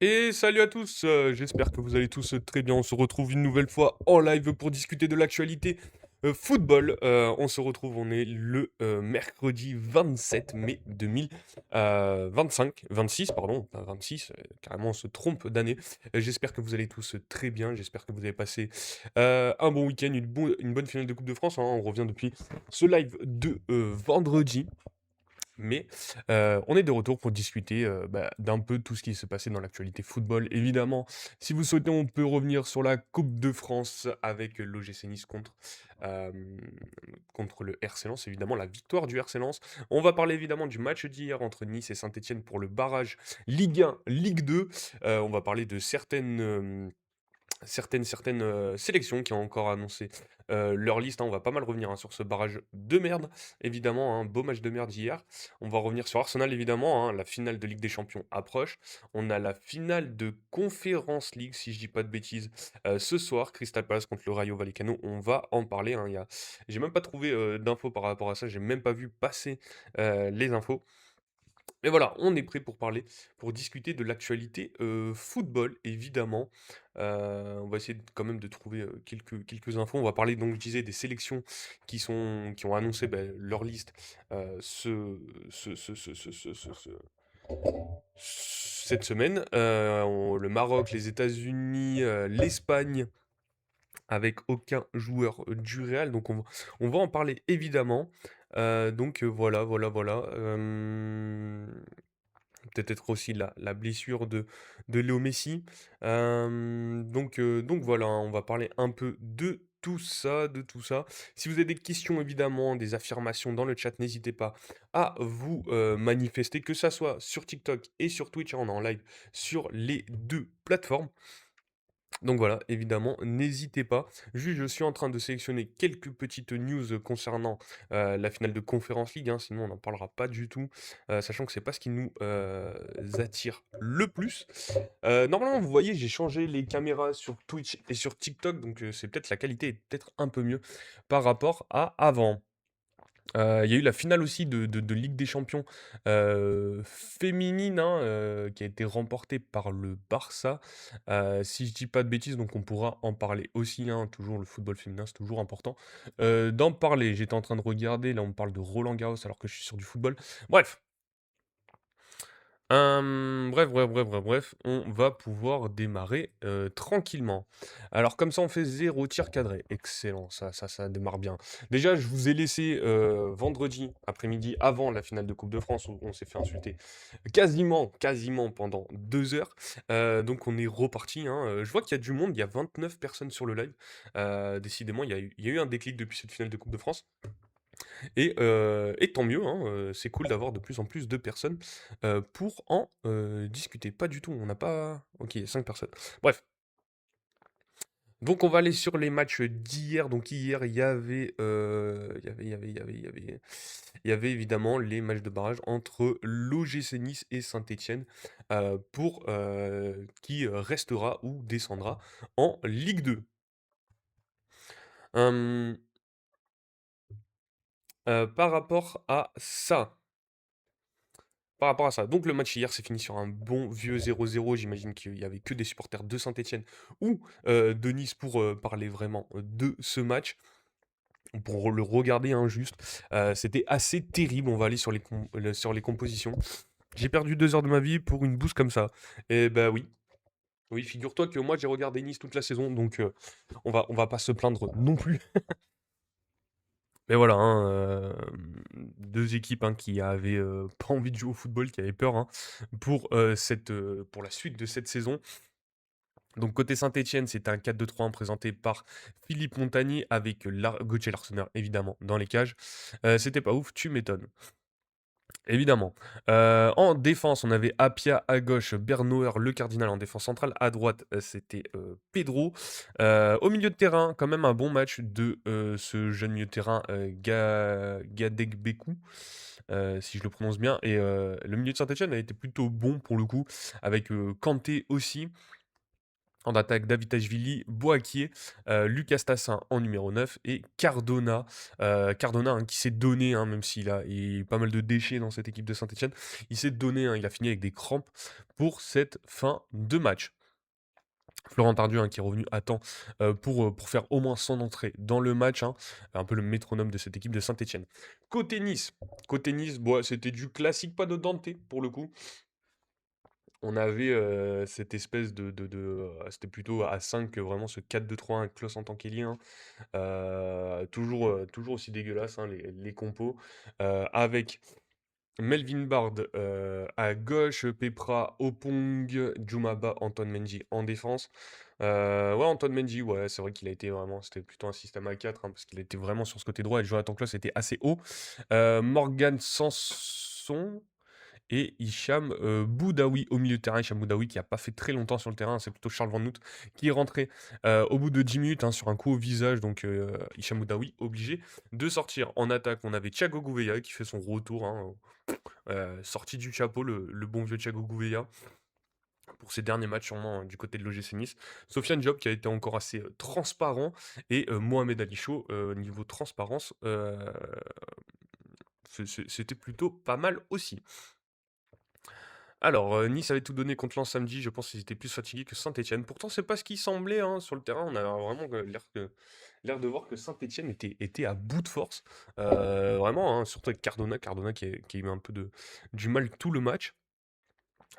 Et salut à tous, j'espère que vous allez tous très bien. On se retrouve une nouvelle fois en live pour discuter de l'actualité football. On se retrouve, on est le mercredi 27 mai 2025, 26 pardon, pas 26, carrément on se trompe d'année. J'espère que vous allez tous très bien, j'espère que vous avez passé un bon week-end, une bonne finale de Coupe de France, hein. On revient depuis ce live de vendredi. Mais on est de retour pour discuter d'un peu tout ce qui s'est passé dans l'actualité football. Évidemment, si vous souhaitez, on peut revenir sur la Coupe de France avec l'OGC Nice euh, contre le RC Lens. Évidemment, la victoire du RC Lens. On va parler évidemment du match d'hier entre Nice et Saint-Etienne pour le barrage Ligue 1, Ligue 2. On va parler de certaines sélections qui ont encore annoncé leur liste, hein. On va pas mal revenir, hein, sur ce barrage de merde, évidemment, un beau match de merde hier. On va revenir sur Arsenal, évidemment, hein, la finale de Ligue des Champions approche. On a la finale de Conference League, si je dis pas de bêtises, ce soir, Crystal Palace contre le Rayo Vallecano. On va en parler, hein. J'ai même pas trouvé d'infos par rapport à ça, j'ai même pas vu passer les infos. Et voilà, on est prêt pour parler, pour discuter de l'actualité football, évidemment. On va essayer quand même de trouver quelques infos. On va parler, donc, je disais, des sélections qui ont annoncé leur liste cette semaine. Le Maroc, les États-Unis, l'Espagne, avec aucun joueur du Real. Donc on va en parler évidemment. Voilà. Peut-être aussi la blessure de Léo Messi. Donc voilà, hein, on va parler un peu de tout ça. Si vous avez des questions, évidemment, des affirmations dans le chat, n'hésitez pas à vous manifester, que ça soit sur TikTok et sur Twitch, hein. On est en live sur les deux plateformes. Donc voilà, évidemment, n'hésitez pas. Juste, je suis en train de sélectionner quelques petites news concernant la finale de Conference League, hein, sinon on n'en parlera pas du tout, sachant que c'est pas ce qui nous attire le plus. Normalement, vous voyez, j'ai changé les caméras sur Twitch et sur TikTok, donc c'est peut-être la qualité est peut-être un peu mieux par rapport à avant. Il y a eu la finale aussi de Ligue des Champions féminine, hein, qui a été remportée par le Barça. Si je dis pas de bêtises, donc on pourra en parler aussi, hein. Toujours le football féminin, c'est toujours important d'en parler. J'étais en train de regarder, là on me parle de Roland Garros alors que je suis sur du football. Bref, bref, on va pouvoir démarrer tranquillement. Alors comme ça, on fait 0 tir cadré. Excellent, ça démarre bien. Déjà, je vous ai laissé vendredi après-midi, avant la finale de Coupe de France, où on s'est fait insulter quasiment pendant 2 heures. Donc on est reparti, hein. Je vois qu'il y a du monde, il y a 29 personnes sur le live. Décidément, il y a eu un déclic depuis cette finale de Coupe de France. Et tant mieux, hein, c'est cool d'avoir de plus en plus de personnes, pour en, discuter. Pas du tout, on n'a pas OK, 5 personnes. Bref, donc on va aller sur les matchs d'hier. Donc hier, il y avait évidemment les matchs de barrage entre l'OGC Nice et Saint-Étienne, pour, qui restera ou descendra en Ligue 2. Hem, par rapport à ça donc le match hier s'est fini sur un bon vieux 0-0. J'imagine qu'il y avait que des supporters de Saint-Étienne ou de Nice pour parler vraiment de ce match, pour le regarder, hein, juste. C'était assez terrible. On va aller sur sur les compositions. J'ai perdu 2 heures de ma vie pour une bouse comme ça. Et bah oui, oui, figure-toi que moi j'ai regardé Nice toute la saison, donc on va pas se plaindre non plus. Mais voilà, hein, 2 équipes, hein, qui avaient pas envie de jouer au football, qui avaient peur, hein, pour la suite de cette saison. Donc côté Saint-Étienne, c'était un 4-2-3-1 présenté par Philippe Montagny avec Gauthier Larsonneur, évidemment, dans les cages. C'était pas ouf, tu m'étonnes. Évidemment. En défense, on avait Apia à gauche, Bernauer, le cardinal en défense centrale. À droite, c'était Pedro. Au milieu de terrain, quand même un bon match de ce jeune milieu de terrain, Gadegbekou, si je le prononce bien. Et le milieu de Saint-Etienne a été plutôt bon pour le coup, avec Kanté aussi. En attaque, Davitashvili, Boakier, Lucas Tassin en numéro 9 et Cardona. Cardona, hein, qui s'est donné, hein, même s'il a pas mal de déchets dans cette équipe de Saint-Etienne, il s'est donné, hein, il a fini avec des crampes pour cette fin de match. Florent Tardieu, hein, qui est revenu à temps pour faire au moins son entrée dans le match, hein, un peu le métronome de cette équipe de Saint-Etienne. Côté Nice, bon, c'était du classique pas de Dante pour le coup. On avait cette espèce c'était plutôt à 5 que vraiment ce 4-2-3-1 avec Klaus en tant qu'ailier, hein. Toujours aussi dégueulasse, hein, les compos. Avec Melvin Bard à gauche, Pepra, Opong, Djumaba, Antoine Mendy en défense. Ouais, Antoine Mendy, ouais, c'est vrai qu'il a été vraiment, c'était plutôt un système à 4, hein, parce qu'il était vraiment sur ce côté droit et Jonathan Klaus était assez haut. Morgan Sanson et Hicham Boudaoui au milieu de terrain. Hicham Boudaoui qui n'a pas fait très longtemps sur le terrain, c'est plutôt Charles Van Noot qui est rentré au bout de 10 minutes, hein, sur un coup au visage. Donc Hicham Boudaoui obligé de sortir. En attaque, on avait Thiago Gouveia qui fait son retour, hein, sorti du chapeau, le bon vieux Thiago Gouveia. Pour ses derniers matchs, sûrement du côté de l'OGC Nice. Sofiane Diop qui a été encore assez transparent. Et Mohamed Ali Chaud, niveau transparence, c'était plutôt pas mal aussi. Alors, Nice avait tout donné contre Lens samedi, je pense qu'ils étaient plus fatigués que Saint-Étienne. Pourtant, c'est pas ce qui semblait, hein, sur le terrain. On a vraiment l'air de voir que Saint-Étienne était à bout de force. Vraiment, hein, surtout avec Cardona qui a eu un peu du mal tout le match.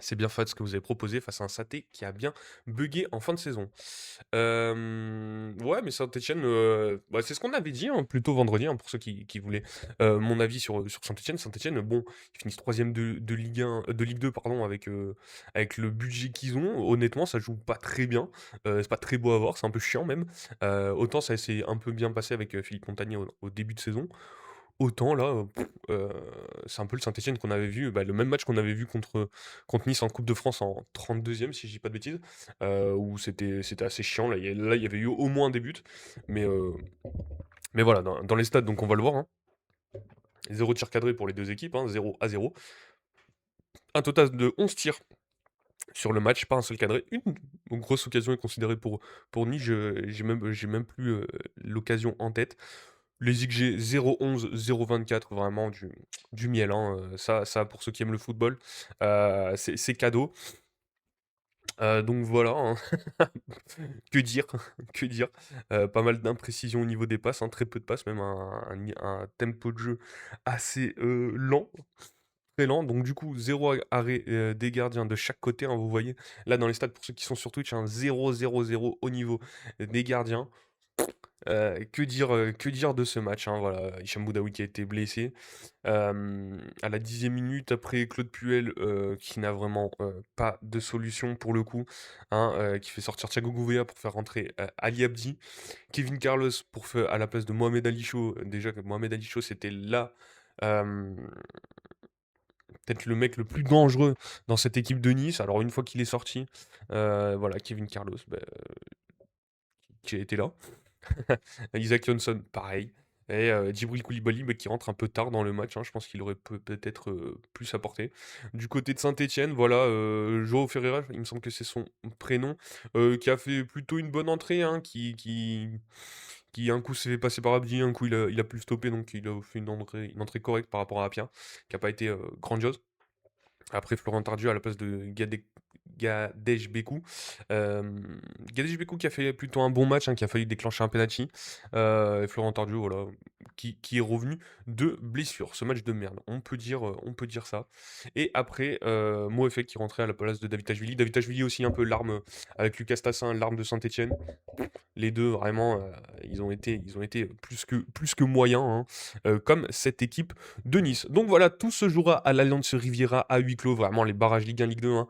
C'est bien fait ce que vous avez proposé face à un Saté qui a bien buggé en fin de saison. Ouais, mais Saint-Etienne, bah, c'est ce qu'on avait dit, hein, plutôt vendredi, hein, pour ceux qui voulaient mon avis sur Saint-Etienne. Saint-Etienne, bon, ils finissent troisième de Ligue 1, de Ligue 2, pardon, avec le budget qu'ils ont. Honnêtement, ça joue pas très bien. C'est pas très beau à voir, c'est un peu chiant même. Autant ça s'est un peu bien passé avec Philippe Montagnier au début de saison. Autant là, c'est un peu le Saint-Etienne qu'on avait vu, bah, le même match qu'on avait vu contre Nice en Coupe de France en 32e, si je dis pas de bêtises, où c'était assez chiant. Là, il y avait eu au moins des buts, mais, mais voilà, dans les stades, donc on va le voir, hein. 0 tir cadré pour les deux équipes, hein, 0-0. Un total de 11 tirs sur le match, pas un seul cadré. Une grosse occasion est considérée pour Nice, j'ai même plus l'occasion en tête. Les XG 0,11, 0,24, vraiment du miel, hein, ça pour ceux qui aiment le football, c'est cadeau. Donc voilà, hein. Que dire? Que dire? Pas mal d'imprécisions au niveau des passes, hein, très peu de passes, même un tempo de jeu assez lent, très lent. Donc du coup, zéro arrêt des gardiens de chaque côté, hein, vous voyez. Là dans les stats, pour ceux qui sont sur Twitch, hein, 0-0-0 au niveau des gardiens. Que dire de ce match, hein, voilà, Hicham Boudaoui qui a été blessé. À la 10e minute, après Claude Puel, qui n'a vraiment pas de solution pour le coup, hein, qui fait sortir Thiago Gouveia pour faire rentrer Ali Abdi. Kevin Carlos à la place de Mohamed Ali Chaud. Déjà que Mohamed Ali Chaud, c'était là, euh, peut-être le mec le plus dangereux dans cette équipe de Nice. Alors une fois qu'il est sorti, voilà, Kevin Carlos, bah, qui a été là. Isaac Johnson, pareil. Et Djibril Koulibaly, bah, qui rentre un peu tard dans le match, hein. Je pense qu'il aurait peut-être plus apporté. Du côté de Saint-Etienne, voilà, Joao Ferreira, il me semble que c'est son prénom, qui a fait plutôt une bonne entrée, hein, qui un coup s'est fait passer par Abdi, un coup il a pu le stopper, donc il a fait une entrée correcte par rapport à Appia, qui n'a pas été grandiose. Après Florent Tardieu à la place de Gadej Bekou. Gadej Bekou qui a fait plutôt un bon match, hein, qui a failli déclencher un penalty. Et Florent Tardieu, voilà, qui est revenu de blessure. Ce match de merde, on peut dire ça. Et après, Moefek qui rentrait à la place de David Tachvili. David Tachvili aussi un peu l'arme avec Lucas Tassin, l'arme de Saint-Etienne. Les deux, vraiment, ils ont été plus que moyens, hein, comme cette équipe de Nice. Donc voilà, tout se jouera à l'Allianz Riviera à huis clos, vraiment les barrages Ligue 1, Ligue 2, hein.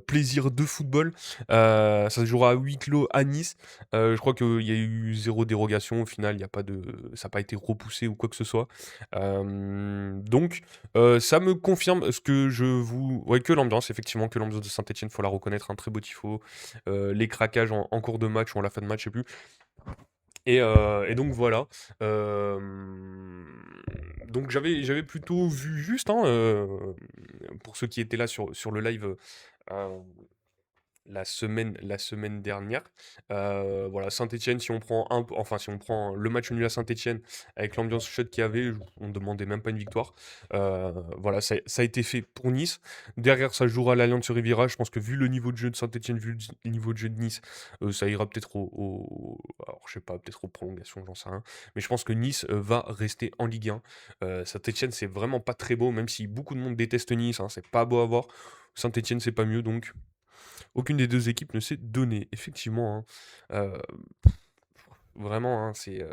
Plaisir de football. Ça se jouera à huis clos à Nice. Je crois qu'il y a eu zéro dérogation au final, il y a pas de, ça n'a pas été repoussé ou quoi que ce soit. Donc ça me confirme ce que je vous... Ouais, que l'ambiance, effectivement, que l'ambiance de Saint-Etienne, faut la reconnaître, un très beau tifo. Les craquages en cours de match ou en la fin de match, je sais plus. Et donc voilà. Donc j'avais plutôt vu juste, hein, pour ceux qui étaient là sur le live, euh, la semaine dernière. Voilà, Saint-Étienne, si on prend le match nul à Saint-Étienne avec l'ambiance chaude qu'il y avait, on ne demandait même pas une victoire. Voilà, ça a été fait pour Nice. Derrière, ça jouera à l'Allianz Riviera. Je pense que vu le niveau de jeu de Saint-Étienne, vu le niveau de jeu de Nice, ça ira peut-être alors, je sais pas, peut-être aux prolongations, j'en sais rien. Mais je pense que Nice va rester en Ligue 1. Saint-Étienne, c'est vraiment pas très beau, même si beaucoup de monde déteste Nice, hein, c'est pas beau à voir. Saint-Étienne, c'est pas mieux, donc aucune des deux équipes ne s'est donnée. Effectivement, hein. Vraiment, hein, je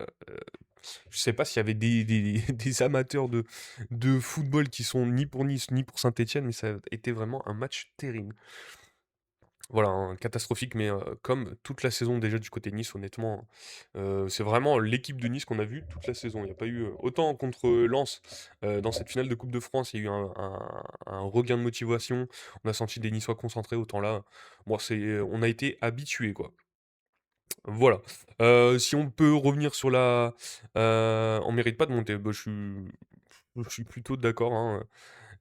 sais pas s'il y avait des amateurs de football qui sont ni pour Nice ni pour Saint-Étienne, mais ça a été vraiment un match terrible. Voilà, hein, catastrophique, mais comme toute la saison déjà du côté de Nice, honnêtement, c'est vraiment l'équipe de Nice qu'on a vue toute la saison. Il y a pas eu, autant contre Lens, dans cette finale de Coupe de France, il y a eu un regain de motivation. On a senti des Niçois concentrés, autant là, bon, on a été habitués, quoi. Voilà. Si on peut revenir sur on mérite pas de monter. Bah, je suis plutôt d'accord, hein.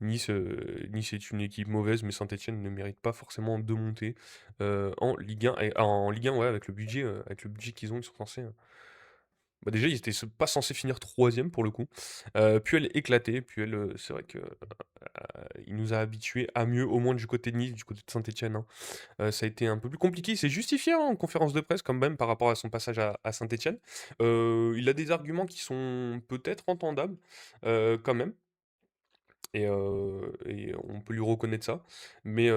Nice est une équipe mauvaise, mais Saint-Étienne ne mérite pas forcément de monter en Ligue 1. En Ligue 1, ouais, avec le budget qu'ils ont, ils sont censés. Bah déjà, ils étaient pas censés finir troisième pour le coup. Puel éclaté. Puel, c'est vrai que il nous a habitués à mieux, au moins du côté de Nice, du côté de Saint-Étienne, hein. Ça a été un peu plus compliqué. Il s'est justifié hein, en conférence de presse quand même par rapport à son passage à Saint-Étienne. Il a des arguments qui sont peut-être entendables quand même. Et on peut lui reconnaître ça. Mais,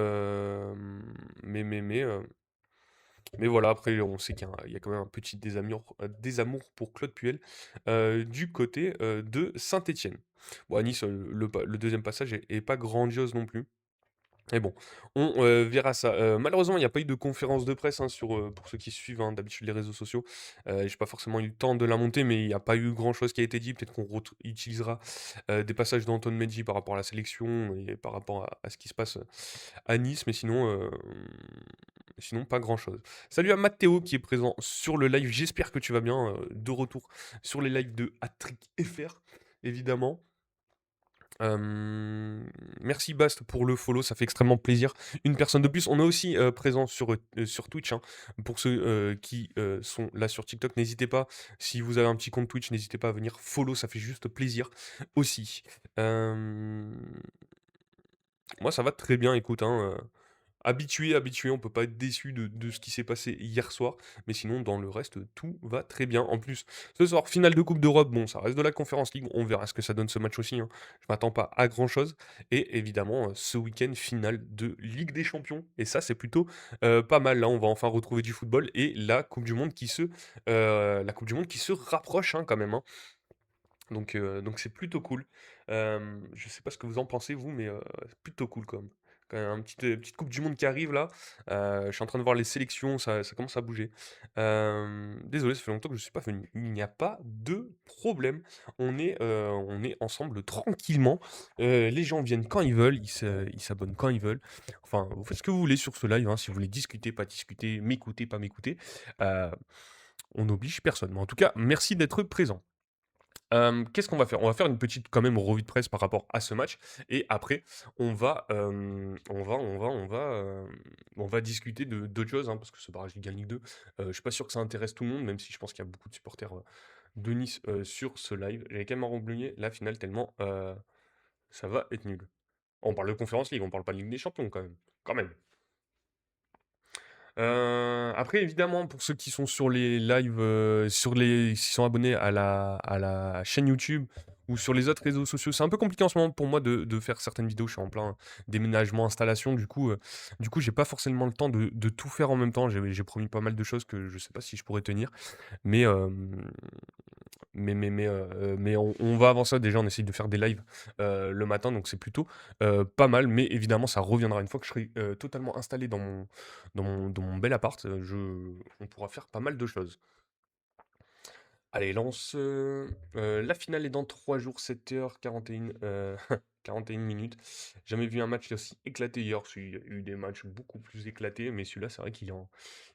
mais voilà, après, on sait qu'il y a quand même un petit désamour pour Claude Puel du côté de Saint-Étienne. Bon, à Nice, le deuxième passage est pas grandiose non plus. Et bon, on verra ça. Malheureusement, il n'y a pas eu de conférence de presse hein, pour ceux qui suivent hein, d'habitude les réseaux sociaux. J'ai pas forcément eu le temps de la monter, mais il n'y a pas eu grand-chose qui a été dit. Peut-être qu'on utilisera des passages d'Anton Medji par rapport à la sélection et par rapport à ce qui se passe à Nice, mais sinon pas grand-chose. Salut à Matteo qui est présent sur le live. J'espère que tu vas bien. De retour sur les lives de Hattrick FR, évidemment. Merci Bast pour le follow, ça fait extrêmement plaisir. Une personne de plus. On est aussi présent sur Twitch, hein. Pour ceux qui sont là sur TikTok, n'hésitez pas. Si vous avez un petit compte Twitch, n'hésitez pas à venir follow, ça fait juste plaisir aussi. Euh, Moi, ça va très bien, écoute, hein. Habitué, habitué, on peut pas être déçu de ce qui s'est passé hier soir, mais sinon dans le reste, tout va très bien. En plus, ce soir, finale de Coupe d'Europe, bon, ça reste de la Conference League, on verra ce que ça donne ce match aussi, hein. Je m'attends pas à grand-chose. Et évidemment, ce week-end, finale de Ligue des Champions. Et ça, c'est plutôt pas mal. Là, on va enfin retrouver du football et la Coupe du Monde qui se rapproche hein, quand même, hein. Donc c'est plutôt cool. Je sais pas ce que vous en pensez vous, mais c'est plutôt cool quand même. Quand même une petite coupe du monde qui arrive là. Je suis en train de voir les sélections, ça commence à bouger. Désolé, ça fait longtemps que je suis pas venu. Il n'y a pas de problème. On est ensemble tranquillement. Les gens viennent quand ils veulent, ils s'abonnent quand ils veulent. Enfin, vous faites ce que vous voulez sur ce live, hein, si vous voulez discuter, pas discuter, m'écouter, pas m'écouter. Heu, on n'oblige personne. Mais en tout cas, merci d'être présent. Qu'est-ce qu'on va faire? On va faire une petite quand même revue de presse par rapport à ce match et après on va discuter de d'autres choses, hein, parce que ce barrage Liga Ligue 2, je suis pas sûr que ça intéresse tout le monde, même si je pense qu'il y a beaucoup de supporters, de Nice, sur ce live. J'avais quand même oublié la finale tellement, ça va être nul. On parle de Conference League, on parle pas de Ligue des Champions quand même, quand même. Après évidemment pour ceux qui sont sur les lives, qui sont abonnés à la chaîne YouTube ou sur les autres réseaux sociaux, c'est un peu compliqué en ce moment pour moi de faire certaines vidéos. Je suis en plein déménagement, installation, du coup j'ai pas forcément le temps de tout faire en même temps. J'ai promis pas mal de choses que je sais pas si je pourrais tenir, mais mais on va avant ça, déjà, on essaye de faire des lives le matin, donc c'est plutôt pas mal. Mais évidemment, ça reviendra une fois que je serai totalement installé dans mon bel appart. On pourra faire pas mal de choses. Allez, lance. La finale est dans 3 jours, 7h41, 41 minutes. Jamais vu un match aussi éclaté hier. Il y a eu des matchs beaucoup plus éclatés, mais celui-là, c'est vrai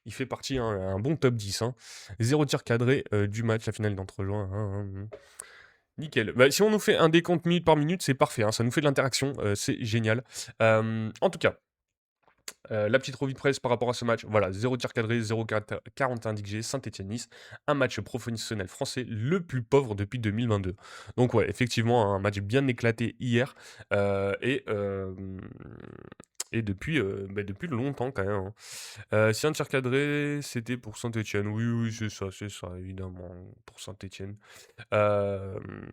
il fait partie, hein, un bon top 10, hein. 0 tir cadré du match. La finale est dans 3 jours, hein, hein, hein. Nickel. Bah, si on nous fait un décompte minute par minute, c'est parfait, hein, ça nous fait de l'interaction, c'est génial. En tout cas. La petite revue de presse par rapport à ce match, voilà, 0 tir cadré, 0 41 XG, Saint-Étienne-Nice, un match professionnel français le plus pauvre depuis 2022. Donc ouais, effectivement, un match bien éclaté hier, et depuis longtemps quand même, hein. Si un tir cadré, c'était pour Saint-Étienne. Oui, oui, c'est ça, évidemment, pour Saint-Étienne. Hem,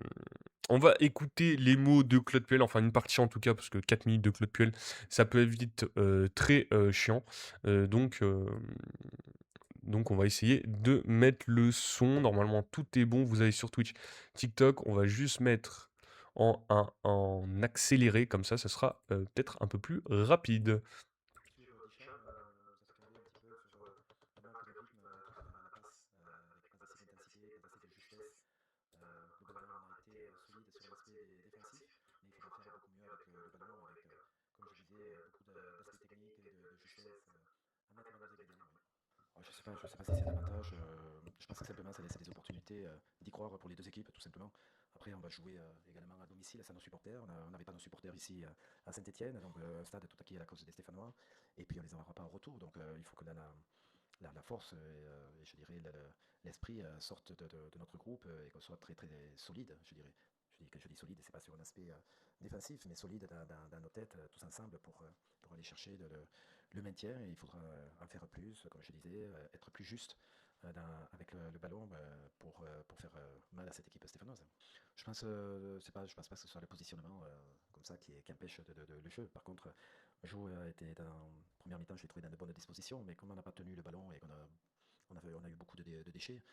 on va écouter les mots de Claude Puel, enfin une partie en tout cas, parce que 4 minutes de Claude Puel, ça peut être vite, très, chiant. Donc on va essayer de mettre le son. Normalement tout est bon, vous avez sur Twitch, TikTok, on va juste mettre en accéléré, comme ça sera, peut-être un peu plus rapide. Sur Deschamps, vous avez regardé un petit peu sur le manque de rythme dans la passe, avec pas assez d'intensité, pas assez de justesse. Globalement, on a été solide sur l'aspect défensif, mais il faudra faire beaucoup mieux avec le ballon, avec, comme je disais, beaucoup d'aspects techniques et de justesse à mettre en œuvre également. Oui. Je sais pas si c'est un avantage. Je pense que simplement, ça laisse des opportunités d'y croire pour les deux équipes, tout simplement. Après, on va jouer également à domicile sans nos supporters. On n'avait pas nos supporters ici à Saint-Etienne, donc un stade tout acquis à la cause des Stéphanois. Et puis, on les aura pas en retour. Donc, il faut que la force et je dirais l'esprit sortent de notre groupe et qu'on soit très, très solide, je dirais. Je dis solide, c'est pas sur un aspect défensif, mais solide dans nos têtes, tous ensemble, pour aller chercher le maintien. Et il faudra en faire plus, comme je disais, être plus juste avec le ballon pour faire mal à cette équipe stéphanoise. Je pense pas que ce soit le positionnement comme ça qui empêche le jeu. Par contre, le jeu était dans première mi-temps, je l'ai trouvé dans de bonnes dispositions, mais comme on n'a pas tenu le ballon et on a eu beaucoup de déchets,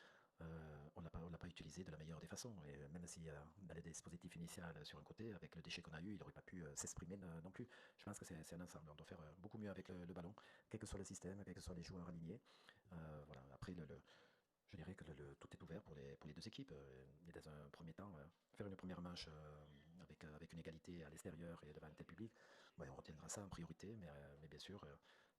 on ne l'a pas utilisé de la meilleure des façons. Et même si dans les dispositifs initial sur un côté, avec le déchet qu'on a eu, il n'aurait pas pu s'exprimer non plus. Je pense que c'est un ensemble. On doit faire beaucoup mieux avec le ballon, quel que soit le système, quels que soient les joueurs alignés. Voilà. Après, je dirais que tout est ouvert pour les deux équipes. Et dans un premier temps, faire une première manche avec une égalité à l'extérieur et devant un tel public, ouais, on retiendra ça en priorité, mais bien sûr,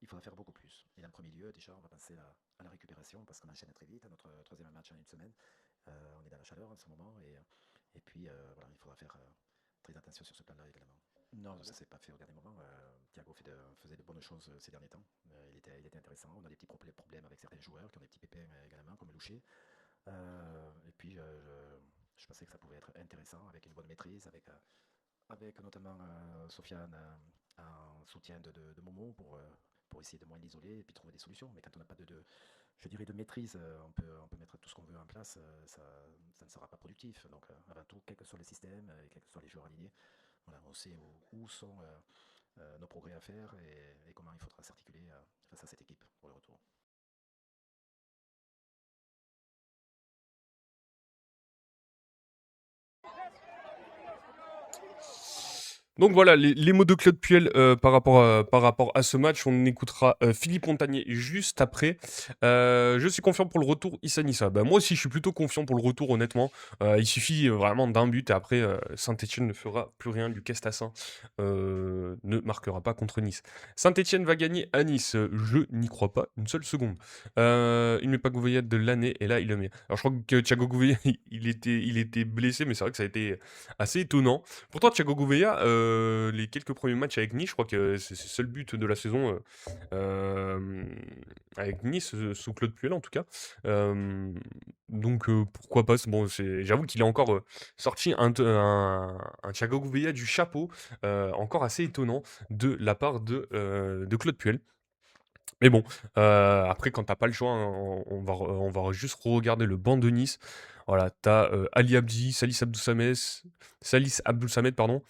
il faudra faire beaucoup plus. Et en premier lieu, déjà, on va penser à la récupération parce qu'on enchaîne très vite. Notre troisième match en une semaine, on est dans la chaleur en ce moment et puis voilà, il faudra faire très attention sur ce plan-là également. Non, ça s'est pas fait au dernier moment. Thiago faisait de bonnes choses ces derniers temps. Il était intéressant. On a des petits problèmes avec certains joueurs qui ont des petits pépins également, comme Loucher. Et puis, je pensais que ça pouvait être intéressant avec une bonne maîtrise, avec notamment Sofiane en soutien de Momo pour essayer de moins l'isoler et puis trouver des solutions. Mais quand on n'a pas je dirais de maîtrise, on peut mettre tout ce qu'on veut en place, ça ne sera pas productif. Donc, avant tout, quel que soit le système et quels que soient les joueurs alignés, voilà, on sait où sont nos progrès à faire et comment il faudra s'articuler face à cette équipe pour le retour. Donc voilà, les mots de Claude Puel par rapport à ce match. On écoutera Philippe Montagnier juste après. Je suis confiant pour le retour Issa Nissa. Bah, moi aussi, je suis plutôt confiant pour le retour, honnêtement. Il suffit vraiment d'un but et après, Saint-Etienne ne fera plus rien. Lucas Tassin ne marquera pas contre Nice. Saint-Etienne va gagner à Nice. Je n'y crois pas une seule seconde. Il ne met pas Gouveia de l'année et là, il le met. Alors, je crois que Thiago Gouveia, il était blessé, mais c'est vrai que ça a été assez étonnant. Pourtant, Thiago Gouveia, les quelques premiers matchs avec Nice, je crois que c'est le seul but de la saison avec Nice, sous Claude Puel en tout cas. Euh, donc pourquoi pas, bon, j'avoue qu'il a encore sorti un Thiago Gouveia du chapeau, encore assez étonnant de la part de Claude Puel. Mais bon, après quand t'as pas le choix, hein, on va juste regarder le banc de Nice. Voilà, t'as Ali Abdi, Salis Abdou-Samed, pardon,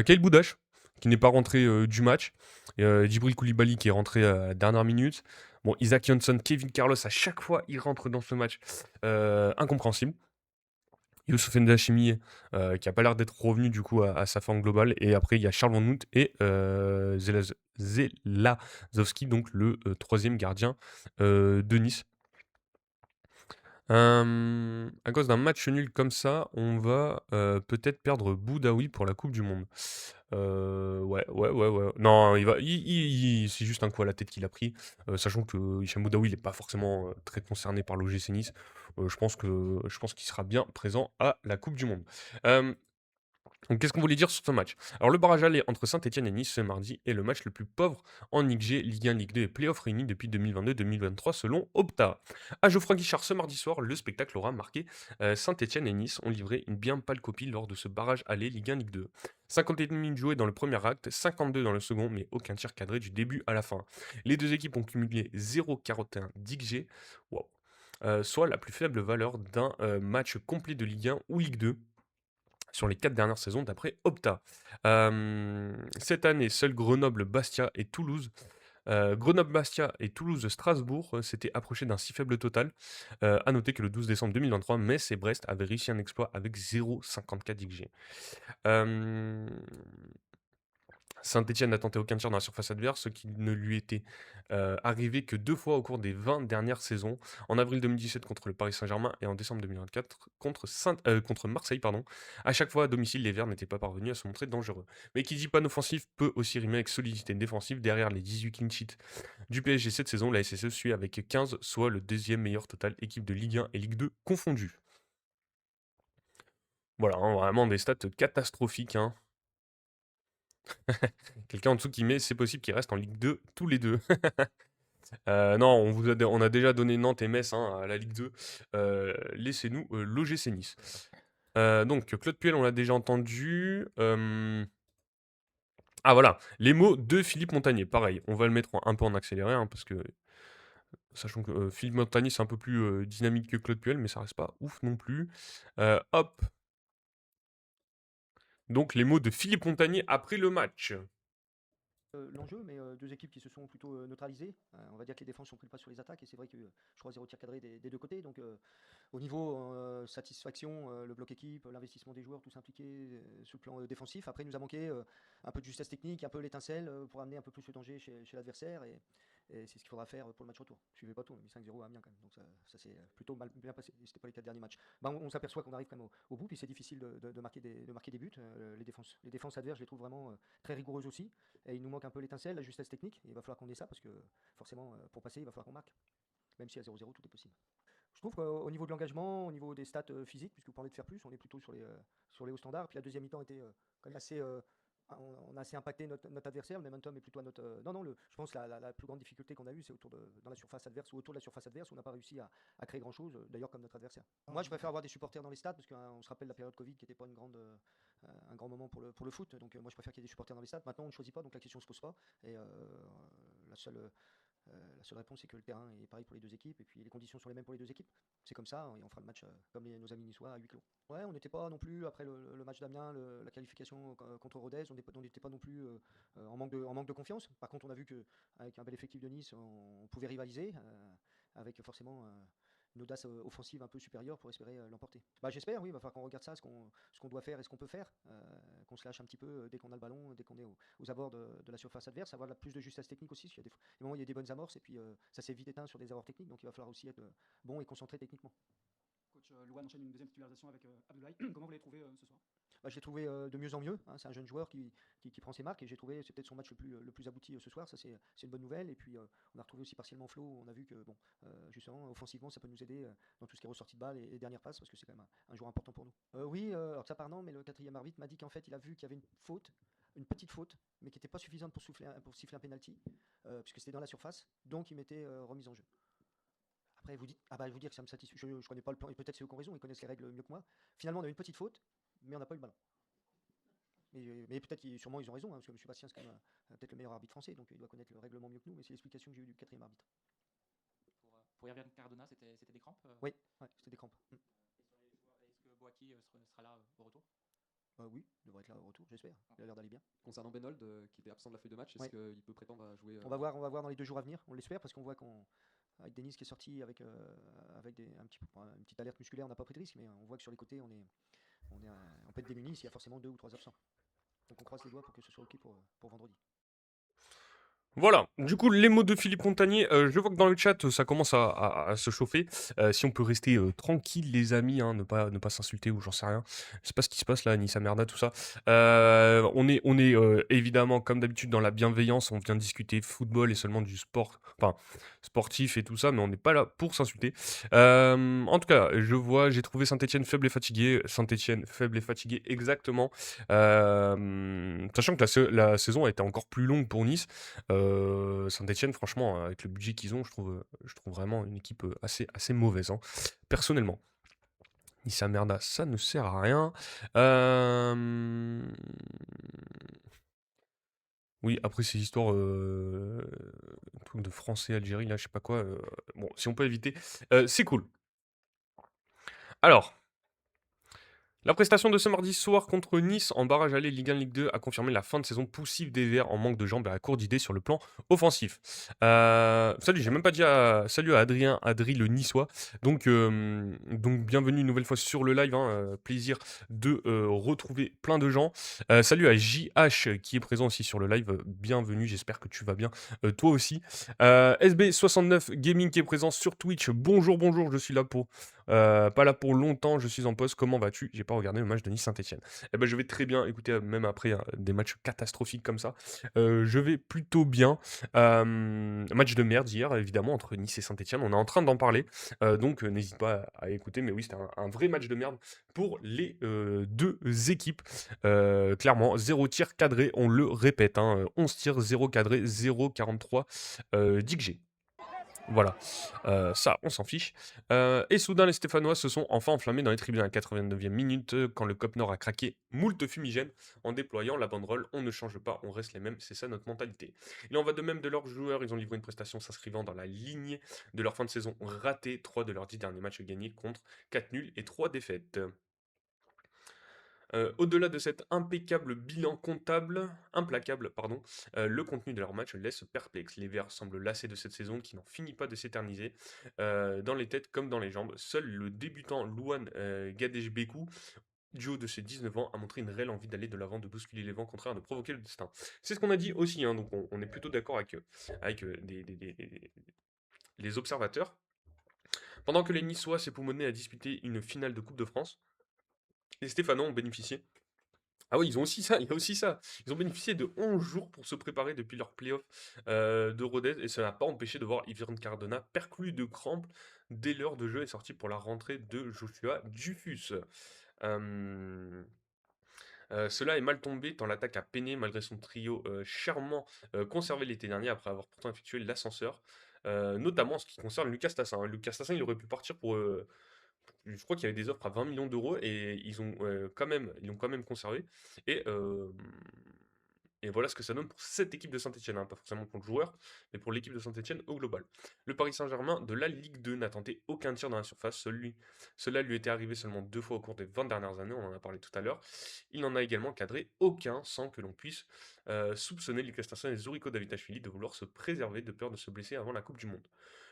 Kyle Boudache, qui n'est pas rentré du match, et Djibril Koulibaly qui est rentré à la dernière minute. Bon, Isaac Johnson, Kevin Carlos, à chaque fois, il rentre dans ce match. Incompréhensible. Youssef N'Dachimi, qui a pas l'air d'être revenu du coup à sa forme globale. Et après, il y a Charles Van Hout et Zelazowski, donc le troisième gardien de Nice. À cause d'un match nul comme ça, on va peut-être perdre Boudaoui pour la Coupe du Monde. Ouais, ouais, ouais, ouais. Non, c'est juste un coup à la tête qu'il a pris, sachant que Hicham Boudaoui, il est pas forcément très concerné par l'OGC Nice. Je pense qu'il sera bien présent à la Coupe du Monde. Euh, Donc, qu'est-ce qu'on voulait dire sur ce match? Alors, le barrage aller entre Saint-Etienne et Nice ce mardi est le match le plus pauvre en Ligue G, Ligue 1, Ligue 2 et Playoffs réunis depuis 2022-2023 selon Opta. À Geoffroy Guichard ce mardi soir, le spectacle aura marqué. Saint-Etienne et Nice ont livré une bien pâle copie lors de ce barrage aller Ligue 1, Ligue 2. 51 minutes jouées dans le premier acte, 52 dans le second, mais aucun tir cadré du début à la fin. Les deux équipes ont cumulé 0,41 d'XG, wow. Soit la plus faible valeur d'un match complet de Ligue 1 ou Ligue 2 sur les 4 dernières saisons d'après Opta. Cette année, seuls Grenoble, Bastia et Toulouse. Grenoble-Bastia et Toulouse-Strasbourg s'étaient approchés d'un si faible total. À noter que le 12 décembre 2023, Metz et Brest avaient réussi un exploit avec 0,54 XG. Euh, Saint-Etienne n'a tenté aucun tir dans la surface adverse, ce qui ne lui était arrivé que 2 fois au cours des 20 dernières saisons, en avril 2017 contre le Paris Saint-Germain et en décembre 2024 contre Marseille. Pardon. À chaque fois à domicile, les Verts n'étaient pas parvenus à se montrer dangereux. Mais qui dit panne offensif peut aussi rimer avec solidité défensive. Derrière les 18 clean sheets du PSG cette saison, la SSE suit avec 15, soit le deuxième meilleur total équipe de Ligue 1 et Ligue 2 confondus. Voilà, hein, vraiment des stats catastrophiques, hein. Quelqu'un en dessous qui met c'est possible qu'ils restent en Ligue 2 tous les deux. Non, on a déjà donné Nantes et Metz, hein, à la Ligue 2. Laissez-nous l'OGC Nice. Donc, Claude Puel, on l'a déjà entendu. Ah voilà, les mots de Philippe Montagnier. Pareil, on va le mettre un peu en accéléré, hein, parce que sachant que Philippe Montagnier c'est un peu plus dynamique que Claude Puel, mais ça reste pas ouf non plus. Hop, donc les mots de Philippe Montagnier après le match. L'enjeu, mais deux équipes qui se sont plutôt neutralisées. On va dire que les défenses ont pris le pas sur les attaques, et c'est vrai que je crois 0 tir cadré des deux côtés. Donc au niveau satisfaction, le bloc équipe, l'investissement des joueurs, tous impliqués sur le plan défensif. Après, il nous a manqué un peu de justesse technique, un peu l'étincelle pour amener un peu plus le danger chez l'adversaire. Et c'est ce qu'il faudra faire pour le match retour. Je ne suivais pas tout, on a mis 5-0 à Amiens quand même. Donc ça s'est plutôt bien passé. C'était pas les 4 derniers matchs. Ben, on s'aperçoit qu'on arrive quand même au bout, puis c'est difficile de marquer des buts. Les défenses adverses, je les trouve vraiment très rigoureuses aussi. Et il nous manque un peu l'étincelle, la justesse technique. Et il va falloir qu'on ait ça parce que forcément, pour passer, il va falloir qu'on marque. Même si à 0-0, tout est possible. Je trouve qu'au niveau de l'engagement, au niveau des stats physiques, puisque vous parlez de faire plus, on est plutôt sur les hauts standards. Puis la deuxième mi-temps était quand même assez. On a assez impacté notre adversaire. Le momentum est plutôt à notre. Non, non, je pense que la plus grande difficulté qu'on a eue, c'est dans la surface adverse ou autour de la surface adverse où on n'a pas réussi à créer grand chose, d'ailleurs, comme notre adversaire. Moi, je préfère avoir des supporters dans les stades parce qu'on se rappelle la période Covid qui n'était pas un grand moment pour le foot. Donc, moi, je préfère qu'il y ait des supporters dans les stades. Maintenant, on ne choisit pas, donc la question ne se pose pas. Et la seule réponse, c'est que le terrain est pareil pour les deux équipes et puis les conditions sont les mêmes pour les deux équipes. C'est comme ça et on fera le match comme nos amis niçois à huis clos. Ouais, on n'était pas non plus, après le match d'Amiens, la qualification contre Rodez, on n'était pas non plus en manque de confiance. Par contre, on a vu qu'avec un bel effectif de Nice, on pouvait rivaliser avec forcément une audace offensive un peu supérieure pour espérer l'emporter. Bah, j'espère, oui, il va falloir qu'on regarde ça, ce qu'on doit faire et ce qu'on peut faire, qu'on se lâche un petit peu dès qu'on a le ballon, dès qu'on est aux abords de la surface adverse, avoir plus de justesse technique aussi. Il y a des moments où il y a des bonnes amorces et puis ça s'est vite éteint sur des erreurs techniques, donc il va falloir aussi être bon et concentré techniquement. Coach Louane enchaîne une deuxième titularisation avec Abdoulaye. Comment vous l'avez trouvé ce soir? Bah, je l'ai trouvé de mieux en mieux, hein. C'est un jeune joueur qui prend ses marques et j'ai trouvé c'est peut-être son match le plus abouti ce soir, ça c'est une bonne nouvelle. Et puis on a retrouvé aussi partiellement Flo, on a vu que bon, justement offensivement ça peut nous aider dans tout ce qui est ressorti de balle et dernière passe parce que c'est quand même un joueur important pour nous. Oui, alors ça part non, mais le quatrième arbitre m'a dit qu'en fait il a vu qu'il y avait une petite faute, mais qui n'était pas suffisante pour siffler un penalty, puisque c'était dans la surface, donc il m'était remise en jeu. Après, vous dites, ah bah, vous dire que ça me satisfait, je ne connais pas le plan, et peut-être c'est eux qui ont raison, ils connaissent les règles mieux que moi. Finalement, on a eu une petite faute, mais on n'a pas eu le ballon. Mais peut-être sûrement ils ont raison, hein, parce que M. Bastien, c'est quand même peut-être le meilleur arbitre français, donc il doit connaître le règlement mieux que nous, mais c'est l'explication que j'ai eue du quatrième arbitre. Pour Hervé Cardona, c'était des crampes Oui, ouais, c'était des crampes. Est-ce que Boaki sera là au retour? Oui, il devrait être là au retour, j'espère. Il a l'air d'aller bien. Concernant Benold, qui était absent de la feuille de match, est-ce Ouais. qu'il peut prétendre à jouer On va voir dans les 2 jours à venir, on l'espère, parce qu'on voit avec Denis qui est sorti avec une petite alerte musculaire, on n'a pas pris de risque, mais on voit que sur les côtés, on peut être démunis s'il y a forcément 2 ou 3 absents. Donc on croise les doigts pour que ce soit OK pour vendredi. Voilà, du coup, les mots de Philippe Montagnier, je vois que dans le chat, ça commence à se chauffer. Si on peut rester, tranquille les amis, hein, ne pas s'insulter ou j'en sais rien. Je sais pas ce qui se passe là, Nissa Merda, tout ça. On est, évidemment, comme d'habitude, dans la bienveillance. On vient discuter football et seulement du sport, enfin, sportif et tout ça, mais on n'est pas là pour s'insulter. En tout cas, j'ai trouvé Saint-Étienne faible et fatigué. Saint-Étienne faible et fatigué, exactement. Sachant que la saison a été encore plus longue pour Nice. Saint-Étienne, franchement, avec le budget qu'ils ont, je trouve vraiment une équipe assez mauvaise, hein, personnellement. Nissa Merda, ça ne sert à rien. Euh, Oui, après ces histoires trucs de français-Algérie, là, je sais pas quoi. Bon, si on peut éviter, c'est cool. Alors, la prestation de ce mardi soir contre Nice en barrage aller Ligue 1 Ligue 2 a confirmé la fin de saison poussive des Verts en manque de jambes et à court d'idées sur le plan offensif. Salut, j'ai même pas dit salut à Adrien, Adri le Niçois. Donc bienvenue une nouvelle fois sur le live, hein, plaisir de retrouver plein de gens. Salut à JH qui est présent aussi sur le live, bienvenue, j'espère que tu vas bien, toi aussi. SB69 Gaming qui est présent sur Twitch, bonjour, bonjour, je suis là pour pas là pour longtemps, je suis en poste. Comment vas-tu? J'ai pas regardé le match de Nice-Saint-Etienne. Eh ben, je vais très bien. Écoutez, même après des matchs catastrophiques comme ça, je vais plutôt bien. Match de merde hier, évidemment, entre Nice et Saint-Etienne. On est en train d'en parler. Donc, n'hésite pas à écouter. Mais oui, c'était un vrai match de merde pour les deux équipes. Clairement, 0 tir cadré, on le répète, hein, 11 tirs, 0 cadré, 0,43 d'XG. Voilà, ça, on s'en fiche. Et soudain, les Stéphanois se sont enfin enflammés dans les tribunes à la 89e minute, quand le COP Nord a craqué moult fumigène en déployant la banderole « On ne change pas, on reste les mêmes », c'est ça notre mentalité. Il en va de même de leurs joueurs, ils ont livré une prestation s'inscrivant dans la lignée de leur fin de saison ratée, 3 de leurs 10 derniers matchs gagnés contre 4 nuls et 3 défaites. Au-delà de cet implacable, pardon, le contenu de leur match laisse perplexe. Les Verts semblent lassés de cette saison qui n'en finit pas de s'éterniser, dans les têtes comme dans les jambes. Seul le débutant Louane Gadejbekou, du haut de ses 19 ans, a montré une réelle envie d'aller de l'avant, de bousculer les vents contraires, de provoquer le destin. C'est ce qu'on a dit aussi, hein, donc on est plutôt d'accord avec les observateurs. Pendant que les Niçois s'époumonaient à disputer une finale de Coupe de France, les Stéphanois ont bénéficié. Ah oui, ils ont aussi ça, il y a aussi ça. Ils ont bénéficié de 11 jours pour se préparer depuis leur playoff de Rodez et ça n'a pas empêché de voir Yviron Cardona perclus de crampes dès l'heure de jeu est sortie pour la rentrée de Joshua Dufus. Euh, Cela est mal tombé tant l'attaque a peiné malgré son trio charmant conservé l'été dernier après avoir pourtant effectué l'ascenseur. Notamment en ce qui concerne Lucas Tassin, hein. Lucas Tassin, il aurait pu partir pour je crois qu'il y avait des offres à 20 millions d'euros et ils l'ont quand même conservé. Et, euh, et voilà ce que ça donne pour cette équipe de Saint-Etienne, hein. Pas forcément pour le joueur, mais pour l'équipe de Saint-Etienne au global. Le Paris Saint-Germain de la Ligue 2 n'a tenté aucun tir dans la surface. Cela lui était arrivé seulement 2 fois au cours des 20 dernières années, on en a parlé tout à l'heure. Il n'en a également cadré aucun sans que l'on puisse soupçonner Lucas Tassin et Zuriko Davitashvili de vouloir se préserver de peur de se blesser avant la Coupe du Monde.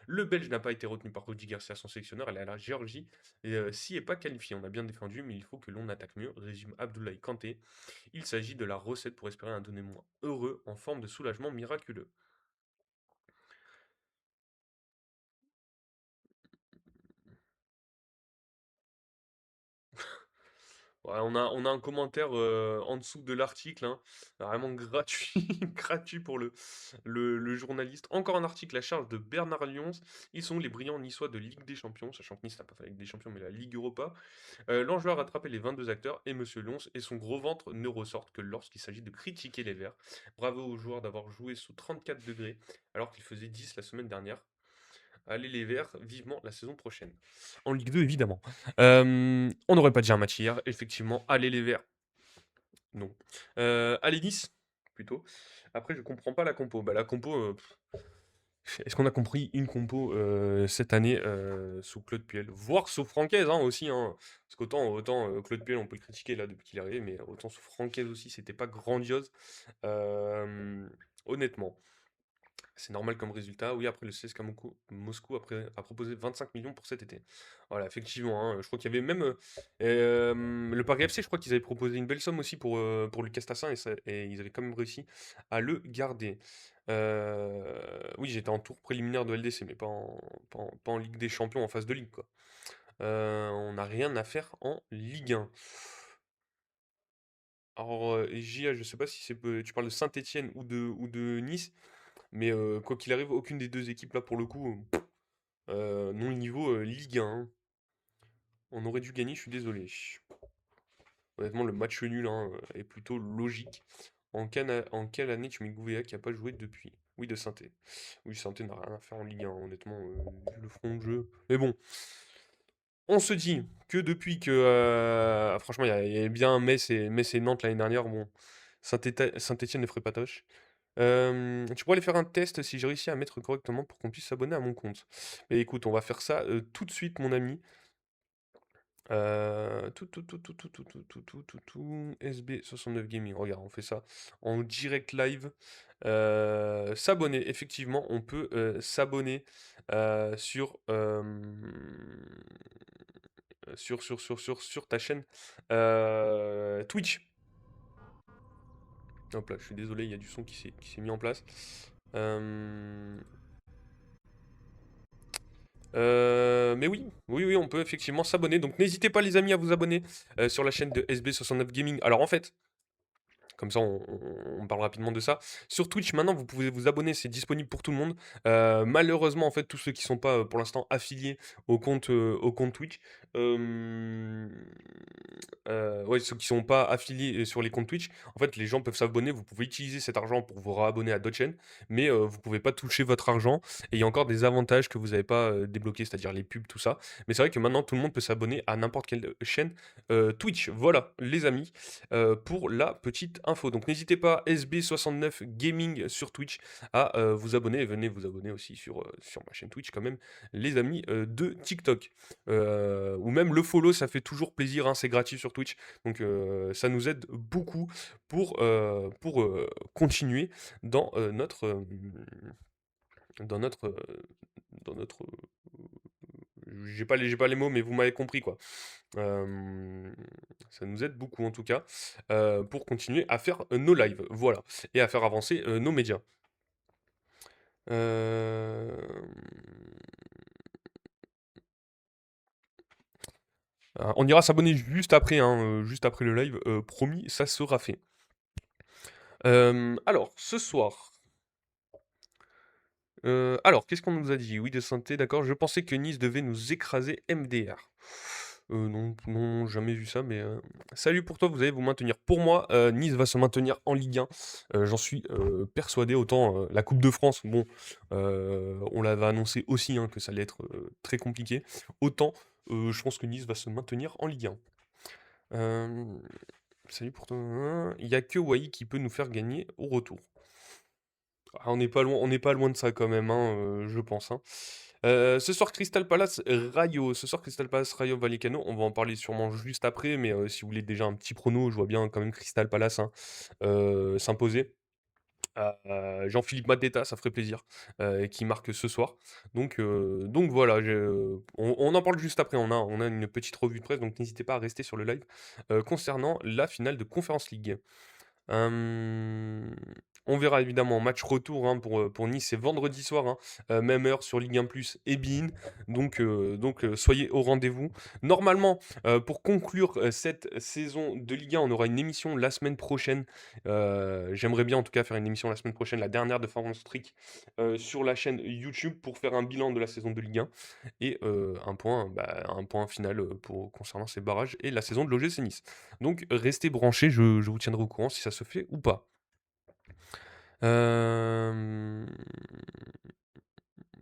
Le Belge n'a pas été retenu par Rudy Garcia, son sélectionneur, elle est à la Géorgie et s'y est pas qualifié. On a bien défendu, mais il faut que l'on attaque mieux, résume Abdoulaye Kanté. Il s'agit de la recette pour espérer un donné-moi heureux en forme de soulagement miraculeux. Ouais, on a un commentaire en dessous de l'article, hein, vraiment gratuit, gratuit pour le journaliste. Encore un article à charge de Bernard Lyons. Ils sont les brillants niçois de Ligue des Champions, sachant que Nice n'a pas fait la Ligue des Champions, mais la Ligue Europa. L'enjeu a rattrapé les 22 acteurs et Monsieur Lyons et son gros ventre ne ressortent que lorsqu'il s'agit de critiquer les Verts. Bravo aux joueurs d'avoir joué sous 34 degrés alors qu'il faisait 10 la semaine dernière. Allez les Verts, vivement la saison prochaine. En Ligue 2, évidemment. On n'aurait pas dit un match hier, effectivement. Allez les Verts, non. Allez Nice, plutôt. Après, je comprends pas la compo. Bah, la compo, est-ce qu'on a compris une compo cette année sous Claude Puel? Voire sous Francaise hein, aussi. Hein. Parce qu'autant Claude Puel, on peut le critiquer là depuis qu'il est arrivé, mais autant sous Francaise aussi, c'était pas grandiose. Honnêtement. C'est normal comme résultat. Oui, après le CSKA Moscou a proposé 25 millions pour cet été. Voilà, effectivement, hein, je crois qu'il y avait même le Paris FC, je crois qu'ils avaient proposé une belle somme aussi pour Lucas Tassin et ils avaient quand même réussi à le garder. Oui, j'étais en tour préliminaire de LDC, mais pas en Ligue des Champions en phase de ligue, quoi. On n'a rien à faire en Ligue 1. Alors, JA, je sais pas si tu parles de Saint-Étienne ou de Nice, mais quoi qu'il arrive, aucune des deux équipes, là, pour le coup, non niveau Ligue 1, hein. On aurait dû gagner, je suis désolé. Honnêtement, le match nul hein, est plutôt logique. En quelle année tu mets Gouvéa qui n'a pas joué depuis? Oui, de Sainté. Oui, Sainté n'a rien à faire en Ligue 1, honnêtement, vu le front de jeu. Mais bon, on se dit que depuis que... franchement, il y avait bien Metz et Nantes l'année dernière. Bon, Saint-Étienne ne ferait pas tâche. Tu pourrais aller faire un test si j'ai réussi à mettre correctement pour qu'on puisse s'abonner à mon compte. Et écoute, on va faire ça tout de suite, mon ami. SB69 Gaming, regarde, on fait ça en direct live. S'abonner, effectivement, on peut s'abonner sur ta chaîne Twitch. Hop là, je suis désolé, il y a du son qui s'est mis en place. Mais oui, oui, oui, on peut effectivement s'abonner. Donc n'hésitez pas, les amis, à vous abonner sur la chaîne de SB69 Gaming. Alors en fait, comme ça, on parle rapidement de ça. Sur Twitch, maintenant, vous pouvez vous abonner, c'est disponible pour tout le monde. Malheureusement, en fait, tous ceux qui sont pas pour l'instant affiliés au compte Twitch, ouais, ceux qui sont pas affiliés sur les comptes Twitch, en fait, les gens peuvent s'abonner. Vous pouvez utiliser cet argent pour vous réabonner à d'autres chaînes, mais vous pouvez pas toucher votre argent. Et il y a encore des avantages que vous n'avez pas débloqués, c'est-à-dire les pubs, tout ça. Mais c'est vrai que maintenant, tout le monde peut s'abonner à n'importe quelle chaîne Twitch. Voilà, les amis, pour la petite info. Donc n'hésitez pas, SB69 Gaming sur Twitch, à vous abonner. Et venez vous abonner aussi sur ma chaîne Twitch, quand même, les amis de TikTok. Ou même le follow, ça fait toujours plaisir, hein, c'est gratuit sur Twitch. Donc ça nous aide beaucoup pour continuer dans dans notre, dans notre, j'ai pas les mots, mais vous m'avez compris quoi. Ça nous aide beaucoup en tout cas pour continuer à faire nos lives, voilà, et à faire avancer nos médias. Euh, on ira s'abonner juste après, hein, juste après le live, promis, ça sera fait. Alors, ce soir. Alors, qu'est-ce qu'on nous a dit? Oui, de santé, d'accord. Je pensais que Nice devait nous écraser MDR. Non, non, jamais vu ça, mais salut pour toi, vous allez vous maintenir. Pour moi, Nice va se maintenir en Ligue 1. J'en suis persuadé. Autant la Coupe de France, bon, on l'avait annoncé aussi hein, que ça allait être très compliqué. Autant, je pense que Nice va se maintenir en Ligue 1. Salut pour toi. Il n'y a que Wai qui peut nous faire gagner au retour. Ah, on n'est pas loin de ça quand même, hein, je pense, hein. Ce soir Crystal Palace Rayo. Ce soir Crystal Palace Rayo Vallecano. On va en parler sûrement juste après, mais si vous voulez déjà un petit prono, je vois bien quand même Crystal Palace hein, s'imposer. Jean-Philippe Mateta, ça ferait plaisir, qui marque ce soir. Donc voilà, on en parle juste après. On a une petite revue de presse, donc n'hésitez pas à rester sur le live concernant la finale de Conference League. Hem, on verra évidemment match retour, hein, pour Nice, c'est vendredi soir, hein, même heure sur Ligue 1+ et beIN. Donc soyez au rendez-vous. Normalement, pour conclure, cette saison de Ligue 1, on aura une émission la semaine prochaine. J'aimerais bien en tout cas faire une émission la semaine prochaine, la dernière de Farmers Trick, sur la chaîne YouTube pour faire un bilan de la saison de Ligue 1 et un point final, concernant ces barrages et la saison de l'OGC Nice. Donc restez branchés, je vous tiendrai au courant si ça se fait ou pas. Hem,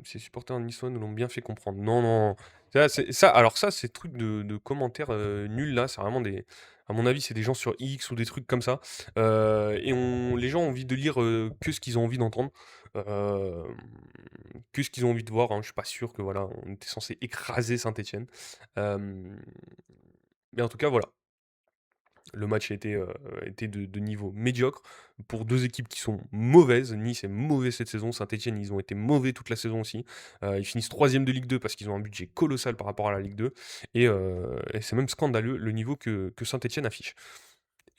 Ces supporters niçois nous l'ont bien fait comprendre. Non, non, alors ça, c'est truc de commentaires nuls là, c'est vraiment à mon avis, c'est des gens sur X ou des trucs comme ça. Et les gens ont envie de lire que ce qu'ils ont envie d'entendre, hem, que ce qu'ils ont envie de voir, hein. Je suis pas sûr que voilà, on était censé écraser Saint-Étienne. Mais en tout cas, voilà. Le match était de niveau médiocre pour deux équipes qui sont mauvaises. Nice est mauvais cette saison. Saint-Etienne, ils ont été mauvais toute la saison aussi. Ils finissent troisième de Ligue 2 parce qu'ils ont un budget colossal par rapport à la Ligue 2. Et c'est même scandaleux le niveau que Saint-Etienne affiche.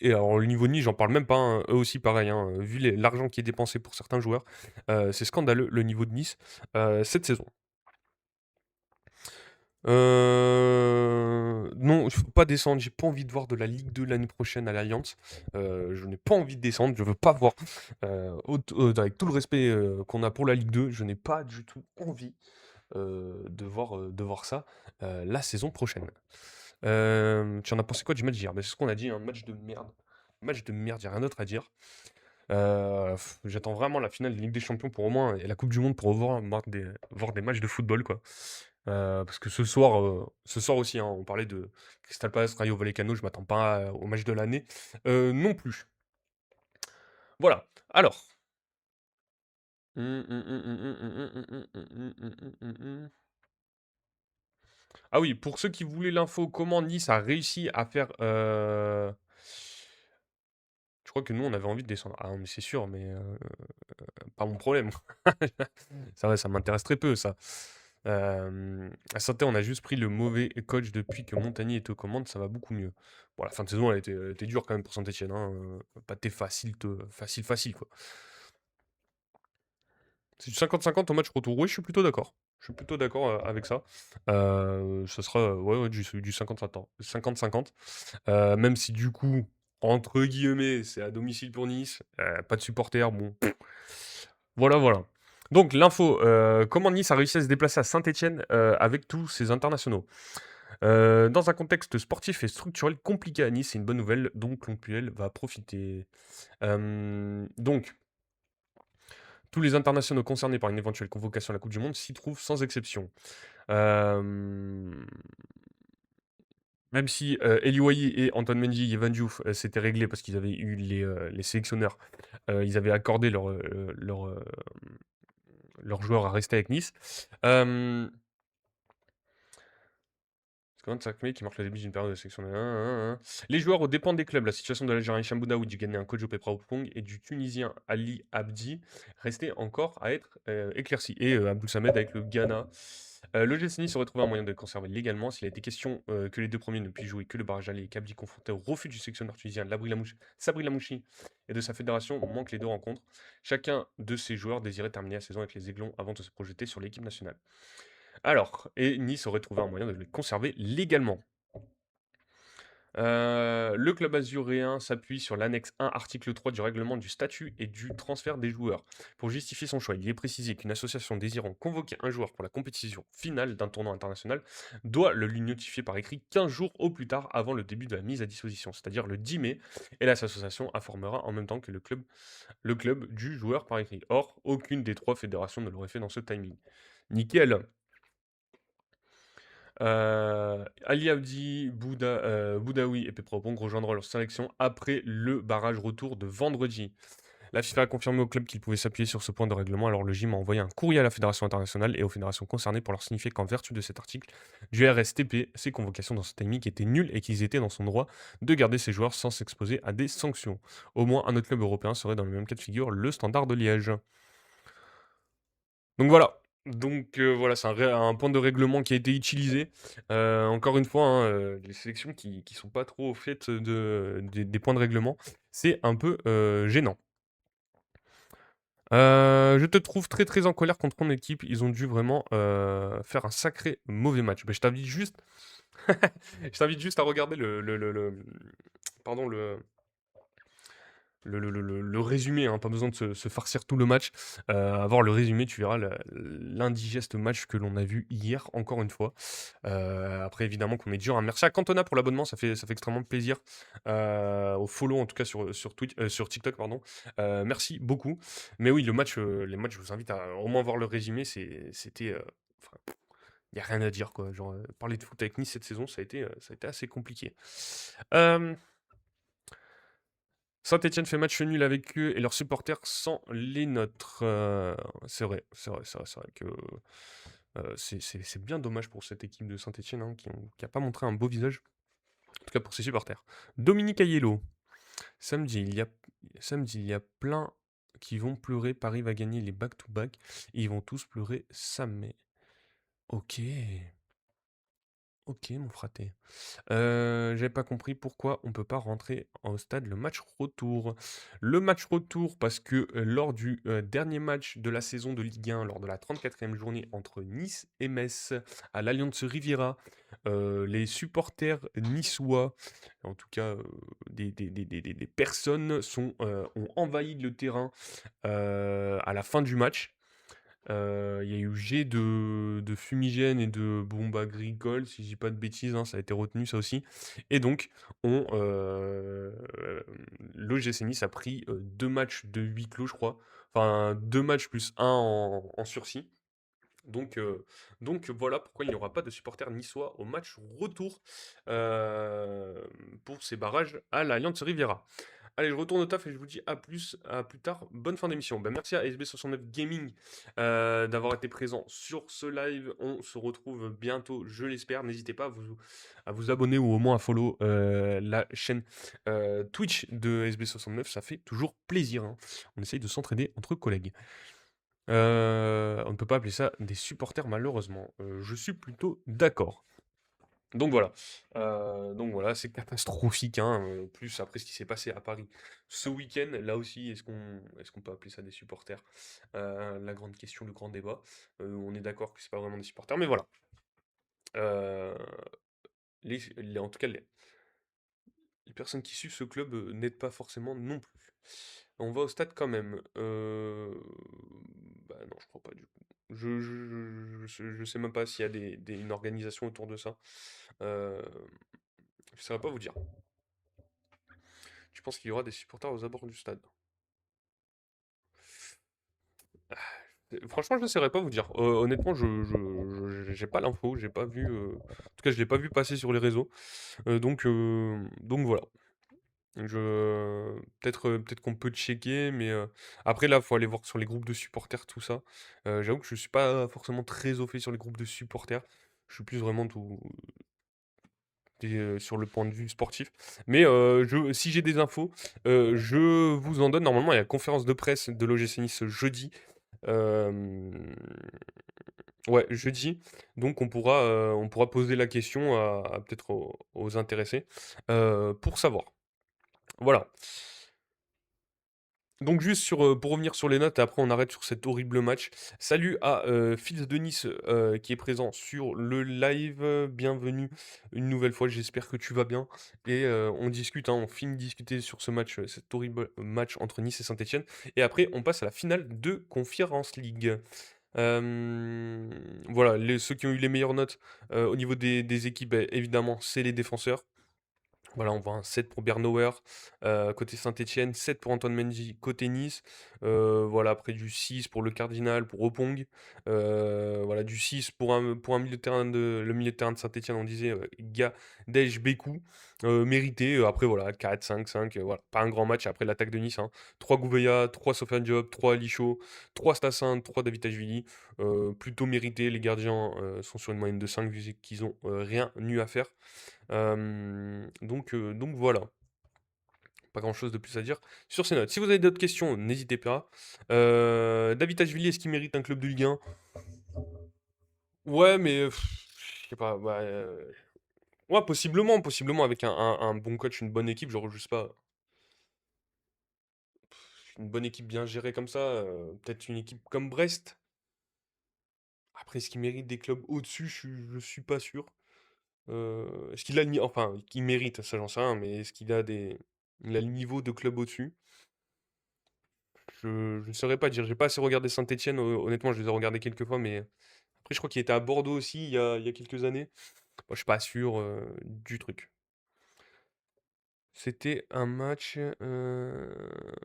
Et alors, le niveau de Nice, j'en parle même pas, hein, eux aussi pareil, hein, vu l'argent qui est dépensé pour certains joueurs, c'est scandaleux le niveau de Nice cette saison. Non, il faut pas descendre. J'ai pas envie de voir de la Ligue 2 l'année prochaine à l'Alliance. Je n'ai pas envie de descendre. Je veux pas voir. Avec tout le respect qu'on a pour la Ligue 2, je n'ai pas du tout envie de voir ça la saison prochaine. Tu en as pensé quoi du match d'hier? Bah, c'est ce qu'on a dit, un match de merde. Match de merde, y a rien d'autre à dire. J'attends vraiment la finale de Ligue des Champions pour au moins et la Coupe du Monde pour voir des matchs de football, quoi. Parce que ce soir aussi, hein, on parlait de Crystal Palace, Rayo Vallecano, je m'attends pas au match de l'année non plus. Voilà. Alors. Ah oui, pour ceux qui voulaient l'info, comment Nice a réussi à faire. Je crois que nous, on avait envie de descendre. Ah non, mais c'est sûr, mais pas mon problème. Ça m'intéresse très peu, ça. À Saint-Étienne, on a juste pris le mauvais coach depuis que Montagny est aux commandes, ça va beaucoup mieux. Bon, la fin de saison, elle était dure quand même pour Saint-Etienne, hein, pas été facile, facile, quoi. C'est du 50-50 au match retour. Oui, je suis plutôt d'accord. Je suis plutôt d'accord avec ça. Ce sera ouais, ouais, du 50-50. Même si du coup, entre guillemets, c'est à domicile pour Nice, pas de supporters, bon. Voilà, voilà. Donc l'info, comment Nice a réussi à se déplacer à Saint-Étienne avec tous ses internationaux. Dans un contexte sportif et structurel compliqué à Nice, c'est une bonne nouvelle, donc l'ONPL va profiter. Donc, tous les internationaux concernés par une éventuelle convocation à la Coupe du Monde s'y trouvent sans exception. Euh, Même si Eli Wahi et Antoine Mendy, Evan Diouf, c'était réglé parce qu'ils avaient eu les sélectionneurs, ils avaient accordé leur joueur à rester avec Nice. Euh, C'est 25 mai qui marque le début d'une période de sélection. Les joueurs dépendent des clubs. La situation de l'Algérien Hicham Boudaoui, du Ghanéen Kojo Pepra-Oppong et du Tunisien Ali Abdi restait encore à être éclaircie. Et Abdou Samed avec le Ghana. Le GC Nice aurait trouvé un moyen de le conserver légalement s'il a été question que les deux premiers ne puissent jouer que le barrage aller et qu'Abdi confronté au refus du sélectionneur tunisien Sabri Lamouchi et de sa fédération manque les deux rencontres. Chacun de ces joueurs désirait terminer la saison avec les Aiglons avant de se projeter sur l'équipe nationale. Alors, et Nice aurait trouvé un moyen de le conserver légalement. Le club azuréen s'appuie sur l'annexe 1, article 3 du règlement du statut et du transfert des joueurs. Pour justifier son choix, il est précisé qu'une association désirant convoquer un joueur pour la compétition finale d'un tournoi international doit le lui notifier par écrit 15 jours au plus tard avant le début de la mise à disposition, c'est-à-dire le 10 mai, et l'association informera en même temps que le club du joueur par écrit. Or, aucune des trois fédérations ne l'aurait fait dans ce timing. Nickel. Ali Abdi, Boudaoui et Pepra-Pong rejoindront leur sélection après le barrage retour de vendredi. La FIFA a confirmé au club qu'il pouvait s'appuyer sur ce point de règlement, alors le gym a envoyé un courrier à la fédération internationale et aux fédérations concernées pour leur signifier qu'en vertu de cet article du RSTP, ces convocations dans ce timing étaient nulles et qu'ils étaient dans son droit de garder ses joueurs sans s'exposer à des sanctions. Au moins un autre club européen serait dans le même cas de figure, le Standard de Liège. Donc voilà. Donc voilà, c'est un point de règlement qui a été utilisé. Encore une fois, hein, les sélections qui sont pas trop au fait des points de règlement, c'est un peu gênant. Je te trouve très très en colère contre ton équipe. Ils ont dû vraiment faire un sacré mauvais match. Bah, je t'invite juste à regarder pardon, le résumé, hein, pas besoin de se farcir tout le match. À voir le résumé, tu verras l'indigeste match que l'on a vu hier, encore une fois. Après, évidemment, qu'on est dur. Hein. Merci à Cantona pour l'abonnement, ça fait extrêmement plaisir. Au follow, en tout cas, sur TikTok, pardon. Merci beaucoup. Mais oui, les matchs, je vous invite à au moins voir le résumé. C'était. Enfin, il n'y a rien à dire, quoi. Genre, parler de foot avec Nice cette saison, ça a été assez compliqué. Saint-Etienne fait match nul avec eux et leurs supporters sans les nôtres. C'est vrai, c'est vrai que c'est bien dommage pour cette équipe de Saint-Etienne hein, qui n'a pas montré un beau visage, en tout cas pour ses supporters. Dominique Aiello, samedi, il y a plein qui vont pleurer. Paris va gagner les back-to-back. Ils vont tous pleurer Samé. Ok. OK, mon fraté. J'avais pas compris pourquoi on peut pas rentrer au stade le match retour. Le match retour parce que, lors du, dernier match de la saison de Ligue 1, lors de la 34e journée entre Nice et Metz, à l'Allianz Riviera, les supporters niçois, en tout cas, des personnes ont envahi le terrain, à la fin du match. Il y a eu jet de fumigène et de bombes agricoles, si je dis pas de bêtises, hein, ça a été retenu ça aussi. Et donc, on, l'OGC Nice a pris 2 matchs de huis clos, je crois. Enfin, 2 matchs plus un en sursis. Donc, voilà pourquoi il n'y aura pas de supporters niçois au match retour pour ces barrages à l'Allianz Riviera. Allez, je retourne au taf et je vous dis à plus tard. Bonne fin d'émission. Ben, merci à SB69 Gaming d'avoir été présent sur ce live. On se retrouve bientôt, je l'espère. N'hésitez pas à vous abonner ou au moins à follow la chaîne Twitch de SB69. Ça fait toujours plaisir, hein. On essaye de s'entraider entre collègues. On ne peut pas appeler ça des supporters malheureusement. Je suis plutôt d'accord. Donc voilà, c'est catastrophique, hein, plus après ce qui s'est passé à Paris ce week-end, là aussi, est-ce qu'on peut appeler ça des supporters? La grande question, le grand débat. On est d'accord que c'est pas vraiment des supporters, mais voilà. Heu, en tout cas, les personnes qui suivent ce club, n'aident pas forcément non plus. On va au stade quand même. Bah non, je crois pas du coup. Je sais même pas s'il y a une organisation autour de ça. Euh, je saurais pas vous dire. Tu penses qu'il y aura des supporters aux abords du stade? Franchement, je ne saurais pas vous dire. Honnêtement, j'ai pas l'info, j'ai pas vu. En tout cas, je l'ai pas vu passer sur les réseaux. Donc voilà. Peut-être qu'on peut checker, mais après là, faut aller voir sur les groupes de supporters, tout ça. J'avoue que je suis pas forcément très au fait sur les groupes de supporters. Je suis plus vraiment sur le point de vue sportif. Mais si j'ai des infos, je vous en donne. Normalement, il y a la conférence de presse de l'OGC Nice jeudi. Euh, Ouais, jeudi. Donc on pourra poser la question peut-être aux intéressés pour savoir. Voilà. Donc juste pour revenir sur les notes, et après on arrête sur cet horrible match. Salut à Fils de Nice qui est présent sur le live. Bienvenue une nouvelle fois, j'espère que tu vas bien. Et on discute, hein, on finit de discuter sur ce match, cet horrible match entre Nice et Saint-Etienne. Et après on passe à la finale de Conference League. Voilà, ceux qui ont eu les meilleures notes au niveau des équipes, évidemment, c'est les défenseurs. Voilà, on voit un 7 pour Bernauer côté Saint-Etienne, 7 pour Antoine Mendy côté Nice. Voilà, après du 6 pour le Cardinal, pour Opong. Voilà, du 6 pour un milieu de terrain le milieu de terrain de Saint-Etienne, on disait Gadej Bekou. Mérité. Après, voilà, 4, 5, 5. Voilà, pas un grand match. Après l'attaque de Nice, hein. 3 Gouveia, 3 Sofiane Diop, 3 Ali Chaud, 3 Stassin, 3 David Tachvili. Plutôt mérité. Les gardiens sont sur une moyenne de 5 vu qu'ils ont rien eu à faire. Donc voilà, pas grand-chose de plus à dire sur ces notes. Si vous avez d'autres questions, n'hésitez pas. David Ashvili, est-ce qu'il mérite un club de Ligue 1? Ouais, mais je sais pas. Ouais, ouais, possiblement avec un bon coach, une bonne équipe, genre juste pas une bonne équipe bien gérée comme ça, peut-être une équipe comme Brest. Après, est-ce qu'il mérite des clubs au-dessus? Je suis pas sûr. Est-ce qu'il a enfin, qu'il mérite, ça j'en sais rien, mais est-ce qu'il a il a le niveau de club au-dessus? Je ne saurais pas dire. J'ai pas assez regardé Saint-Etienne. Honnêtement, je les ai regardés quelques fois, mais après, je crois qu'il était à Bordeaux aussi il y a quelques années. Moi, je suis pas sûr du truc. C'était un match.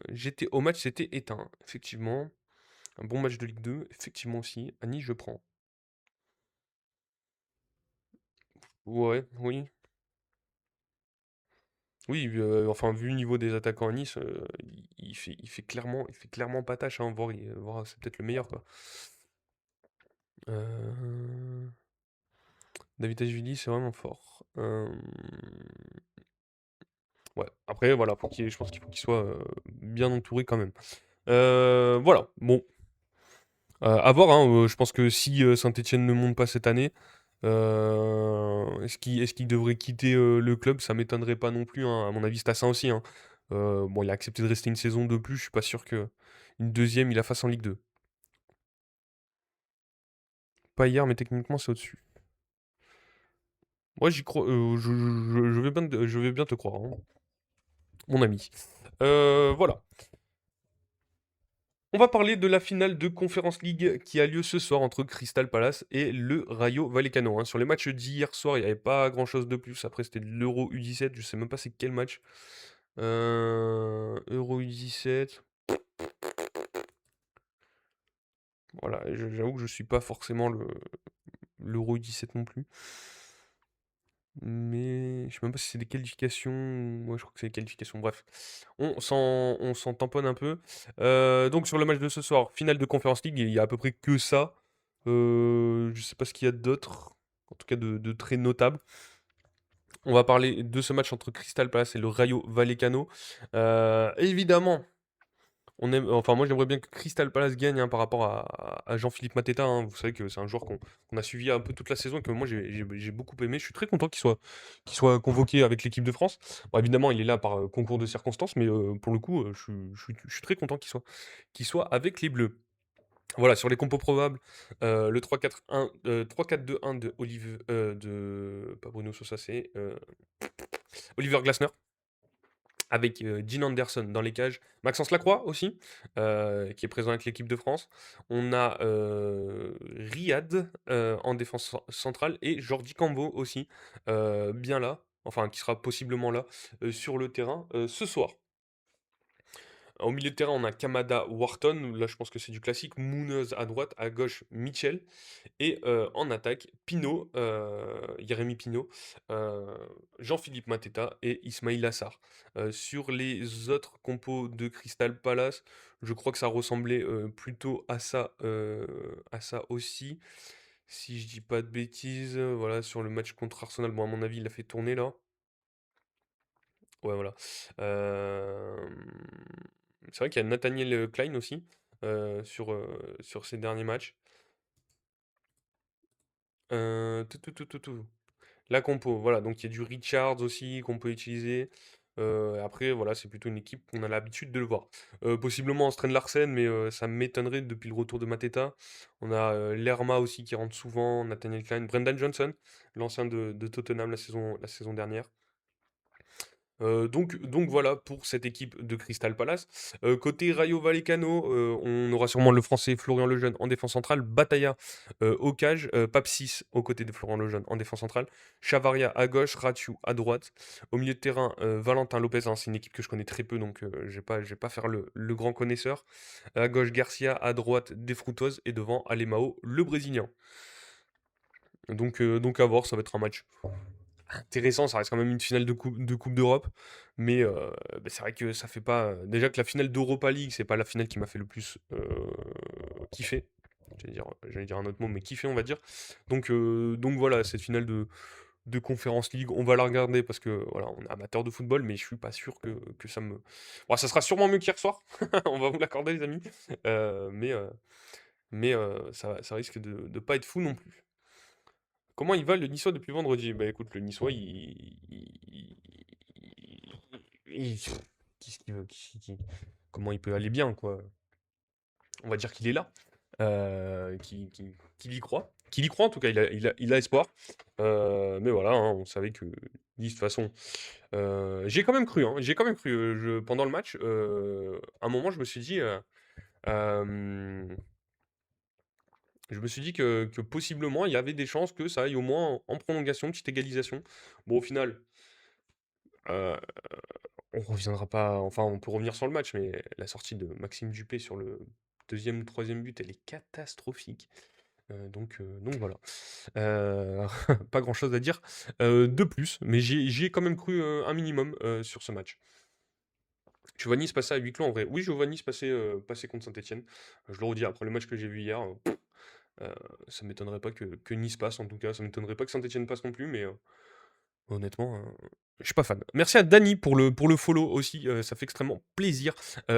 J'étais au match, c'était éteint, effectivement. Un bon match de Ligue 2, effectivement aussi. À Nice, je prends. Ouais, oui. Oui, enfin, vu le niveau des attaquants à Nice, il fait clairement pas tâche, hein, voire c'est peut-être le meilleur, quoi. Euh, David Ashvili, c'est vraiment fort. Ouais, après, voilà, je pense qu'il faut qu'il soit bien entouré quand même. Voilà, bon, à voir, hein, je pense que si Saint-Etienne ne monte pas cette année, Est-ce qu'il devrait quitter le club? Ça m'étonnerait pas non plus, hein. À mon avis, c'est ça aussi, hein. Bon, il a accepté de rester une saison de plus. Je suis pas sûr que une deuxième, il la fasse en Ligue 2. Pas hier, mais techniquement, c'est au-dessus. Moi, j'y crois. Je vais bien te croire, hein, mon ami. Voilà. On va parler de la finale de Conference League qui a lieu ce soir entre Crystal Palace et le Rayo Vallecano, hein. Sur les matchs d'hier soir, il n'y avait pas grand-chose de plus. Après, c'était de l'Euro U17, je sais même pas c'est quel match. Euro U17. Voilà, j'avoue que je suis pas forcément l'Euro U17 non plus. Mais je sais même pas si c'est des qualifications. Moi, je crois que c'est des qualifications. Bref, on s'en tamponne un peu. Donc, sur le match de ce soir, finale de Conference League, il y a à peu près que ça. Je sais pas ce qu'il y a d'autre. En tout cas, de très notable. On va parler de ce match entre Crystal Palace et le Rayo Vallecano. Évidemment, enfin, moi j'aimerais bien que Crystal Palace gagne, hein, par rapport à Jean-Philippe Mateta, hein. Vous savez que c'est un joueur qu'on a suivi un peu toute la saison et que moi j'ai beaucoup aimé. Je suis très content qu'il soit convoqué avec l'équipe de France. Bon, évidemment, il est là par concours de circonstances, mais pour le coup, je suis très content qu'il soit avec les Bleus. Voilà, sur les compos probables, le 3-4-1, 3-4-2-1 de pas Bruno Sosa, c'est Oliver Glasner avec Dean Anderson dans les cages, Maxence Lacroix aussi, qui est présent avec l'équipe de France. On a Riyad en défense centrale et Jordi Cambo aussi, bien là, enfin qui sera possiblement là sur le terrain ce soir. Au milieu de terrain, on a Kamada Wharton, là je pense que c'est du classique, Munoz à droite, à gauche Mitchell, et en attaque, Pinault, Jérémy Pinault, heu, Jean-Philippe Mateta et Ismaïl Assar. Sur les autres compos de Crystal Palace, je crois que ça ressemblait plutôt à ça aussi. Si je dis pas de bêtises, voilà, sur le match contre Arsenal, bon, à mon avis, il l'a fait tourner là. Ouais, voilà. C'est vrai qu'il y a Nathaniel Klein aussi sur ces derniers matchs. Tout, tout, tout, tout, tout. La compo, voilà, donc il y a du Richards aussi qu'on peut utiliser. Après, voilà, c'est plutôt une équipe qu'on a l'habitude de le voir. Possiblement en Strand Larsen, mais ça m'étonnerait depuis le retour de Mateta. On a Lerma aussi qui rentre souvent, Nathaniel Klein, Brendan Johnson, l'ancien de Tottenham la saison dernière. Donc voilà pour cette équipe de Crystal Palace. Côté Rayo Vallecano, on aura sûrement le français Florian Lejeune en défense centrale, Bataya au cage, Papsis aux côtés de Florian Lejeune en défense centrale, Chavaria à gauche, Ratiu à droite. Au milieu de terrain, Valentin Lopez, hein, c'est une équipe que je connais très peu, donc je vais pas faire le grand connaisseur. À gauche, Garcia, à droite, De Frutos et devant, Alemao, le Brésilien. Donc à voir, ça va être un match intéressant, ça reste quand même une finale de coupe d'Europe, mais bah, c'est vrai que ça fait pas, déjà que la finale d'Europa League, c'est pas la finale qui m'a fait le plus kiffer. J'allais dire un autre mot, mais kiffer, on va dire. Donc voilà, cette finale de Conference League, on va la regarder parce que voilà, on est amateur de football, mais je suis pas sûr que ça me. Bon, ça sera sûrement mieux qu'hier soir, on va vous l'accorder, les amis. Mais ça risque de pas être fou non plus. Comment il va le Niçois depuis vendredi? Bah écoute, le Niçois, qu'est-ce qu'il veut? Comment il peut aller bien, quoi? On va dire qu'il est là, qu'il y croit. Qu'il y croit, en tout cas, il a espoir. Mais voilà, hein, on savait que Nice, de toute façon, j'ai quand même cru, hein, j'ai quand même cru. Pendant le match, à un moment, je me suis dit que possiblement, il y avait des chances que ça aille au moins en prolongation, petite égalisation. Bon, au final, euh, on reviendra pas. Enfin, on peut revenir sur le match, mais la sortie de Maxime Dupé sur le deuxième ou troisième but, elle est catastrophique. Donc voilà. Euh, Pas grand-chose à dire de plus, mais j'ai quand même cru un minimum sur ce match. Tu vois Nice passer à huis clos en vrai. Oui, je vois Nice passer contre Saint-Etienne. Je le redis, après le match que j'ai vu hier, ça m'étonnerait pas que Nice passe, en tout cas. Ça m'étonnerait pas que Saint-Etienne passe non plus, mais honnêtement, Je suis pas fan. Merci à Dany pour le follow aussi, ça fait extrêmement plaisir.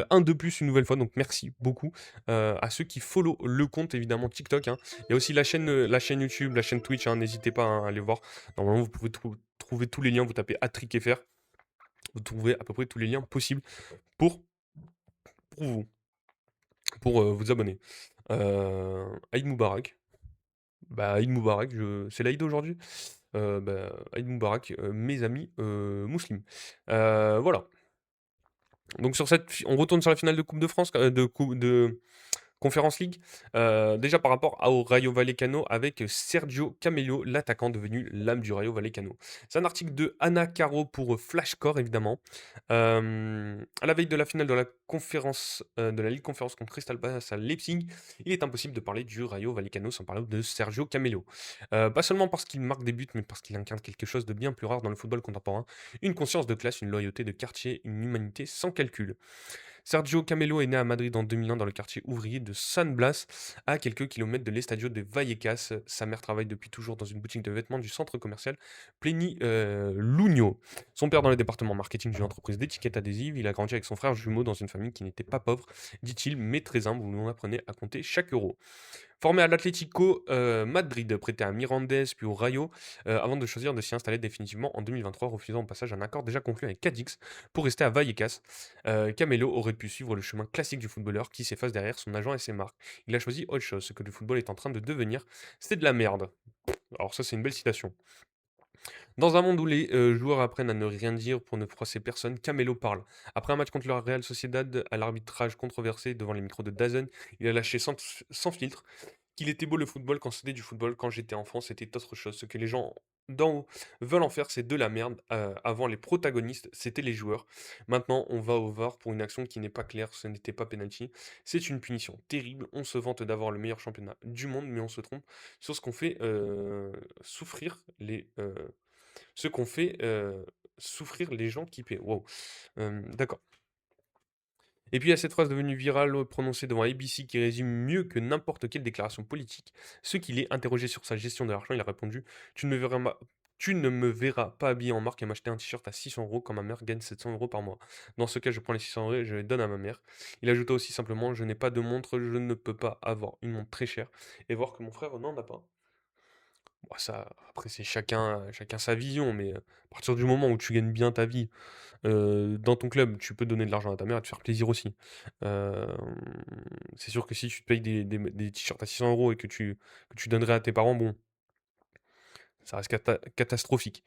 Un de plus une nouvelle fois, donc merci beaucoup, à ceux qui follow le compte évidemment TikTok, hein. Il y a aussi la chaîne YouTube, la chaîne Twitch, hein, n'hésitez pas, hein, à aller voir. Normalement, vous pouvez trouver tous les liens, vous tapez @trickfr, vous trouvez à peu près tous les liens possibles pour pour vous, vous abonner. Aïd Moubarak, bah, Aïd Moubarak, c'est l'Aïd aujourd'hui? Aïd Moubarak, mes amis, musulmans. Voilà. Donc on retourne sur la finale de Coupe de France, de Conference League. Déjà par rapport au Rayo Vallecano avec Sergio Camello, l'attaquant devenu l'âme du Rayo Vallecano. C'est un article de Anna Caro pour Flashcore évidemment. À la veille de la finale de la conférence de la Ligue Conférence contre Crystal Palace à Leipzig, il est impossible de parler du Rayo Vallecano sans parler de Sergio Camello. Pas seulement parce qu'il marque des buts, mais parce qu'il incarne quelque chose de bien plus rare dans le football contemporain, une conscience de classe, une loyauté de quartier, une humanité sans calcul. Sergio Camello est né à Madrid en 2001 dans le quartier ouvrier de San Blas, à quelques kilomètres de l'Estadio de Vallecas. Sa mère travaille depuis toujours dans une boutique de vêtements du centre commercial Pleni Lugno. Son père dans le département marketing d'une entreprise d'étiquettes adhésives. Il a grandi avec son frère jumeau dans une famille qui n'était pas pauvre, dit-il, mais très humble, où l'on apprenait à compter chaque euro. Formé à l'Atlético Madrid, prêté à Mirandes puis au Rayo, avant de choisir de s'y installer définitivement en 2023, refusant au passage un accord déjà conclu avec Cadix pour rester à Vallecas. Camelo aurait pu suivre le chemin classique du footballeur qui s'efface derrière son agent et ses marques. Il a choisi autre chose, ce que le football est en train de devenir, c'est de la merde. Alors ça c'est une belle citation. Dans un monde où les joueurs apprennent à ne rien dire pour ne froisser personne, Camelo parle. Après un match contre le Real Sociedad, à l'arbitrage controversé devant les micros de DAZN, il a lâché sans filtre qu'il était beau le football quand c'était du football, quand j'étais enfant, c'était autre chose. Ce que les gens d'en haut veulent en faire, c'est de la merde. Avant, les protagonistes, c'était les joueurs. Maintenant, on va au VAR pour une action qui n'est pas claire, ce n'était pas penalty. C'est une punition terrible. On se vante d'avoir le meilleur championnat du monde, mais on se trompe sur ce qu'on fait souffrir ce qu'on fait souffrir les gens qui paient. Wow. D'accord. Et puis il y a cette phrase devenue virale prononcée devant ABC qui résume mieux que n'importe quelle déclaration politique ce qu'il est. Interrogé sur sa gestion de l'argent, il a répondu: Tu ne me verras, tu ne me verras pas habillé en marque et m'acheter un t-shirt à 600 euros quand ma mère gagne 700 euros par mois. Dans ce cas, je prends les 600 euros et je les donne à ma mère. Il ajouta aussi simplement: Je n'ai pas de montre, je ne peux pas avoir une montre très chère et voir que mon frère n'en a pas. Bon, ça, après, c'est chacun sa vision, mais à partir du moment où tu gagnes bien ta vie, dans ton club, tu peux donner de l'argent à ta mère et te faire plaisir aussi. Hem, c'est sûr que si tu te payes des t-shirts à 600 euros et que tu donnerais à tes parents, bon, ça reste catastrophique.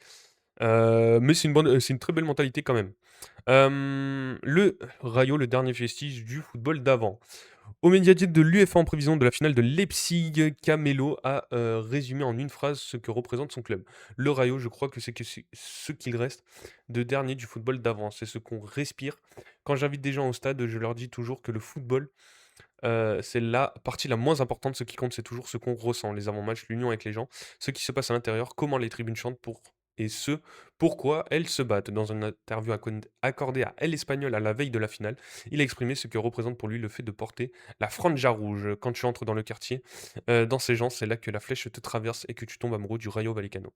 Mais c'est une très belle mentalité quand même. Le Rayo, le dernier vestige du football d'avant. Au médiatique de l'UEFA en prévision de la finale de Leipzig, Camelo a résumé en une phrase ce que représente son club. Le Rayo, je crois que c'est ce qu'il reste de dernier du football d'avant. C'est ce qu'on respire. Quand j'invite des gens au stade, je leur dis toujours que le football, c'est la partie la moins importante. Ce qui compte, c'est toujours ce qu'on ressent, les avant-matchs, l'union avec les gens, ce qui se passe à l'intérieur, comment les tribunes chantent et pourquoi elles se battent. Dans une interview accordée à El Espagnol à la veille de la finale, il a exprimé ce que représente pour lui le fait de porter la franja rouge. Quand tu entres dans le quartier, dans ces gens, c'est là que la flèche te traverse et que tu tombes amoureux du Rayo Vallecano.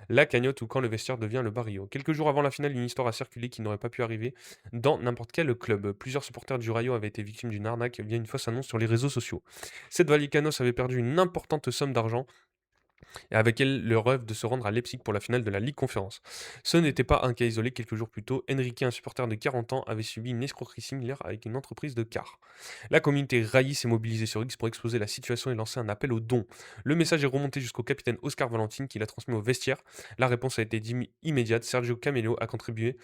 La cagnotte ou quand le vestiaire devient le barrio. Quelques jours avant la finale, une histoire a circulé qui n'aurait pas pu arriver dans n'importe quel club. Plusieurs supporters du Rayo avaient été victimes d'une arnaque via une fausse annonce sur les réseaux sociaux. Cette Vallecanos avait perdu une importante somme d'argent et avec elle le rêve de se rendre à Leipzig pour la finale de la Ligue Conférence. Ce n'était pas un cas isolé. Quelques jours plus tôt, Enrique, un supporter de 40 ans, avait subi une escroquerie similaire avec une entreprise de car. La communauté Raï s'est mobilisée sur X pour exposer la situation et lancer un appel aux dons. Le message est remonté jusqu'au capitaine Oscar Valentin qui l'a transmis au vestiaire. La réponse a été immédiate. Sergio Camelo a contribué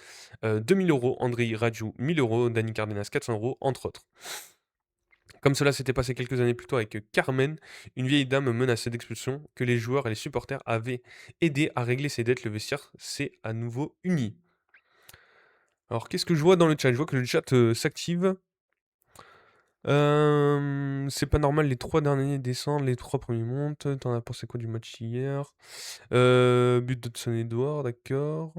2000 euros, Andrei Raju 1000 euros, Dani Cardenas 400 euros, entre autres. Comme cela s'était passé quelques années plus tôt avec Carmen, une vieille dame menacée d'expulsion, que les joueurs et les supporters avaient aidé à régler ses dettes, le vestiaire s'est à nouveau uni. Alors qu'est-ce que je vois dans le chat? Je vois que le chat s'active. C'est pas normal, les 3 derniers descendent, les 3 premiers montent. T'en as pensé quoi du match hier? But de Hudson Edouard, d'accord.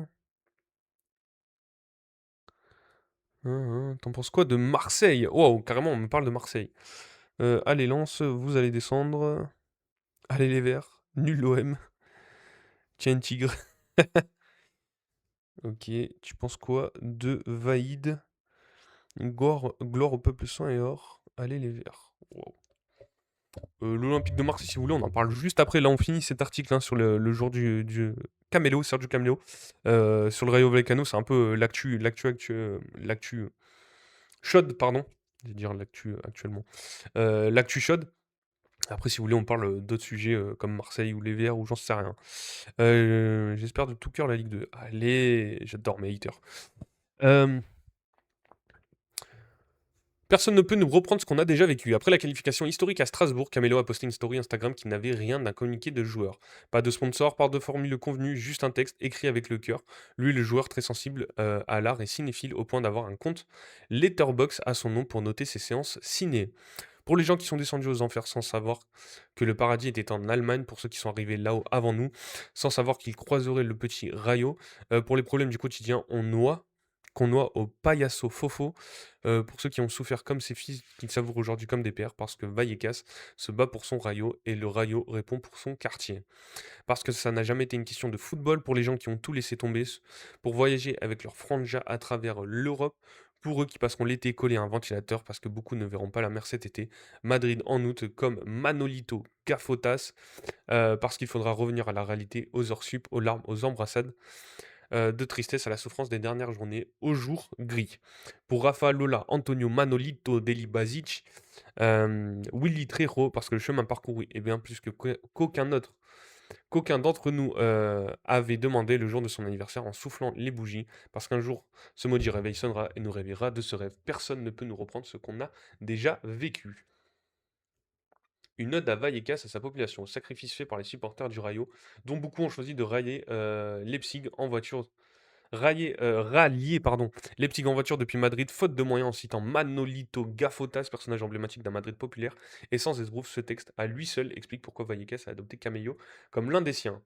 T'en penses quoi de Marseille? Wow, carrément, on me parle de Marseille. Allez, Lens, vous allez descendre. Allez, les Verts. Nul l'OM. Tiens, une tigre. OK. Tu penses quoi de Vaïd? Gloire au peuple saint et or. Allez les Verts. Wow. L'Olympique de Marseille, si vous voulez, on en parle juste après. Là, on finit cet article hein, sur le joueur du Camelo, Sergio Camelo. Sur le Rayo Vallecano, c'est un peu l'actu chaude, pardon. Je vais dire l'actu actuellement. L'actu chaude. Après, si vous voulez, on parle d'autres sujets comme Marseille ou les Verts ou j'en sais rien. J'espère de tout cœur la Ligue 2. Allez, j'adore mes haters. Euh, Personne ne peut nous reprendre ce qu'on a déjà vécu. Après la qualification historique à Strasbourg, Camelo a posté une story Instagram qui n'avait rien d'un communiqué de joueur. Pas de sponsor, pas de formule convenue, juste un texte écrit avec le cœur. Lui, le joueur très sensible à l'art et cinéphile au point d'avoir un compte Letterboxd à son nom pour noter ses séances ciné. Pour les gens qui sont descendus aux enfers sans savoir que le paradis était en Allemagne, pour ceux qui sont arrivés là-haut avant nous, sans savoir qu'ils croiseraient le petit Rayo, pour les problèmes du quotidien, qu'on noie au payaso fofo, pour ceux qui ont souffert comme ses fils, qu'ils savourent aujourd'hui comme des pères, parce que Vallecas se bat pour son Rayo et le Rayo répond pour son quartier. Parce que ça n'a jamais été une question de football pour les gens qui ont tout laissé tomber, pour voyager avec leur franja à travers l'Europe, pour eux qui passeront l'été collés à un ventilateur parce que beaucoup ne verront pas la mer cet été, Madrid en août comme Manolito Gafotas, parce qu'il faudra revenir à la réalité, aux heures sup, aux larmes, aux embrassades, de tristesse à la souffrance des dernières journées, aux jours gris. Pour Rafa Lola, Antonio Manolito Deli Basic, Willy Trejo, parce que le chemin parcouru est bien plus qu'aucun d'entre nous avait demandé le jour de son anniversaire en soufflant les bougies, parce qu'un jour, ce maudit réveil sonnera et nous réveillera de ce rêve. Personne ne peut nous reprendre ce qu'on a déjà vécu. Une ode à Vallecas à sa population, sacrifice fait par les supporters du Rayo, dont beaucoup ont choisi de railler Leipzig en voiture rallier pardon, Leipzig en voiture depuis Madrid, faute de moyens en citant Manolito Gafotas, personnage emblématique d'un Madrid populaire. Et sans esbrouf, ce texte à lui seul explique pourquoi Vallecas a adopté Camello comme l'un des siens.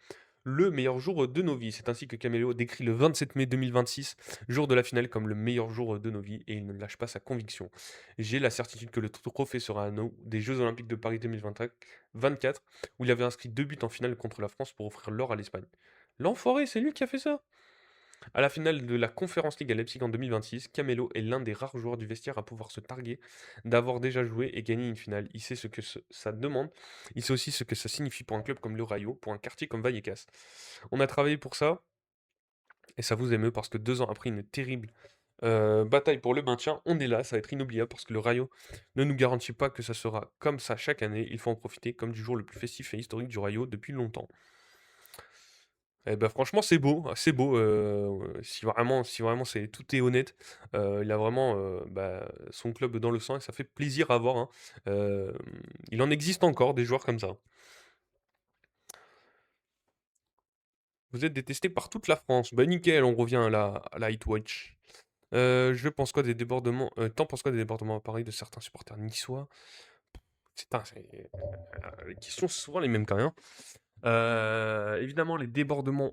Le meilleur jour de nos vies. C'est ainsi que Camello décrit le 27 mai 2026, jour de la finale, comme le meilleur jour de nos vies, et il ne lâche pas sa conviction. J'ai la certitude que le trophée sera à nous des Jeux Olympiques de Paris 2024, où il avait inscrit 2 buts en finale contre la France pour offrir l'or à l'Espagne. L'enfoiré, c'est lui qui a fait ça. À la finale de la Conference League à Leipzig en 2026, Camelo est l'un des rares joueurs du vestiaire à pouvoir se targuer d'avoir déjà joué et gagné une finale. Il sait ce que ça demande, il sait aussi ce que ça signifie pour un club comme le Rayo, pour un quartier comme Vallecas. On a travaillé pour ça, et ça vous émeut parce que 2 ans après une terrible bataille pour le maintien, on est là, ça va être inoubliable parce que le Rayo ne nous garantit pas que ça sera comme ça chaque année. Il faut en profiter comme du jour le plus festif et historique du Rayo depuis longtemps. Eh bah, franchement, c'est beau, si vraiment c'est tout est honnête, il a vraiment, bah, son club dans le sang et ça fait plaisir à voir, hein. Hem, il en existe encore des joueurs comme ça. Vous êtes détesté par toute la France. Bah, nickel, on revient à la Hate Watch. Je pense quoi des débordements, tu penses quoi des débordements à Paris de certains supporters niçois? Les questions, c'est souvent les mêmes quand même, hein. Évidemment, les débordements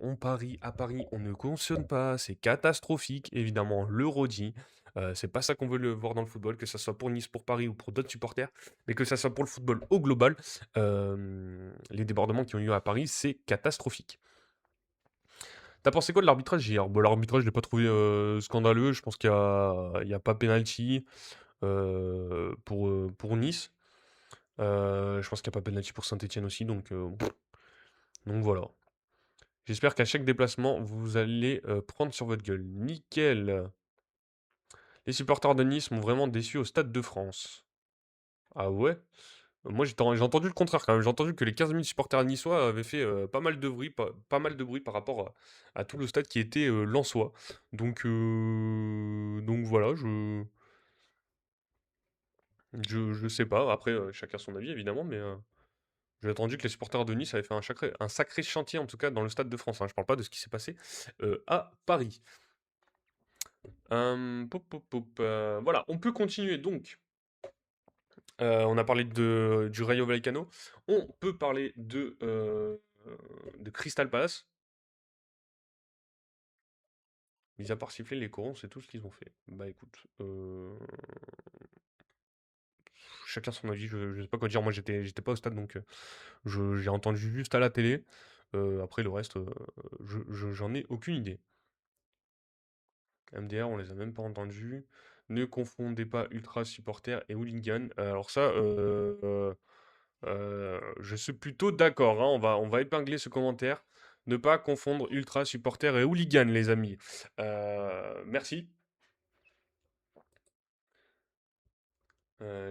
à Paris, on ne cautionne pas, c'est catastrophique. Évidemment, l'Euro dit, c'est pas ça qu'on veut le voir dans le football, que ça soit pour Nice, pour Paris ou pour d'autres supporters, mais que ça soit pour le football au global. Les débordements qui ont eu lieu à Paris, c'est catastrophique. T'as pensé quoi de l'arbitrage hier? Bon, l'arbitrage, je l'ai pas trouvé scandaleux. Je pense qu'il y a pas penalty pour Nice. Je pense qu'il n'y a pas penalty pour Saint-Etienne aussi, donc voilà. J'espère qu'à chaque déplacement, vous allez prendre sur votre gueule. Nickel. Les supporters de Nice m'ont vraiment déçu au Stade de France. Ah ouais? Moi, j'ai entendu le contraire quand même. J'ai entendu que les 15 000 supporters niçois avaient fait pas mal de bruit, pas mal de bruit par rapport à tout le stade qui était lensois. Donc voilà, je sais pas. Après, chacun son avis évidemment, mais j'ai entendu que les supporters de Nice avaient fait un sacré chantier, en tout cas dans le Stade de France, hein. Je parle pas de ce qui s'est passé à Paris. Poup, poup, poup, voilà, on peut continuer donc. On a parlé du Rayo Vallecano. On peut parler de Crystal Palace. Mis à part siffler les corons, c'est tout ce qu'ils ont fait. Bah écoute, chacun son avis, je sais pas quoi dire. Moi j'étais pas au stade donc j'ai entendu juste à la télé. Après le reste, j'en ai aucune idée. MDR, on les a même pas entendus. Ne confondez pas ultra supporters et hooligans. Alors ça, je suis plutôt d'accord, hein, on va épingler ce commentaire. Ne pas confondre ultra supporters et hooligans, les amis. Merci.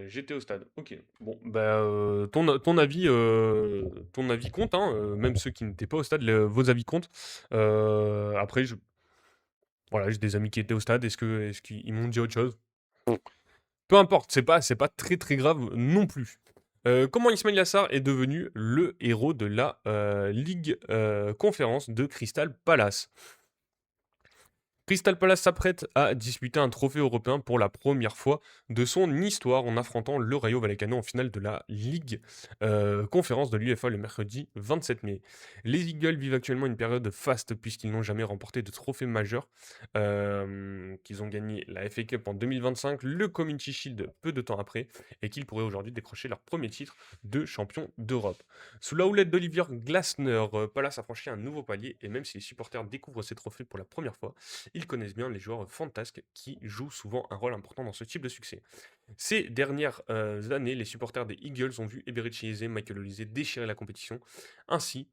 J'étais au stade. Ok. Bon, bah, ton avis compte, hein, même ceux qui n'étaient pas au stade, vos avis comptent. Après, voilà, j'ai des amis qui étaient au stade. Est-ce qu'ils m'ont dit autre chose? Peu importe, c'est pas très très grave non plus. Comment Ismail Yassar est devenu le héros de la Ligue Conférence de Crystal Palace? Crystal Palace s'apprête à disputer un trophée européen pour la première fois de son histoire en affrontant le Rayo Vallecano en finale de la Ligue conférence de l'UEFA le mercredi 27 mai. Les Eagles vivent actuellement une période faste puisqu'ils n'ont jamais remporté de trophée majeur, qu'ils ont gagné la FA Cup en 2025, le Community Shield peu de temps après, et qu'ils pourraient aujourd'hui décrocher leur premier titre de champion d'Europe. Sous la houlette d'Olivier Glasner, Palace a franchi un nouveau palier, et même si les supporters découvrent ces trophées pour la première fois, ils connaissent bien les joueurs fantasques qui jouent souvent un rôle important dans ce type de succès. Ces dernières années, les supporters des Eagles ont vu Eberechi Eze, Michael Olise déchirer la compétition, ainsi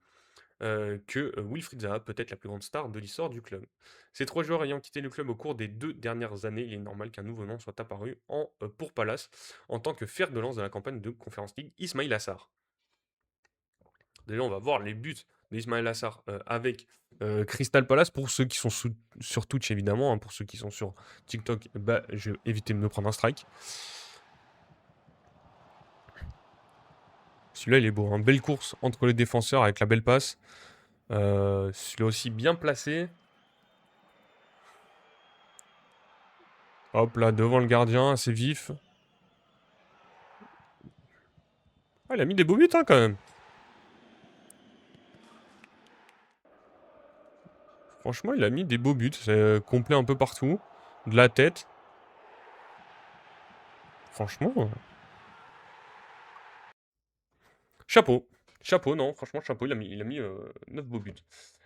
que Wilfried Zaha, peut-être la plus grande star de l'histoire du club. Ces trois joueurs ayant quitté le club au cours des 2 dernières années, il est normal qu'un nouveau nom soit apparu pour Palace en tant que fer de lance de la campagne de Conference League, Ismail Assar. Déjà, on va voir les buts d'Ismail Assar avec Crystal Palace. Pour ceux qui sont sur Twitch, évidemment. Hein, pour ceux qui sont sur TikTok, bah, je vais éviter de me prendre un strike. Celui-là, il est beau. Hein. Belle course entre les défenseurs avec la belle passe. Celui-là aussi bien placé. Hop là, devant le gardien, assez vif. Ah, il a mis des beaux buts hein, quand même. Franchement, il a mis des beaux buts. C'est complet un peu partout. De la tête. Franchement, chapeau. Chapeau, non, franchement, chapeau. Il a mis 9 beaux buts.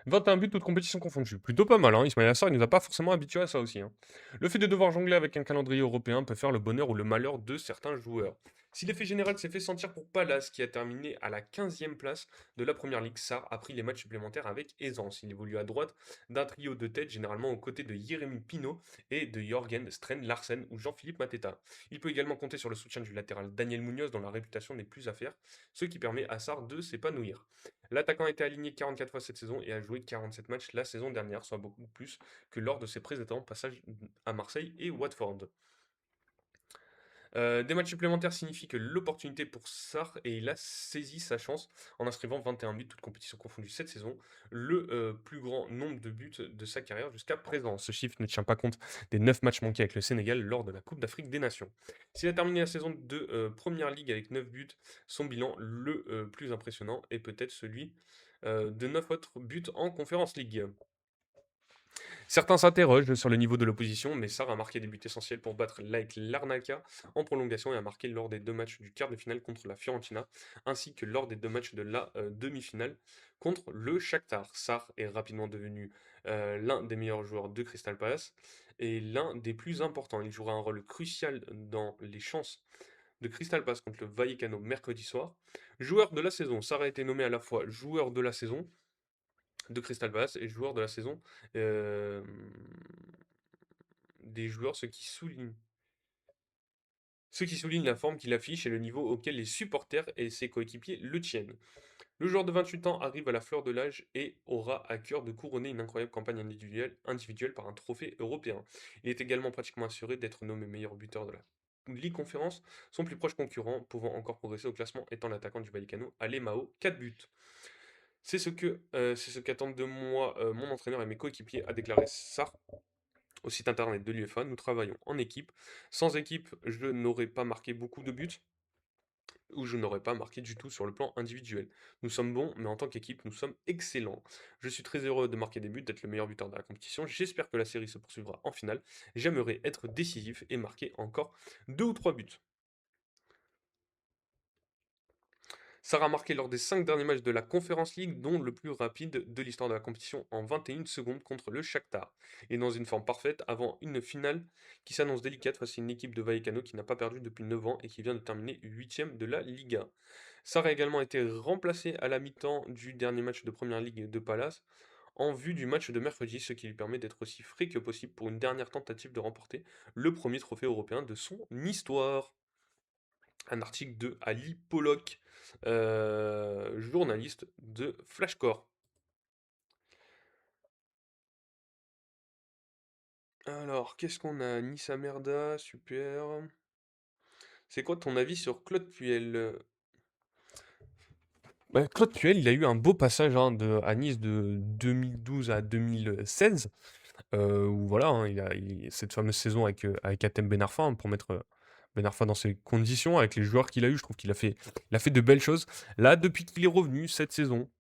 21 buts, toutes compétitions confondues. Plutôt pas mal, hein. Ismail Assar, il nous a pas forcément habitués à ça aussi. Hein. Le fait de devoir jongler avec un calendrier européen peut faire le bonheur ou le malheur de certains joueurs. Si l'effet général s'est fait sentir pour Palace, qui a terminé à la 15e place de la Première Ligue, Sarr a pris les matchs supplémentaires avec aisance. Il évolue à droite d'un trio de tête, généralement aux côtés de Jérémy Pino et de Jorgen Strand Larsen ou Jean-Philippe Mateta. Il peut également compter sur le soutien du latéral Daniel Munoz, dont la réputation n'est plus à faire, ce qui permet à Sarr de s'épanouir. L'attaquant a été aligné 44 fois cette saison et a joué 47 matchs la saison dernière, soit beaucoup plus que lors de ses précédents passages à Marseille et Watford. Des matchs supplémentaires signifient que l'opportunité pour Sarr et il a saisi sa chance en inscrivant 21 buts, toutes compétitions confondues cette saison, le plus grand nombre de buts de sa carrière jusqu'à présent. Ce chiffre ne tient pas compte des 9 matchs manqués avec le Sénégal lors de la Coupe d'Afrique des Nations. S'il a terminé la saison de Première Ligue avec 9 buts, son bilan le plus impressionnant est peut-être celui de 9 autres buts en Conference League. Certains s'interrogent sur le niveau de l'opposition, mais Sarr a marqué des buts essentiels pour battre l'AEK Larnaca en prolongation et a marqué lors des 2 matchs du quart de finale contre la Fiorentina, ainsi que lors des 2 matchs de la demi-finale contre le Shakhtar. Sarr est rapidement devenu l'un des meilleurs joueurs de Crystal Palace et l'un des plus importants. Il jouera un rôle crucial dans les chances de Crystal Palace contre le Vallecano mercredi soir. Joueur de la saison, Sarr a été nommé à la fois joueur de la saison de Crystal Palace et joueur de la saison euh, des joueurs, ce qui souligne la forme qu'il affiche et le niveau auquel les supporters et ses coéquipiers le tiennent. Le joueur de 28 ans arrive à la fleur de l'âge et aura à cœur de couronner une incroyable campagne individuelle par un trophée européen. Il est également pratiquement assuré d'être nommé meilleur buteur de la Ligue Conférence, son plus proche concurrent pouvant encore progresser au classement étant l'attaquant du Vallecano, Alemao, 4 buts. C'est ce qu'attendent de moi mon entraîneur et mes coéquipiers, a déclaré Sarr au site internet de l'UEFA. Nous travaillons en équipe. Sans équipe, je n'aurais pas marqué beaucoup de buts ou je n'aurais pas marqué du tout sur le plan individuel. Nous sommes bons, mais en tant qu'équipe, nous sommes excellents. Je suis très heureux de marquer des buts, d'être le meilleur buteur de la compétition. J'espère que la série se poursuivra en finale. J'aimerais être décisif et marquer encore 2 ou 3 buts. Sarr a marqué lors des 5 derniers matchs de la Conference League, dont le plus rapide de l'histoire de la compétition en 21 secondes contre le Shakhtar. Et dans une forme parfaite avant une finale qui s'annonce délicate face à une équipe de Vallecano qui n'a pas perdu depuis 9 ans et qui vient de terminer 8e de la Liga. Sarr a également été remplacé à la mi-temps du dernier match de Première Ligue de Palace en vue du match de mercredi, ce qui lui permet d'être aussi frais que possible pour une dernière tentative de remporter le premier trophée européen de son histoire. Un article de Ali Pollock, journaliste de Flashcore. Alors, qu'est-ce qu'on a? Nissa Merda, super. C'est quoi ton avis sur Claude Puel? Bah, Claude Puel, il a eu un beau passage hein, à Nice de 2012 à 2016, où voilà, hein, cette fameuse saison avec Hatem Ben Arfa, hein, pour mettre Ben Arfa dans ses conditions, avec les joueurs qu'il a eu, je trouve il a fait de belles choses. Là, depuis qu'il est revenu cette saison,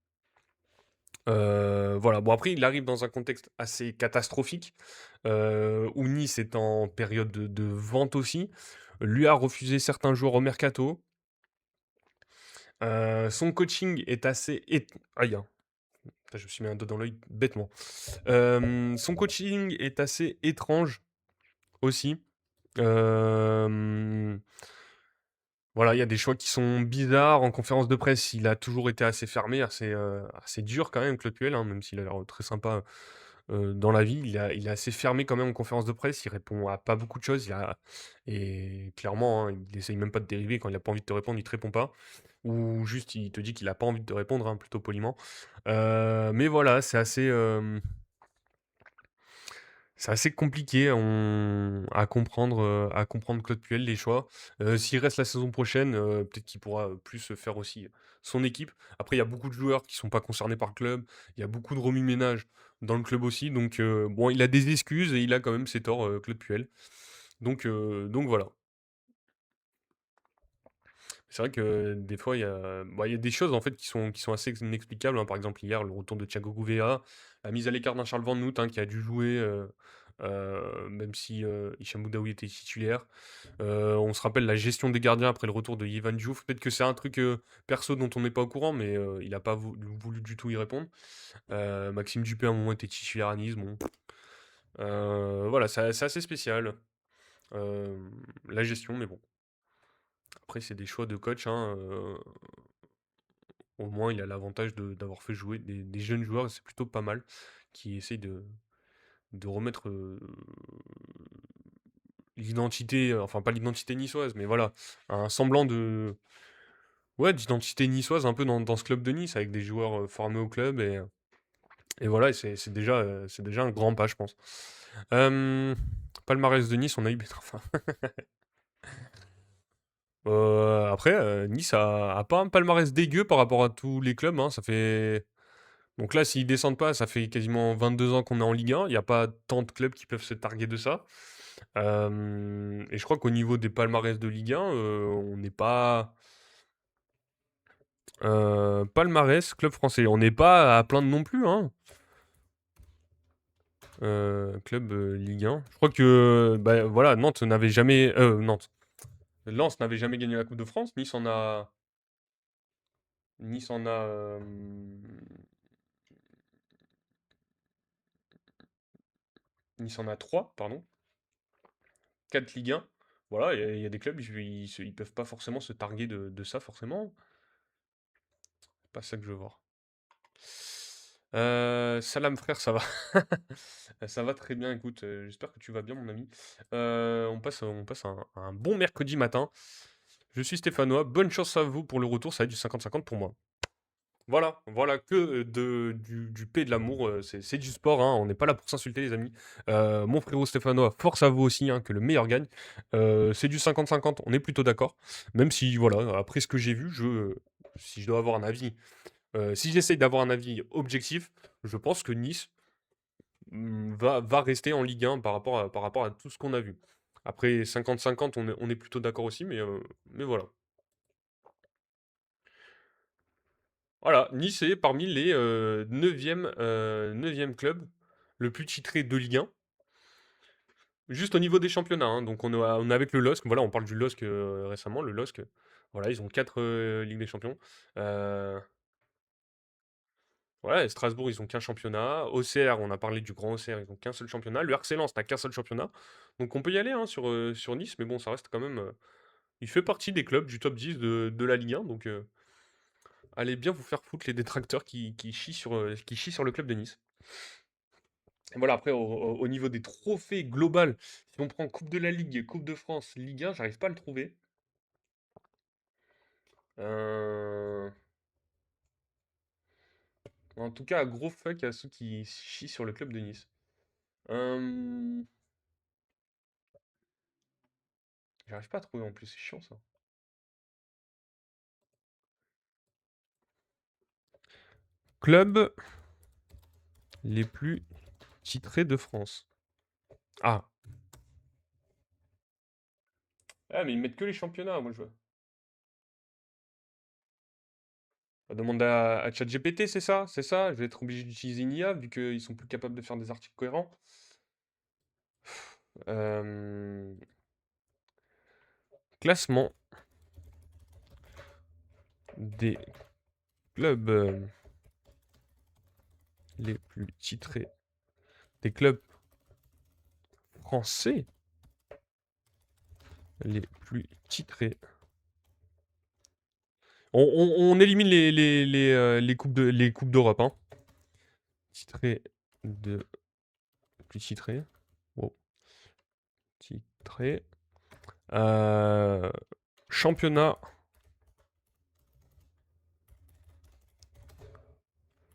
voilà, bon après il arrive dans un contexte assez catastrophique, où Nice est en période de vente aussi. Lui a refusé certains joueurs au mercato. Son coaching est assez aïe, hein, putain, je me suis mis un doigt dans l'œil bêtement. Son coaching est assez étrange aussi. Hem, voilà, il y a des choix qui sont bizarres. En conférence de presse, il a toujours été assez fermé, assez dur quand même, Claude Puel, hein, même s'il a l'air très sympa, dans la vie. Il est assez fermé quand même en conférence de presse. Il répond à pas beaucoup de choses. Et clairement, hein, il essaye même pas de dériver. Quand il a pas envie de te répondre, il te répond pas. Ou juste, il te dit qu'il a pas envie de te répondre, hein, plutôt poliment. Mais voilà, c'est assez compliqué à comprendre Claude Puel, les choix. S'il reste la saison prochaine, peut-être qu'il pourra plus faire aussi son équipe. Après, il y a beaucoup de joueurs qui sont pas concernés par le club. Il y a beaucoup de remue-ménage dans le club aussi. Donc, bon, il a des excuses et il a quand même ses torts, Claude Puel. Donc voilà. C'est vrai que des fois, il y a des choses en fait qui sont assez inexplicables, hein. Par exemple, hier, le retour de Thiago Gouveia, la mise à l'écart d'un Charles Van Noot hein, qui a dû jouer, même si Hicham Boudaoui était titulaire. On se rappelle la gestion des gardiens après le retour de Yvan Diouf. Peut-être que c'est un truc perso dont on n'est pas au courant, mais il n'a pas voulu du tout y répondre. Maxime Dupé, à un moment, était titulaire à Nice. Bon. Voilà, c'est assez spécial, euh, la gestion, mais bon. Après, c'est des choix de coach, hein, au moins, il a l'avantage d'avoir fait jouer des jeunes joueurs, et c'est plutôt pas mal, qui essayent de remettre l'identité, enfin pas l'identité niçoise, mais voilà, un semblant ouais, d'identité niçoise un peu dans ce club de Nice, avec des joueurs formés au club, et voilà, et c'est déjà un grand pas, je pense. Euh, Palmarès de Nice, on a eu enfin, après, Nice a pas un palmarès dégueu par rapport à tous les clubs, hein, ça fait. Donc là, s'ils descendent pas, ça fait quasiment 22 ans qu'on est en Ligue 1. Il n'y a pas tant de clubs qui peuvent se targuer de ça. Et je crois qu'au niveau des palmarès de Ligue 1, on n'est pas. Palmarès, club français. On n'est pas à plaindre non plus, hein. Club Ligue 1. Je crois que bah, voilà, Nantes n'avait jamais. Nantes. Lens n'avait jamais gagné la Coupe de France. Nice en a. Nice en a. Nice en a 3, pardon. 4 Ligue 1. Voilà, il y a des clubs, ils peuvent pas forcément se targuer de ça, forcément. C'est pas ça que je veux voir. Salam frère, ça va. Ça va très bien, écoute, j'espère que tu vas bien, mon ami. On passe un bon mercredi matin. Je suis Stéphanois, bonne chance à vous pour le retour, ça va être du 50-50 pour moi. Voilà, que du paix et de l'amour, c'est du sport, hein, on n'est pas là pour s'insulter les amis. Mon frérot Stéphanois, force à vous aussi, hein, que le meilleur gagne. C'est du 50-50, on est plutôt d'accord. Même si, voilà, après ce que j'ai vu, si je dois avoir un avis, si j'essaye d'avoir un avis objectif, je pense que Nice va rester en Ligue 1 par rapport à tout ce qu'on a vu. Après 50-50, on est plutôt d'accord aussi, mais voilà. Voilà, Nice est parmi les 9e clubs le plus titré de Ligue 1. Juste au niveau des championnats, hein. Donc on est avec le LOSC. Voilà, on parle du LOSC récemment. Le LOSC, Voilà, ils ont 4 Ligues des Champions. Euh, voilà, et Strasbourg, ils ont qu'un championnat. OCR, on a parlé du grand OCR, ils ont qu'un seul championnat. Le RC Lens n'a qu'un seul championnat. Donc on peut y aller hein, sur Nice, mais bon, ça reste quand même. Il fait partie des clubs du top 10 de la Ligue 1. Donc allez bien vous faire foutre les détracteurs qui qui chient sur le club de Nice. Et voilà, après, au niveau des trophées global, si on prend Coupe de la Ligue, Coupe de France, Ligue 1, j'arrive pas à le trouver. Euh, En tout cas, gros fuck à ceux qui chient sur le club de Nice. Euh, J'arrive pas à trouver en plus, c'est chiant ça. Club les plus titrés de France. Ah. Ah, mais ils mettent que les championnats, moi je veux. On demande à ChatGPT, c'est ça? C'est ça? Je vais être obligé d'utiliser une IA vu qu'ils sont plus capables de faire des articles cohérents. Euh, Classement des clubs les plus titrés. Des clubs français les plus titrés. On élimine les coupes d'Europe. Hein. Titrés de. Plus titrés. Wow. Titrés. Championnat.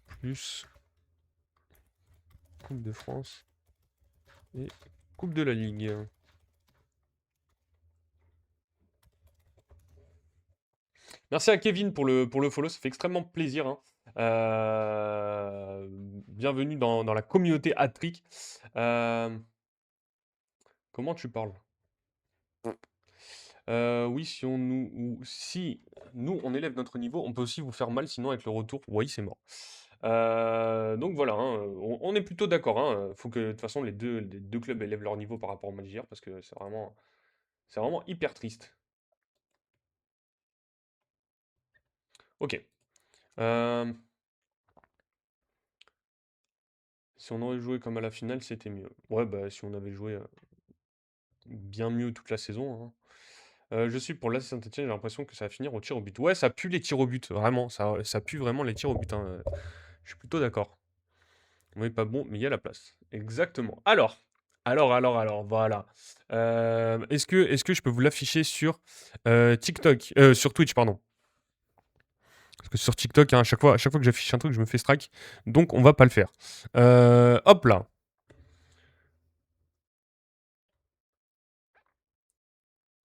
Plus. Coupe de France. Et Coupe de la Ligue. Merci à Kevin pour le follow, ça fait extrêmement plaisir. Hein. Bienvenue dans la communauté Hattrick. Comment tu parles? Oui, si nous, on élève notre niveau, on peut aussi vous faire mal, sinon avec le retour, oui, c'est mort. Donc voilà, hein, on est plutôt d'accord. Hein, faut que de toute façon les deux clubs élèvent leur niveau par rapport au match d'hier, parce que c'est vraiment hyper triste. Ok. Euh, Si on aurait joué comme à la finale, c'était mieux. Ouais, bah si on avait joué bien mieux toute la saison. Hein. Je suis pour l'AS Saint-Etienne, j'ai l'impression que ça va finir au tir au but. Ouais, ça pue les tirs au but, vraiment. Ça pue vraiment les tirs au but. Hein. Je suis plutôt d'accord. On n'est pas bon, mais il y a la place. Exactement. Alors, voilà. Est-ce que je peux vous l'afficher sur TikTok, sur Twitch, pardon. Parce que sur TikTok, hein, à chaque fois que j'affiche un truc, je me fais strike. Donc, on va pas le faire. Hop là.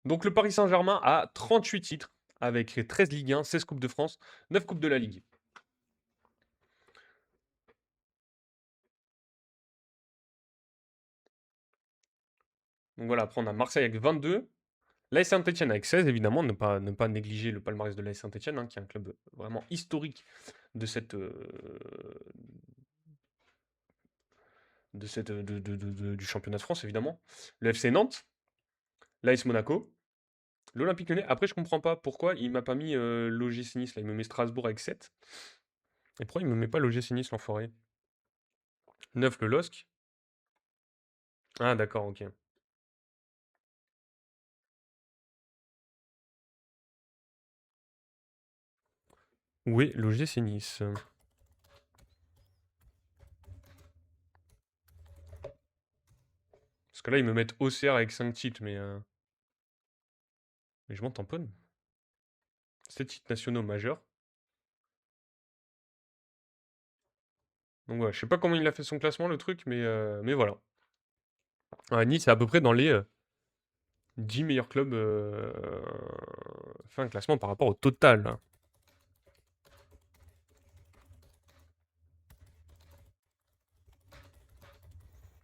Donc, le Paris Saint-Germain a 38 titres, avec 13 Ligue 1, 16 Coupes de France, 9 Coupes de la Ligue. Donc voilà, après on a Marseille avec 22. L'AS Saint-Etienne avec 16, évidemment, ne pas négliger le palmarès de l'AS Saint-Etienne, hein, qui est un club vraiment historique de cette, du championnat de France, évidemment. Le FC Nantes, l'AS Monaco, l'Olympique Lyonnais. Après, je comprends pas pourquoi il m'a pas mis l'OGC Nice, là, il me met Strasbourg avec 7. Et pourquoi il me met pas l'OGC Nice, l'enfoiré? 9, le LOSC. Ah, d'accord, ok. Où est l'OGC Nice? Parce que là, ils me mettent OCR avec 5 titres, mais je m'en tamponne. 7 titres nationaux majeurs. Donc ouais, je sais pas comment il a fait son classement, le truc, mais voilà. Ouais, Nice est à peu près dans les 10 meilleurs clubs fin classement par rapport au total. Hein.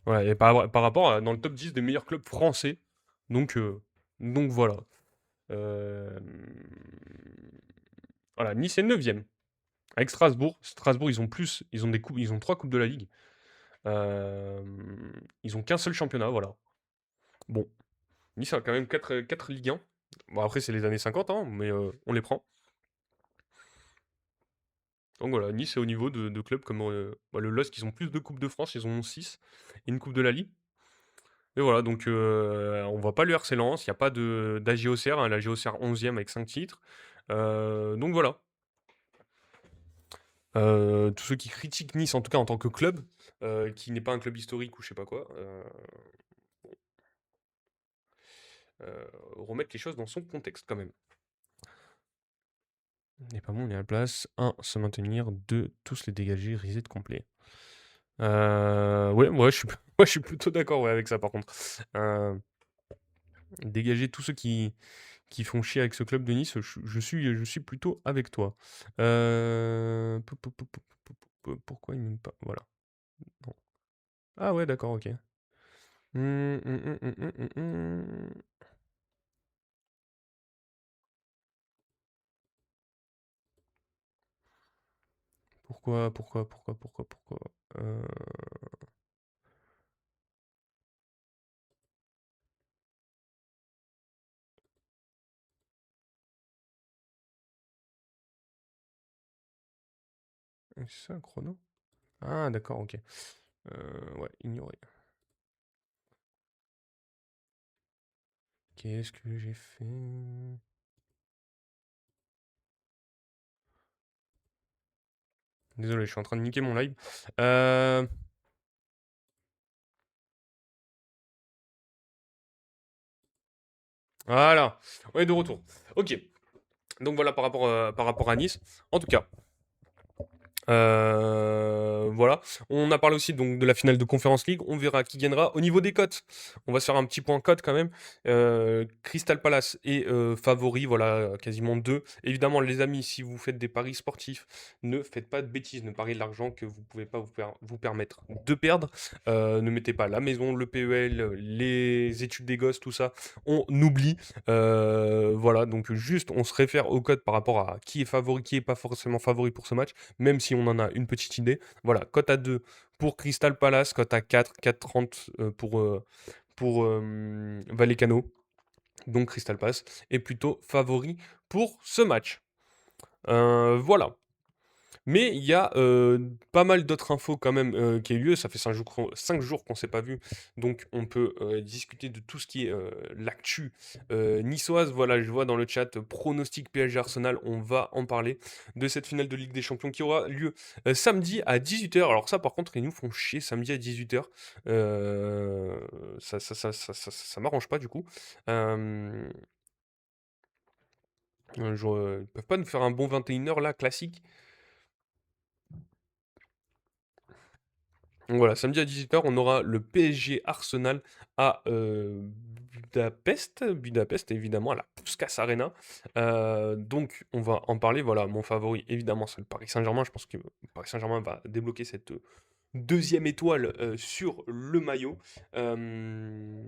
Ouais, et par rapport dans le top 10 des meilleurs clubs français. Donc, euh, donc voilà. Euh, voilà, Nice est 9e. Avec Strasbourg. Strasbourg, ils ont des coupes, ils ont 3 coupes de la Ligue. Euh, Ils ont qu'un seul championnat, voilà. Bon, Nice a quand même 4 Ligue 1. Bon, après, c'est les années 50, hein, mais on les prend. Donc voilà, Nice est au niveau de clubs comme bah, le LOSC, ils ont plus de Coupes de France, ils en ont 6, et une Coupe de la Ligue. Et voilà, donc on voit pas le RC Lens, il n'y a pas d'AGOCR, hein, la GOCR 11e avec 5 titres. Donc voilà. Tous ceux qui critiquent Nice, en tout cas en tant que club, qui n'est pas un club historique ou je sais pas quoi, remettre les choses dans son contexte quand même. n'est pas bon, on est à la place. Un, se maintenir. Deux, tous les dégager, reset complet. Ouais, ouais, je suis plutôt d'accord ouais, avec ça par contre. Dégager tous ceux qui font chier avec ce club de Nice, je suis plutôt avec toi. Pourquoi il m'aime pas? Voilà. Non. Ah ouais, d'accord, ok. Hum, hum, hum, hum, hum, hum, hum. Pourquoi? Euh, c'est ça, un chrono? Ah, d'accord, ok. Ouais, ignorer. Qu'est-ce que j'ai fait? Désolé, je suis en train de niquer mon live. Euh, Voilà. On est de retour. Ok. Donc voilà par rapport à Nice. En tout cas, voilà. On a parlé aussi donc de la finale de Conference League. On verra qui gagnera. Au niveau des cotes, on va se faire un petit point cote quand même. Crystal Palace est favori, voilà, quasiment 2. Évidemment, les amis, si vous faites des paris sportifs, ne faites pas de bêtises. Ne pariez de l'argent que vous ne pouvez pas vous permettre de perdre. Ne mettez pas la maison, le PEL, les études des gosses, tout ça. On oublie. Voilà, donc juste, on se réfère au code par rapport à qui est favori, qui est pas forcément favori pour ce match même si on en a une petite idée. Voilà, cote à 2 pour Crystal Palace, cote à 4, 4,30 pour Vallecano. Donc Crystal Palace est plutôt favori pour ce match. Voilà. Mais il y a pas mal d'autres infos quand même qui a eu lieu. Ça fait 5 jours qu'on ne s'est pas vu. Donc on peut discuter de tout ce qui est l'actu niçoise. Voilà, je vois dans le chat pronostic PSG Arsenal. On va en parler de cette finale de Ligue des Champions qui aura lieu samedi à 18h. Alors ça par contre, ils nous font chier samedi à 18h. Ça m'arrange pas du coup. Euh, ils peuvent pas nous faire un bon 21h là, classique. Donc voilà, samedi à 18h, on aura le PSG Arsenal à Budapest évidemment, à la Puskás Arena. Donc on va en parler. Voilà, mon favori évidemment c'est le Paris Saint-Germain. Je pense que le Paris Saint-Germain va débloquer cette deuxième étoile sur le maillot. Euh,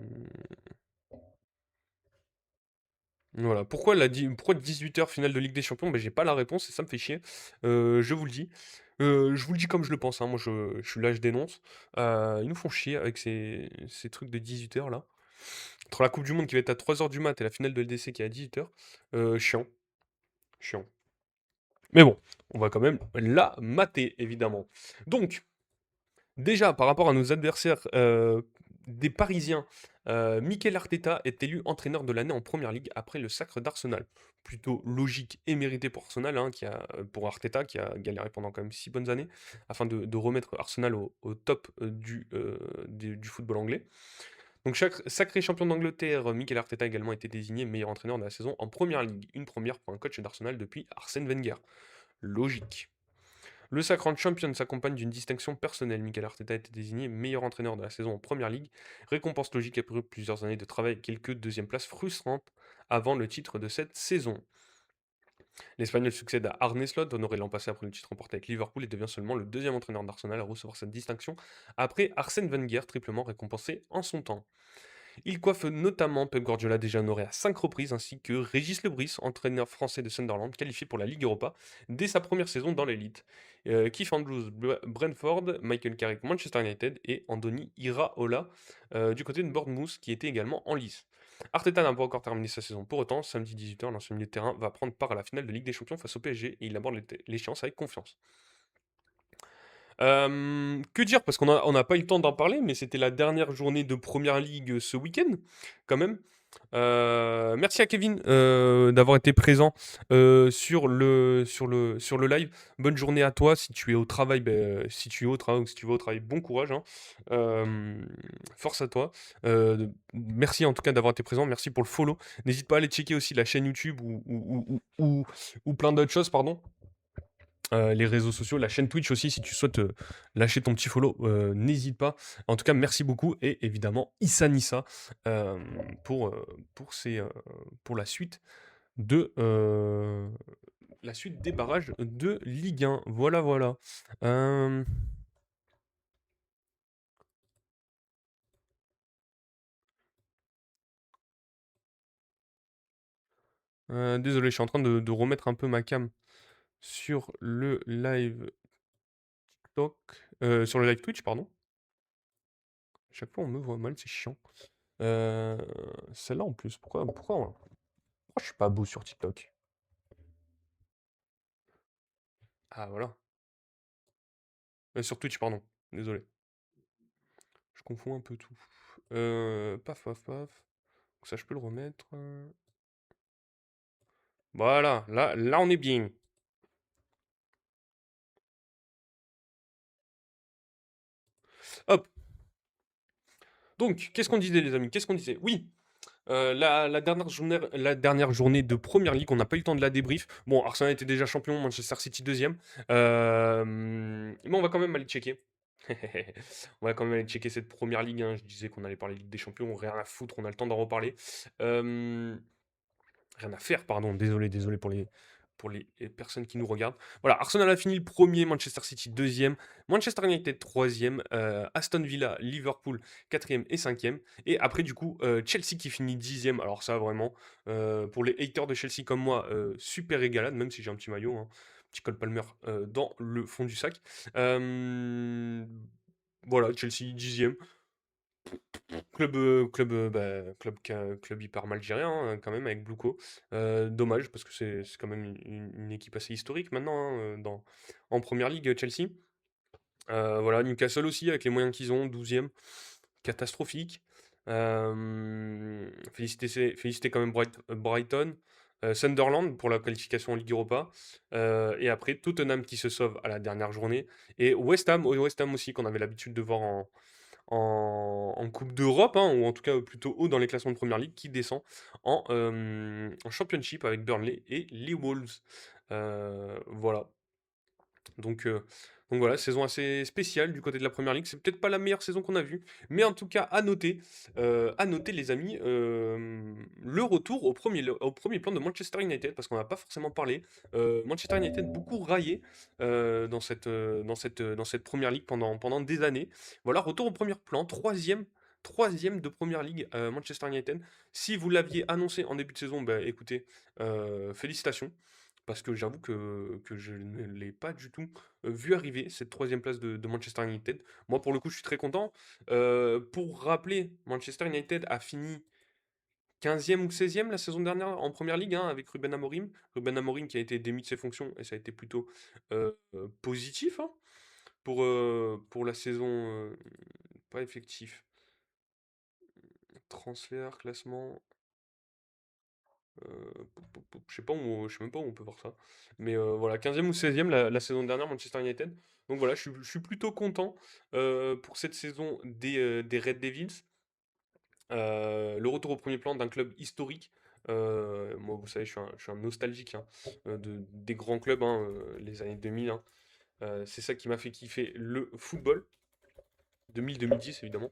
Voilà. Pourquoi 18h finale de Ligue des Champions? Ben, j'ai pas la réponse et ça me fait chier. Je vous le dis. Je vous le dis comme je le pense, hein. Moi, je suis là, je dénonce. Ils nous font chier avec ces trucs de 18h là. Entre la Coupe du Monde qui va être à 3h du mat et la finale de LDC qui est à 18h. Chiant. Chiant. Mais bon, on va quand même la mater, évidemment. Donc, déjà, par rapport à nos adversaires des Parisiens, Mikel Arteta est élu entraîneur de l'année en Première Ligue après le sacre d'Arsenal. Plutôt logique et mérité pour Arsenal, hein, pour Arteta, qui a galéré pendant quand même 6 bonnes années, afin de remettre Arsenal au top du football anglais. Donc chaque sacré champion d'Angleterre, Mikel Arteta a également été désigné meilleur entraîneur de la saison en Première Ligue. Une première pour un coach d'Arsenal depuis Arsène Wenger. Logique. Le sacre en champion s'accompagne d'une distinction personnelle. Mikel Arteta a été désigné meilleur entraîneur de la saison en Première Ligue. Récompense logique après plusieurs années de travail et quelques deuxièmes places frustrantes avant le titre de cette saison. L'Espagnol succède à Arne Slot, honoré l'an passé après le titre remporté avec Liverpool et devient seulement le deuxième entraîneur d'Arsenal à recevoir cette distinction après Arsène Wenger, triplement récompensé en son temps. Il coiffe notamment Pep Guardiola déjà honoré à 5 reprises, ainsi que Régis Lebris, entraîneur français de Sunderland, qualifié pour la Ligue Europa dès sa première saison dans l'élite. Keith Andrews, Brentford, Michael Carrick, Manchester United et Andoni Iraola du côté de Bournemouth qui était également en lice. Arteta n'a pas encore terminé sa saison. Pour autant, samedi 18h, l'ancien milieu de terrain va prendre part à la finale de Ligue des Champions face au PSG et il aborde l'échéance avec confiance. Que dire? Parce qu'on n'a pas eu le temps d'en parler, mais c'était la dernière journée de Première Ligue ce week-end, quand même. Merci à Kevin d'avoir été présent sur le live. Bonne journée à toi. Si tu es au travail, si tu es au travail ou si tu vas au travail, bon courage, hein. Force à toi. Merci en tout cas d'avoir été présent. Merci pour le follow. N'hésite pas à aller checker aussi la chaîne YouTube ou plein d'autres choses, pardon. Les réseaux sociaux, la chaîne Twitch aussi, si tu souhaites lâcher ton petit follow, n'hésite pas. En tout cas, merci beaucoup et évidemment Issa Nissa euh, pour, euh, pour, pour la suite des barrages de Ligue 1. Voilà, voilà. Euh, Désolé, je suis en train de remettre un peu ma cam sur le live TikTok, sur le live Twitch, pardon. À chaque fois, on me voit mal, c'est chiant. Euh, Celle-là en plus, pourquoi je suis pas beau sur TikTok? Ah voilà. Sur Twitch, pardon. Désolé. Je confonds un peu tout. Paf, paf, paf. Ça, je peux le remettre. Voilà, là, on est bien. Hop. Donc, qu'est-ce qu'on disait, les amis? Qu'est-ce qu'on disait? Oui, la dernière journée de Première Ligue, on n'a pas eu le temps de la débrief. Bon, Arsenal était déjà champion, Manchester City deuxième. Mais on va quand même aller checker. On va quand même aller checker cette Première Ligue, hein. Je disais qu'on allait parler Ligue des Champions, rien à foutre, on a le temps d'en reparler. Euh, Rien à faire, pardon. Désolé pour les personnes qui nous regardent. Voilà, Arsenal a fini le premier, Manchester City deuxième, Manchester United troisième, Aston Villa, Liverpool quatrième et cinquième. Et après, du coup, Chelsea qui finit dixième. Alors ça, vraiment, pour les haters de Chelsea comme moi, super régalade, même si j'ai un petit maillot, hein, petit Cole Palmer dans le fond du sac. Euh, voilà, Chelsea dixième. Club hyper mal géré, hein, quand même, avec Bluco. Dommage, parce que c'est quand même une équipe assez historique maintenant, hein, en première ligue, Chelsea. Voilà, Newcastle aussi, avec les moyens qu'ils ont, douzième, catastrophique. Féliciter quand même Brighton. Sunderland pour la qualification en Ligue Europa. Et après, Tottenham qui se sauve à la dernière journée. Et West Ham aussi, qu'on avait l'habitude de voir en Coupe d'Europe, hein, ou en tout cas plutôt haut dans les classements de Première Ligue, qui descend en Championship avec Burnley et les Wolves. Voilà. Donc, euh, donc voilà, saison assez spéciale du côté de la Première Ligue. C'est peut-être pas la meilleure saison qu'on a vue, mais en tout cas à noter les amis, le retour au premier plan de Manchester United, parce qu'on n'a pas forcément parlé. Manchester United beaucoup raillé dans cette Première Ligue pendant des années. Voilà, retour au premier plan, troisième de Première Ligue, Manchester United. Si vous l'aviez annoncé en début de saison, bah, écoutez, félicitations. Parce que j'avoue que je ne l'ai pas du tout vu arriver, cette troisième place de Manchester United. Moi, pour le coup, je suis très content. Pour rappeler, Manchester United a fini 15e ou 16e la saison dernière en Première Ligue, hein, avec Ruben Amorim. Ruben Amorim qui a été démis de ses fonctions et ça a été plutôt positif, hein, pour la saison pas effectif. Transfert, classement. Je sais même pas où on peut voir ça. Mais voilà, 15e ou 16e la saison dernière, Manchester United. Donc voilà, je suis plutôt content pour cette saison des Red Devils. Le retour au premier plan d'un club historique. Moi, vous savez, je suis un nostalgique, hein, des grands clubs, hein, les années 2000, hein. C'est ça qui m'a fait kiffer le football. 2000-2010, évidemment.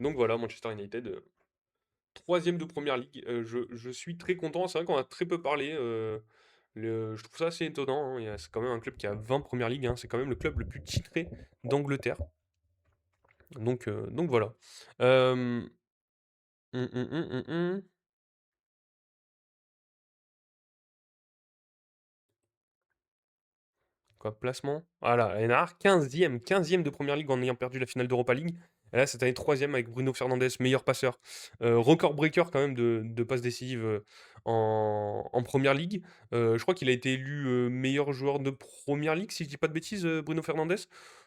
Donc voilà, Manchester United. Troisième de première ligue. Je suis très content. C'est vrai qu'on a très peu parlé. Je trouve ça assez étonnant, hein. C'est quand même un club qui a 20 première ligue, hein. C'est quand même le club le plus titré d'Angleterre. Donc voilà. Euh, hum, hum, hum, hum, hum. Quoi, placement? Voilà, Enar, 15e de première ligue en ayant perdu la finale d'Europa League. Et là, cette année, troisième avec Bruno Fernandes, meilleur passeur. Record breaker quand même de passes décisives en Première Ligue. Je crois qu'il a été élu meilleur joueur de Première Ligue, si je dis pas de bêtises, Bruno Fernandes.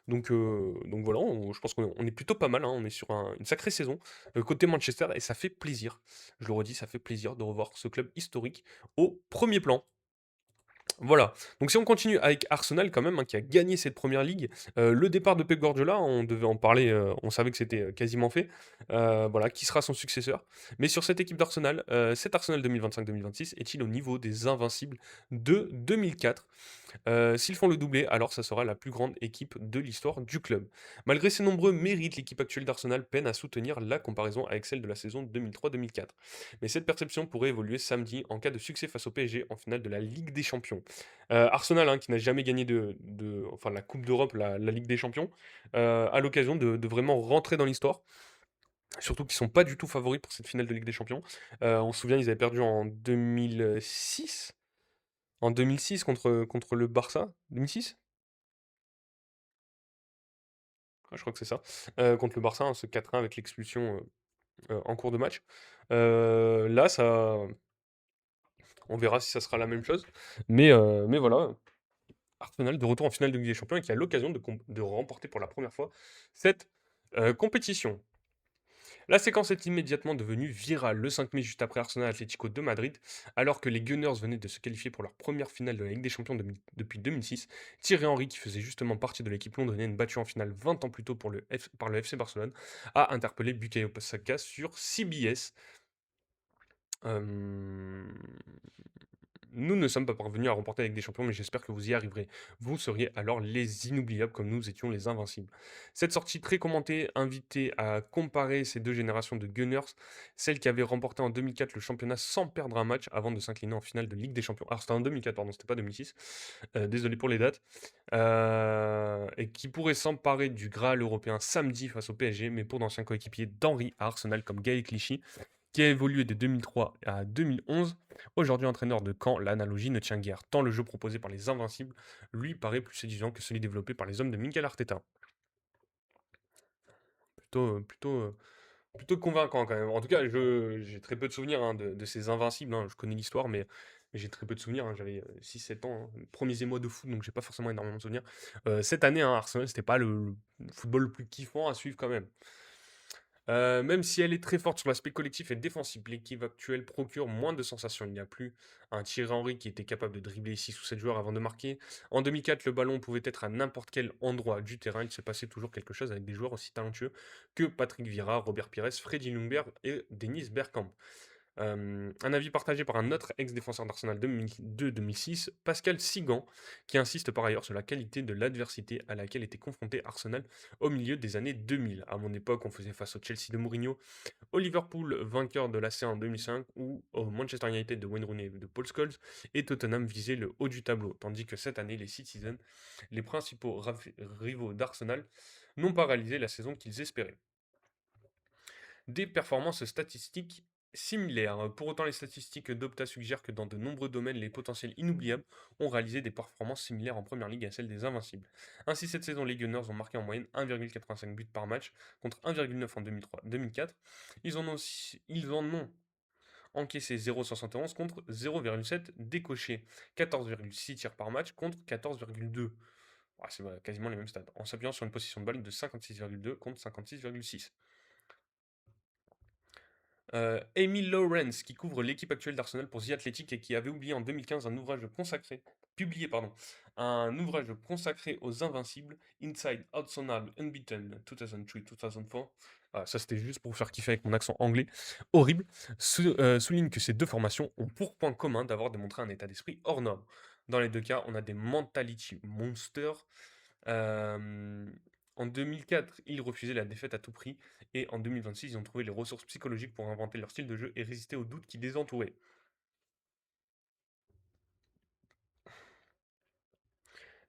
Donc voilà, je pense qu'on est plutôt pas mal, hein, on est sur une sacrée saison côté Manchester et ça fait plaisir. Je le redis, ça fait plaisir de revoir ce club historique au premier plan. Voilà. Donc si on continue avec Arsenal quand même, hein, qui a gagné cette première ligue, le départ de Pep Guardiola, on devait en parler, on savait que c'était quasiment fait. Voilà, qui sera son successeur. Mais sur cette équipe d'Arsenal, cet Arsenal 2025-2026 est-il au niveau des invincibles de 2004? S'ils font le doublé, alors ça sera la plus grande équipe de l'histoire du club. Malgré ses nombreux mérites, l'équipe actuelle d'Arsenal peine à soutenir la comparaison avec celle de la saison 2003-2004. Mais cette perception pourrait évoluer samedi en cas de succès face au PSG en finale de la Ligue des Champions. Arsenal, hein, qui n'a jamais gagné enfin, la Coupe d'Europe, la Ligue des Champions, a l'occasion de vraiment rentrer dans l'histoire. Surtout qu'ils sont pas du tout favoris pour cette finale de Ligue des Champions. On se souvient, ils avaient perdu en 2006 contre le Barça. 2006? Ouais, je crois que c'est ça. Contre le Barça, hein, ce 4-1 avec l'expulsion en cours de match. Là, on verra si ça sera la même chose. Mais voilà, Arsenal de retour en finale de Ligue des Champions et qui a l'occasion de remporter pour la première fois cette compétition. La séquence est immédiatement devenue virale le 5 mai, juste après Arsenal Atlético de Madrid, alors que les Gunners venaient de se qualifier pour leur première finale de la Ligue des Champions depuis 2006. Thierry Henry, qui faisait justement partie de l'équipe londonienne battue en finale 20 ans plus tôt par le FC Barcelone, a interpellé Bukayo Saka sur CBS. Euh, Nous ne sommes pas parvenus à remporter avec des champions, mais j'espère que vous y arriverez. Vous seriez alors les inoubliables comme nous étions les invincibles. Cette sortie très commentée invitait à comparer ces deux générations de Gunners, celle qui avait remporté en 2004 le championnat sans perdre un match avant de s'incliner en finale de Ligue des Champions. Alors c'était en 2004, pardon, c'était pas 2006. Désolé pour les dates. Et qui pourrait s'emparer du Graal européen samedi face au PSG, mais pour d'anciens coéquipiers d'Henry à Arsenal comme Gaël Clichy, qui a évolué de 2003 à 2011. Aujourd'hui entraîneur de Caen, l'analogie ne tient guère, tant le jeu proposé par les Invincibles lui paraît plus séduisant que celui développé par les hommes de Mikel Arteta. Plutôt convaincant quand même. En tout cas, j'ai très peu de souvenirs hein, de ces Invincibles. Hein. Je connais l'histoire, mais j'ai très peu de souvenirs. Hein. J'avais 6-7 ans, hein. Premiers émois de foot, donc j'ai pas forcément énormément de souvenirs. Cette année, hein, Arsenal, c'était pas le football le plus kiffant à suivre quand même. Même si elle est très forte sur l'aspect collectif et défensif, l'équipe actuelle procure moins de sensations. Il n'y a plus un Thierry Henry qui était capable de dribbler 6 ou 7 joueurs avant de marquer. En 2004, le ballon pouvait être à n'importe quel endroit du terrain. Il se passait toujours quelque chose avec des joueurs aussi talentueux que Patrick Vieira, Robert Pires, Freddy Ljungberg et Dennis Bergkamp. Un avis partagé par un autre ex-défenseur d'Arsenal 2002-2006, Pascal Sigan, qui insiste par ailleurs sur la qualité de l'adversité à laquelle était confronté Arsenal au milieu des années 2000. À mon époque, on faisait face au Chelsea de Mourinho, au Liverpool vainqueur de l'AC en 2005 ou au Manchester United de Wayne Rooney et de Paul Scholes, et Tottenham visait le haut du tableau. Tandis que cette année, les Citizens, les principaux rivaux d'Arsenal, n'ont pas réalisé la saison qu'ils espéraient. Des performances statistiques similaires. Pour autant, les statistiques d'Opta suggèrent que dans de nombreux domaines, les potentiels inoubliables ont réalisé des performances similaires en première ligue à celles des Invincibles. Ainsi, cette saison, les Gunners ont marqué en moyenne 1,85 buts par match contre 1,9 en 2003-2004. Ils en ont encaissé 0,71 contre 0,7 décochés, 14,6 tirs par match contre 14,2. C'est quasiment les mêmes stats, en s'appuyant sur une position de balle de 56,2 contre 56,6. Emile Lawrence, qui couvre l'équipe actuelle d'Arsenal pour The Athletic et qui avait oublié en 2015 publié un ouvrage consacré aux Invincibles, Inside Arsenal Unbeaten 2003-2004. Ah, ça c'était juste pour faire kiffer avec mon accent anglais horrible. Souligne que ces deux formations ont pour point commun d'avoir démontré un état d'esprit hors norme. Dans les deux cas, on a des mentality monsters. Euh, En 2004, ils refusaient la défaite à tout prix, et en 2026, ils ont trouvé les ressources psychologiques pour inventer leur style de jeu et résister aux doutes qui les entouraient.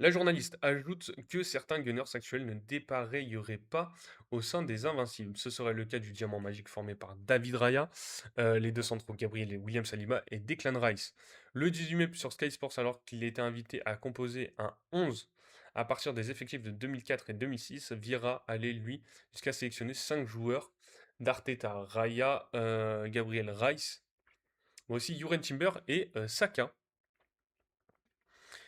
La journaliste ajoute que certains Gunners actuels ne dépareilleraient pas au sein des Invincibles. Ce serait le cas du diamant magique formé par David Raya, les deux centraux Gabriel et William Saliba et Declan Rice. Le 18 mai sur Sky Sports, alors qu'il était invité à composer un 11 À partir des effectifs de 2004 et 2006, Vieira allait, lui, jusqu'à sélectionner 5 joueurs d'Arteta, Raya, Gabriel Rice, mais aussi Juren Timber et Saka,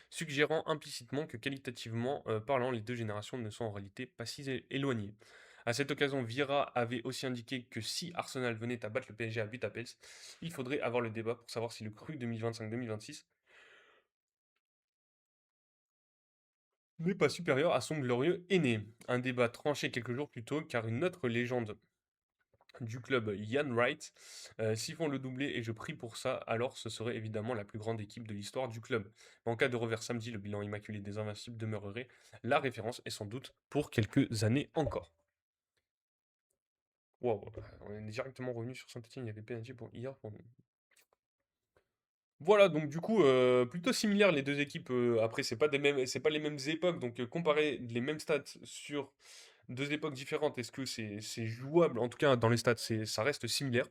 suggérant implicitement que qualitativement parlant, les deux générations ne sont en réalité pas si éloignées. À cette occasion, Vieira avait aussi indiqué que si Arsenal venait à battre le PSG à Budapest, il faudrait avoir le débat pour savoir si le cru 2025-2026 n'est pas supérieur à son glorieux aîné. Un débat tranché quelques jours plus tôt, car une autre légende du club, Ian Wright, s'ils font le doublé et je prie pour ça, alors ce serait évidemment la plus grande équipe de l'histoire du club. En cas de revers samedi, le bilan immaculé des Invincibles demeurerait la référence et sans doute pour quelques années encore. Wow, on est directement revenu sur Saint-Etienne, il y avait penalty pour hier. Voilà, donc du coup, plutôt similaires les deux équipes. Après, c'est pas les mêmes époques, donc comparer les mêmes stats sur deux époques différentes, est-ce que c'est jouable? En tout cas, dans les stats, ça reste similaire.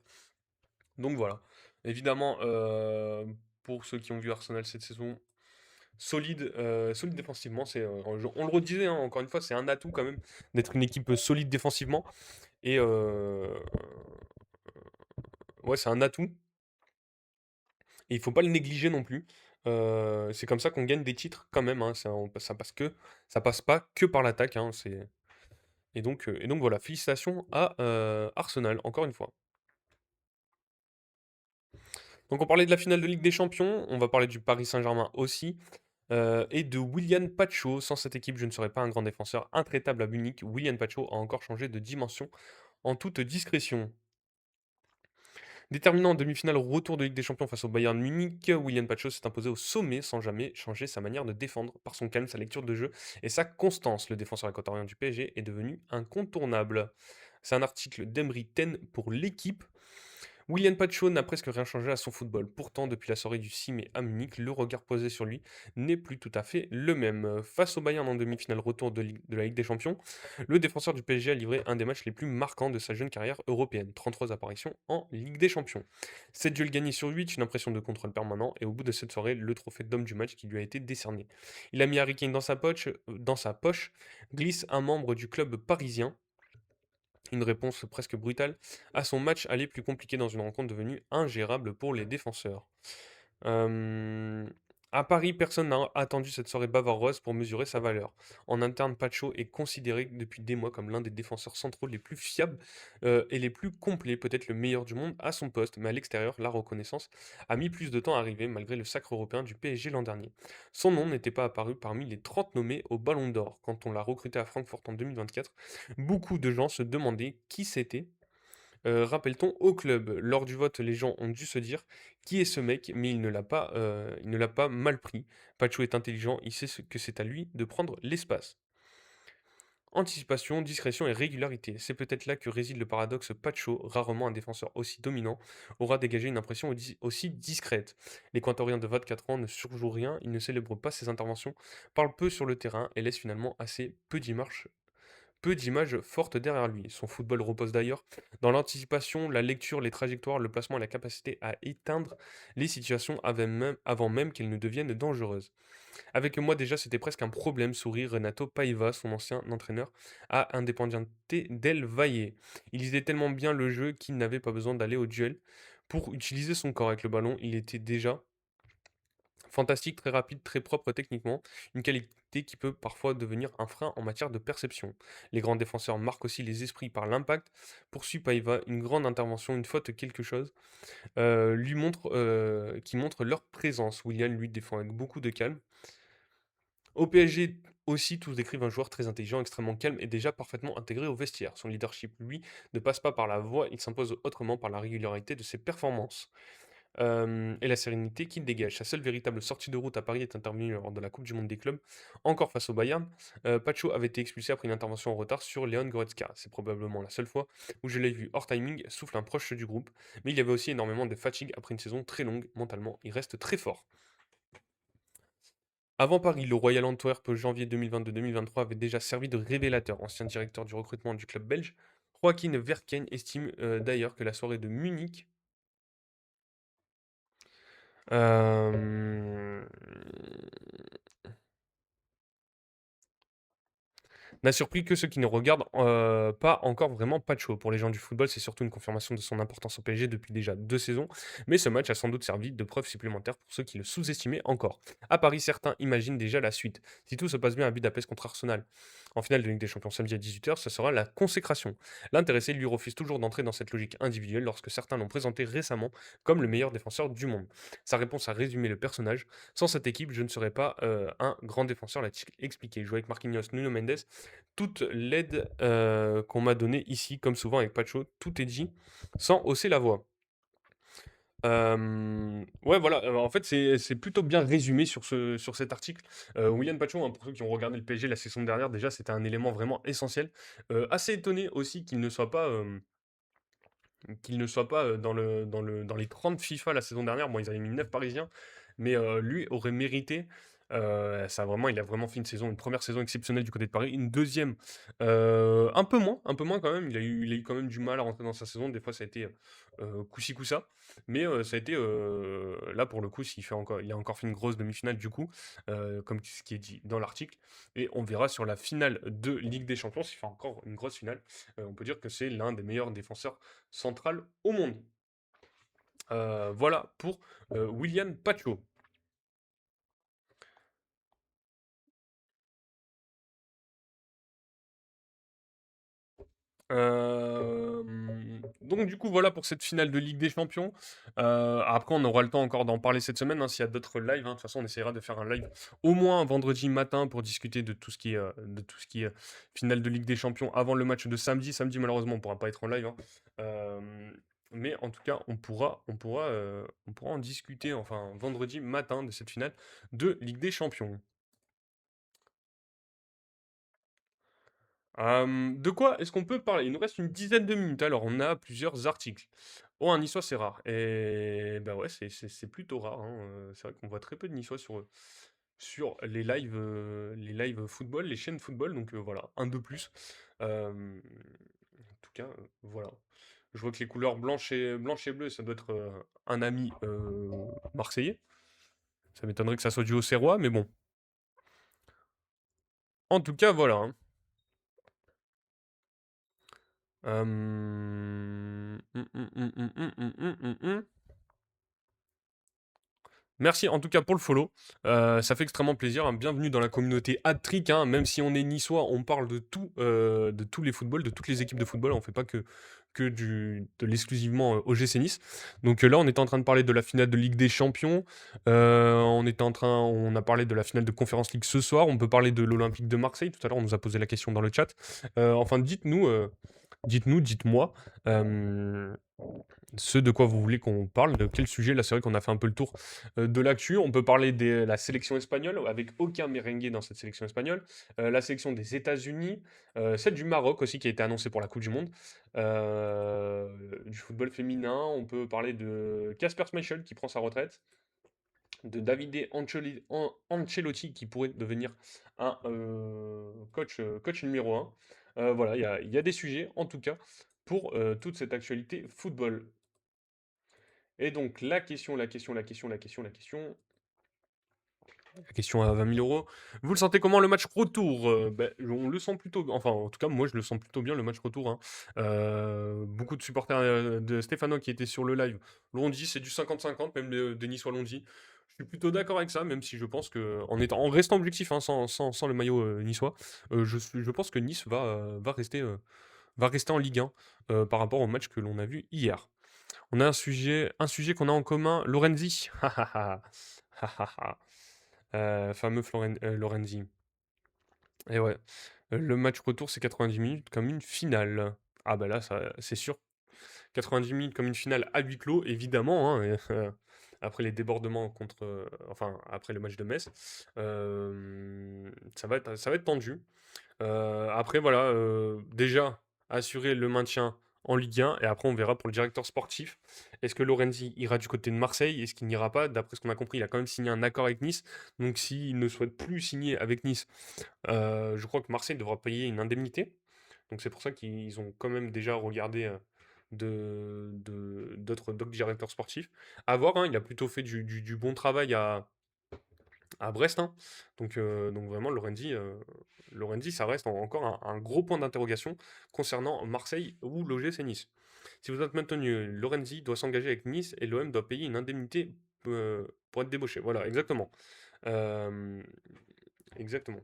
Donc voilà. Évidemment, pour ceux qui ont vu Arsenal cette saison, solide défensivement. On le redisait, hein, encore une fois, c'est un atout quand même d'être une équipe solide défensivement. Et ouais, c'est un atout. Et il faut pas le négliger non plus. C'est comme ça qu'on gagne des titres quand même, hein. Ça passe pas que par l'attaque, hein, et donc voilà, félicitations à Arsenal, encore une fois. Donc on parlait de la finale de Ligue des Champions, on va parler du Paris Saint-Germain aussi, et de Willian Pacho. Sans cette équipe, je ne serais pas un grand défenseur intraitable à Munich. Willian Pacho a encore changé de dimension en toute discrétion. Déterminant en demi-finale retour de Ligue des Champions face au Bayern Munich, William Pacho s'est imposé au sommet sans jamais changer sa manière de défendre. Par son calme, sa lecture de jeu et sa constance, le défenseur équatorien du PSG est devenu incontournable. C'est un article d'Emery Ten pour l'équipe. William Pacho n'a presque rien changé à son football. Pourtant, depuis la soirée du 6 mai à Munich, le regard posé sur lui n'est plus tout à fait le même. Face au Bayern en demi-finale retour de la Ligue des Champions, le défenseur du PSG a livré un des matchs les plus marquants de sa jeune carrière européenne. 33 apparitions en Ligue des Champions. 7 duels gagnés sur 8, une impression de contrôle permanent, et au bout de cette soirée, le trophée d'homme du match qui lui a été décerné. Il a mis Harry Kane dans sa poche, glisse un membre du club parisien, une réponse presque brutale à son match aller plus compliqué dans une rencontre devenue ingérable pour les défenseurs. Euh, À Paris, personne n'a attendu cette soirée bavaroise pour mesurer sa valeur. En interne, Pacho est considéré depuis des mois comme l'un des défenseurs centraux les plus fiables et les plus complets, peut-être le meilleur du monde à son poste, mais à l'extérieur, la reconnaissance a mis plus de temps à arriver malgré le sacre européen du PSG l'an dernier. Son nom n'était pas apparu parmi les 30 nommés au Ballon d'Or. Quand on l'a recruté à Francfort en 2024, beaucoup de gens se demandaient qui c'était. Rappelle-t-on au club. Lors du vote, les gens ont dû se dire qui est ce mec, mais il ne l'a pas mal pris. Pacho est intelligent, il sait que c'est à lui de prendre l'espace. Anticipation, discrétion et régularité. C'est peut-être là que réside le paradoxe. Pacho, rarement un défenseur aussi dominant, aura dégagé une impression aussi discrète. L'Équatorien de 24 ans ne surjoue rien, il ne célèbre pas ses interventions, parle peu sur le terrain et laisse finalement assez peu d'images fortes derrière lui. Son football repose d'ailleurs dans l'anticipation, la lecture, les trajectoires, le placement et la capacité à éteindre les situations avant même qu'elles ne deviennent dangereuses. Avec moi déjà, c'était presque un problème, sourit Renato Paiva, son ancien entraîneur à Independiente del Valle. Il lisait tellement bien le jeu qu'il n'avait pas besoin d'aller au duel pour utiliser son corps avec le ballon. Il était déjà fantastique, très rapide, très propre techniquement, une qualité qui peut parfois devenir un frein en matière de perception. Les grands défenseurs marquent aussi les esprits par l'impact. Poursuit Paiva, une grande intervention, une faute, quelque chose, qui montre leur présence. Willian lui défend avec beaucoup de calme. Au PSG aussi, tous décrivent un joueur très intelligent, extrêmement calme et déjà parfaitement intégré au vestiaire. Son leadership, lui, ne passe pas par la voix, il s'impose autrement par la régularité de ses performances et la sérénité qu'il dégage. Sa seule véritable sortie de route à Paris est intervenue lors de la Coupe du Monde des clubs, encore face au Bayern. Pacho avait été expulsé après une intervention en retard sur Leon Goretzka. C'est probablement la seule fois où je l'ai vu hors timing, souffle un proche du groupe, mais il y avait aussi énormément de fatigue après une saison très longue. Mentalement, il reste très fort. Avant Paris, le Royal Antwerp, janvier 2022-2023, avait déjà servi de révélateur. Ancien directeur du recrutement du club belge, Joaquin Verken estime d'ailleurs que la soirée de Munich Euh, n'a surpris que ceux qui ne regardent pas encore vraiment Pacho. Pour les gens du football, c'est surtout une confirmation de son importance au PSG depuis déjà 2 saisons, mais ce match a sans doute servi de preuve supplémentaire pour ceux qui le sous-estimaient encore. À Paris, certains imaginent déjà la suite. Si tout se passe bien à Budapest contre Arsenal, en finale de Ligue des Champions samedi à 18h, ce sera la consécration. L'intéressé lui refuse toujours d'entrer dans cette logique individuelle lorsque certains l'ont présenté récemment comme le meilleur défenseur du monde. Sa réponse a résumé le personnage. Sans cette équipe, je ne serais pas un grand défenseur, l'a expliqué. Jouer avec Marquinhos, Nuno Mendes, toute l'aide qu'on m'a donnée ici, comme souvent avec Pacho, tout est dit sans hausser la voix. Ouais, voilà, en fait, c'est plutôt bien résumé sur cet article. William Pacho, hein, pour ceux qui ont regardé le PSG la saison dernière, déjà, c'était un élément vraiment essentiel. Assez étonné aussi qu'il ne soit pas dans les 30 FIFA la saison dernière. Bon, ils avaient mis 9 Parisiens, mais lui aurait mérité. Il a vraiment fait une première saison exceptionnelle du côté de Paris, une deuxième un peu moins quand même. Il a eu quand même du mal à rentrer dans sa saison. Des fois, ça a été coup-ci coup-ça, mais ça a été là pour le coup, il a encore fait une grosse demi-finale du coup, comme ce qui est dit dans l'article, et on verra sur la finale de Ligue des Champions s'il fait encore une grosse finale. On peut dire que c'est l'un des meilleurs défenseurs central au monde. Voilà pour William Pacho. Donc du coup voilà pour cette finale de Ligue des Champions. Après on aura le temps encore d'en parler cette semaine, hein, s'il y a d'autres lives, hein. De toute façon on essaiera de faire un live au moins un vendredi matin pour discuter de tout ce qui est finale de Ligue des Champions avant le match de samedi. Samedi malheureusement on pourra pas être en live, hein. Mais en tout cas on pourra en discuter enfin vendredi matin de cette finale de Ligue des Champions. De quoi est-ce qu'on peut parler? Il nous reste une dizaine de minutes, alors on a plusieurs articles. Oh, un niçois, c'est rare et bah, ouais, c'est plutôt rare, hein, c'est vrai qu'on voit très peu de niçois sur les lives football, les chaînes football, donc voilà, un de plus. En tout cas, voilà. Je vois que les couleurs blanches et bleues, ça doit être, un ami, marseillais. Ça m'étonnerait que ça soit du Auxerrois, mais bon. En tout cas, voilà, hein. Merci en tout cas pour le follow. Ça fait extrêmement plaisir, hein. Bienvenue dans la communauté Hat-Trick, hein. Même si on est niçois, on parle de tout, de tous les footballs, de toutes les équipes de football. On fait pas que de l'exclusivement OGC Nice. Donc là, on était en train de parler de la finale de Ligue des Champions. On a parlé de la finale de Conference League ce soir. On peut parler de l'Olympique de Marseille. Tout à l'heure, on nous a posé la question dans le chat. Enfin, dites-moi. euh, ce de quoi vous voulez qu'on parle, de quel sujet. Là, c'est vrai qu'on a fait un peu le tour de l'actu. On peut parler de la sélection espagnole, avec aucun merengue dans cette sélection espagnole. La sélection des États-Unis, celle du Maroc aussi, qui a été annoncée pour la Coupe du Monde. Du football féminin, on peut parler de Kasper Schmeichel qui prend sa retraite, de Davide Ancelotti qui pourrait devenir un coach numéro un. Voilà, il y a des sujets, en tout cas, pour toute cette actualité football. Et donc la question à 20 000 euros. Vous le sentez comment le match retour? Ben, on le sent plutôt, enfin en tout cas moi je le sens plutôt bien le match retour, hein. Beaucoup de supporters de Stéphano qui étaient sur le live l'ont dit, c'est du 50-50, même des Niçois l'ont dit. Je suis plutôt d'accord avec ça, même si je pense que en restant objectif, hein, sans le maillot niçois, je pense que Nice va rester en Ligue 1 par rapport au match que l'on a vu hier. On a un sujet qu'on a en commun, Lorenzi. Fameux Lorenzi. Et ouais, le match retour, c'est 90 minutes comme une finale. Ah bah là, ça, c'est sûr. 90 minutes comme une finale à huis clos, évidemment, hein, après les débordements enfin, après le match de Metz. Ça va être tendu. Après, voilà, déjà, assurer le maintien en Ligue 1, et après, on verra pour le directeur sportif. Est-ce que Lorenzi ira du côté de Marseille? Est-ce qu'il n'ira pas? D'après ce qu'on a compris, il a quand même signé un accord avec Nice. Donc, s'il ne souhaite plus signer avec Nice, je crois que Marseille devra payer une indemnité. Donc, c'est pour ça qu'ils ont quand même déjà regardé d'autres directeurs sportifs. À voir, hein, il a plutôt fait du bon travail à Brest, hein. Donc vraiment Lorenzi, ça reste encore un gros point d'interrogation concernant Marseille ou l'OGC Nice. Si vous êtes maintenu, Lorenzi doit s'engager avec Nice et l'OM doit payer une indemnité pour être débauché. Voilà, exactement. Euh, exactement.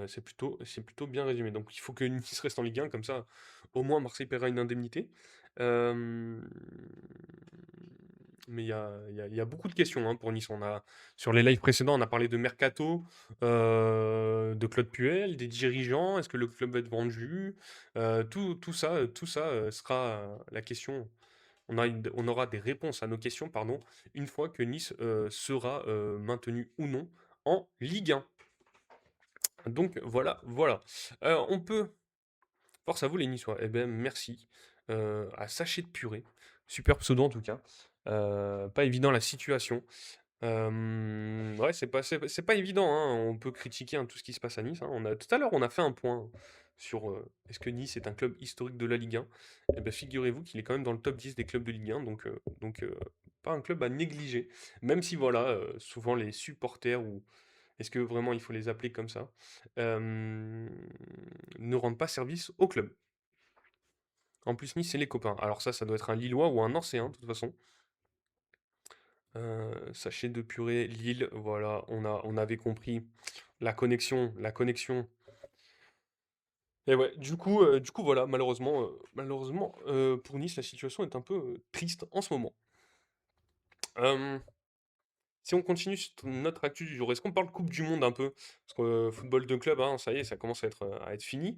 C'est plutôt bien résumé. Donc il faut que Nice reste en Ligue 1, comme ça, au moins Marseille paiera une indemnité. Euh, mais il y a beaucoup de questions, hein, pour Nice. Sur les lives précédents, on a parlé de Mercato, de Claude Puel, des dirigeants, est-ce que le club va être vendu? Tout ça sera la question. On aura des réponses à nos questions, pardon, une fois que Nice sera maintenu ou non en Ligue 1. Donc voilà, voilà. On peut. Force à vous les Niçois. Eh ben merci. À Sachet de Purée. Super pseudo en tout cas. Pas évident la situation. Ouais, c'est pas évident, hein. On peut critiquer, hein, tout ce qui se passe à Nice, hein. Tout à l'heure, on a fait un point sur est-ce que Nice est un club historique de la Ligue 1. Eh ben, figurez-vous qu'il est quand même dans le top 10 des clubs de Ligue 1, donc pas un club à négliger. Même si voilà, souvent les supporters, ou est-ce que vraiment il faut les appeler comme ça, euh, ne rendent pas service au club. En plus, Nice, c'est les copains. Alors ça doit être un Lillois ou un Nancéen, de toute façon. Sachet de purée, Lille, voilà, on avait compris la connexion. Et ouais, du coup, voilà, malheureusement, pour Nice, la situation est un peu triste en ce moment. Euh, Si on continue sur notre actu du jour, est-ce qu'on parle Coupe du Monde un peu? Parce que football de club, hein, ça y est, ça commence à être fini.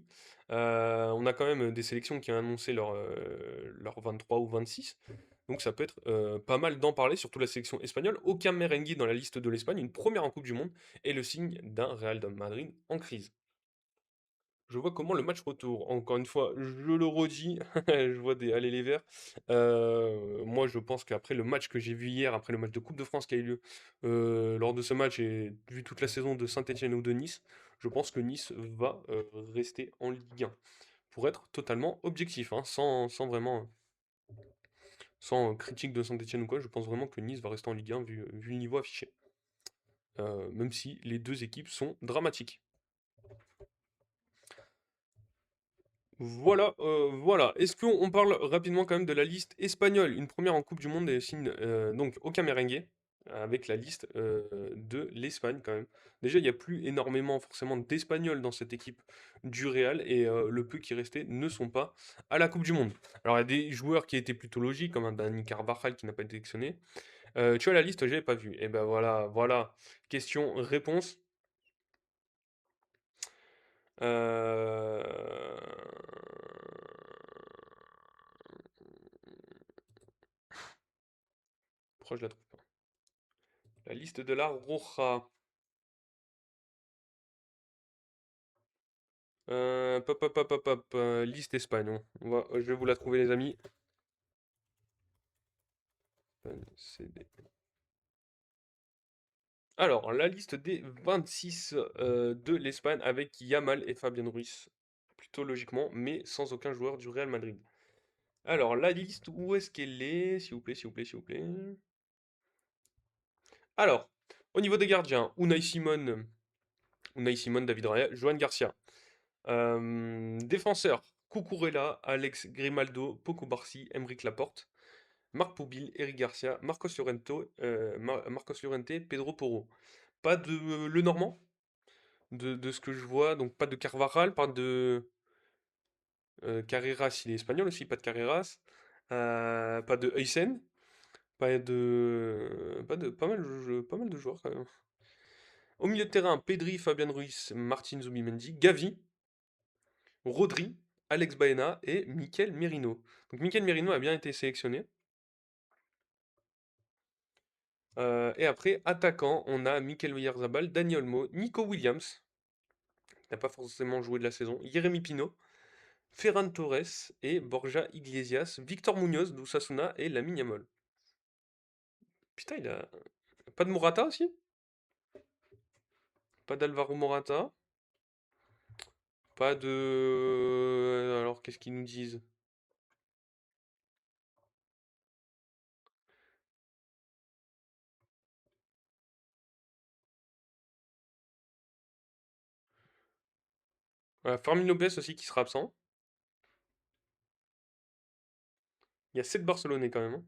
On a quand même des sélections qui ont annoncé leur 23 ou 26. Donc ça peut être pas mal d'en parler, surtout la sélection espagnole. Aucun merengue dans la liste de l'Espagne, une première en Coupe du Monde, et le signe d'un Real de Madrid en crise. Je vois comment le match retour. Encore une fois, je le redis, je vois des aller les Verts. Moi, je pense qu'après le match que j'ai vu hier, après le match de Coupe de France qui a eu lieu, lors de ce match et vu toute la saison de Saint-Étienne ou de Nice, je pense que Nice va rester en Ligue 1. Pour être totalement objectif, hein, sans vraiment, sans critique de Saint-Étienne ou quoi, je pense vraiment que Nice va rester en Ligue 1 vu le niveau affiché. Même si les deux équipes sont dramatiques. Voilà, voilà. Est-ce qu'on parle rapidement quand même de la liste espagnole? Une première en Coupe du Monde et signe donc aucun merengue avec la liste de l'Espagne quand même. Déjà, il n'y a plus énormément forcément d'Espagnols dans cette équipe du Real et le peu qui restait ne sont pas à la Coupe du Monde. Alors, il y a des joueurs qui étaient plutôt logiques, comme un Dani Carvajal qui n'a pas été sélectionné. Tu vois la liste, je l'avais pas vue. Et ben voilà, voilà. Question, réponse. Euh, Pourquoi je la trouve pas? La liste de la Roja. Pop, pop, pop, pop, pop, liste Espagne. Je vais vous la trouver, les amis. CD. Alors, la liste des 26 de l'Espagne avec Yamal et Fabien Ruiz. Plutôt logiquement, mais sans aucun joueur du Real Madrid. Alors, la liste, où est-ce qu'elle est? S'il vous plaît, s'il vous plaît, s'il vous plaît. Alors, au niveau des gardiens, Unai Simon, David Raya, Joan Garcia. Défenseur, Cucurella, Alex Grimaldo, Poco Barsi, Emeric Laporte. Marc Poubil, Eric Garcia, Marcos Llorente, Pedro Porro. Pas de Le Normand, de ce que je vois, donc pas de Carvajal, pas de Carreras, il est espagnol aussi, pas de Carreras. Pas de Huysen, pas mal de joueurs quand même. Au milieu de terrain, Pedri, Fabian Ruiz, Martin Zubimendi, Gavi, Rodri, Alex Baena et Mikel Merino. Donc Mikel Merino a bien été sélectionné. Et après, attaquant, on a Mikel Oyarzabal, Dani Olmo, Nico Williams, qui n'a pas forcément joué de la saison, Jérémy Pino, Ferran Torres et Borja Iglesias, Victor Munoz d'Osasuna et Lamine Yamal. Putain, il a. Pas de Morata aussi? Pas d'Alvaro Morata? Pas de. Alors, qu'est-ce qu'ils nous disent? Fermin Lopez aussi qui sera absent. Il y a 7 Barcelonais quand même, hein.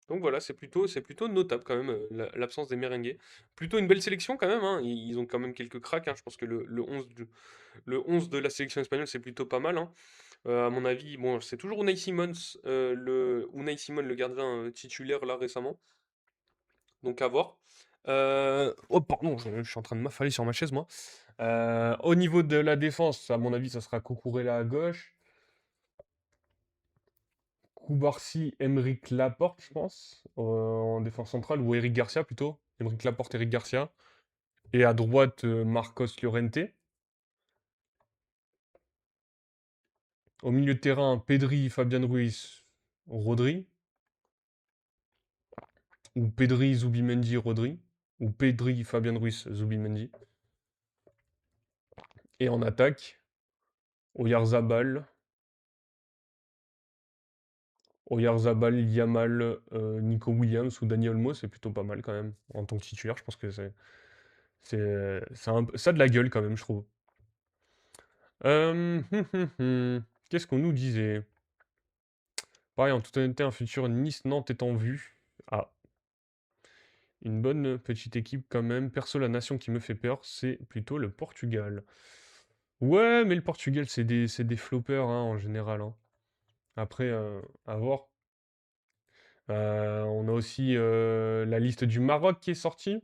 Donc voilà, c'est plutôt notable quand même, l'absence des Merengues. Plutôt une belle sélection quand même, hein. Ils ont quand même quelques cracks, hein. Je pense que le 11 de la sélection espagnole, c'est plutôt pas mal, hein. À mon avis, bon, c'est toujours Unai Simons, Unai Simon, le gardien titulaire là récemment. Donc à voir. Oh pardon, je suis en train de m'affaler sur ma chaise moi. Au niveau de la défense, à mon avis, ça sera Cucurella à gauche. Koubarsi, Emeric Laporte, je pense, en défense centrale, ou Eric Garcia plutôt. Emeric Laporte, Eric Garcia. Et à droite, Marcos Llorente. Au milieu de terrain, Pedri, Fabian Ruiz, Rodri. Ou Pedri, Zubimendi, Rodri. Ou Pedri, Fabian Ruiz, Zubimendi. Et en attaque, Oyarzabal. Oyarzabal, Yamal, Nico Williams ou Dani Olmo, c'est plutôt pas mal quand même. En tant que titulaire, je pense que ça a de la gueule quand même, je trouve. Qu'est-ce qu'on nous disait? Pareil, en toute honnêteté, un futur Nice-Nantes est en vue. Ah, une bonne petite équipe quand même. Perso, la nation qui me fait peur, c'est plutôt le Portugal. Ouais, mais le Portugal, c'est des floppers hein, en général, hein. Après, à voir. On a aussi la liste du Maroc qui est sortie.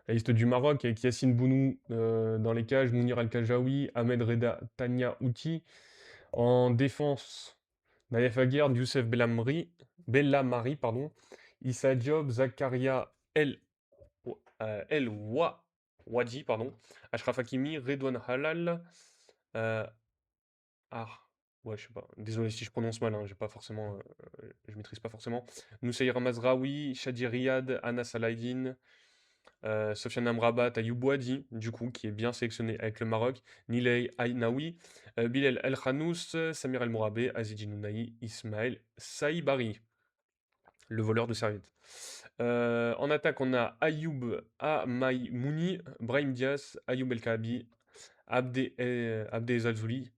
La liste du Maroc avec Yassine Bounou dans les cages, Mounir Al-Kajaoui, Ahmed Reda, Tania Outi. En défense, Naïef Aguerd, Youssef Bellamari, pardon, Issa Diop, Zakaria El Wadi, pardon, Ashraf Hakimi, Redouane Halal, euh, ah, ouais, je sais pas, désolé si je prononce mal, hein, j'ai pas forcément, je maîtrise pas forcément. Noussaïr Mazraoui, Shadi Riyad, Anna Salahdine, Sofiane Amrabat, Ayoub Boadi, du coup, qui est bien sélectionné avec le Maroc, Nilay Ainaoui, Bilal El Khanous, Samir El Mourabé, Azedine Ounahi, Ismaël Saïbari, le voleur de serviettes. En attaque, on a Ayoub Amaïmouni, Brahim Diaz, Ayoub El Kaabi, Abdé Zalzouli,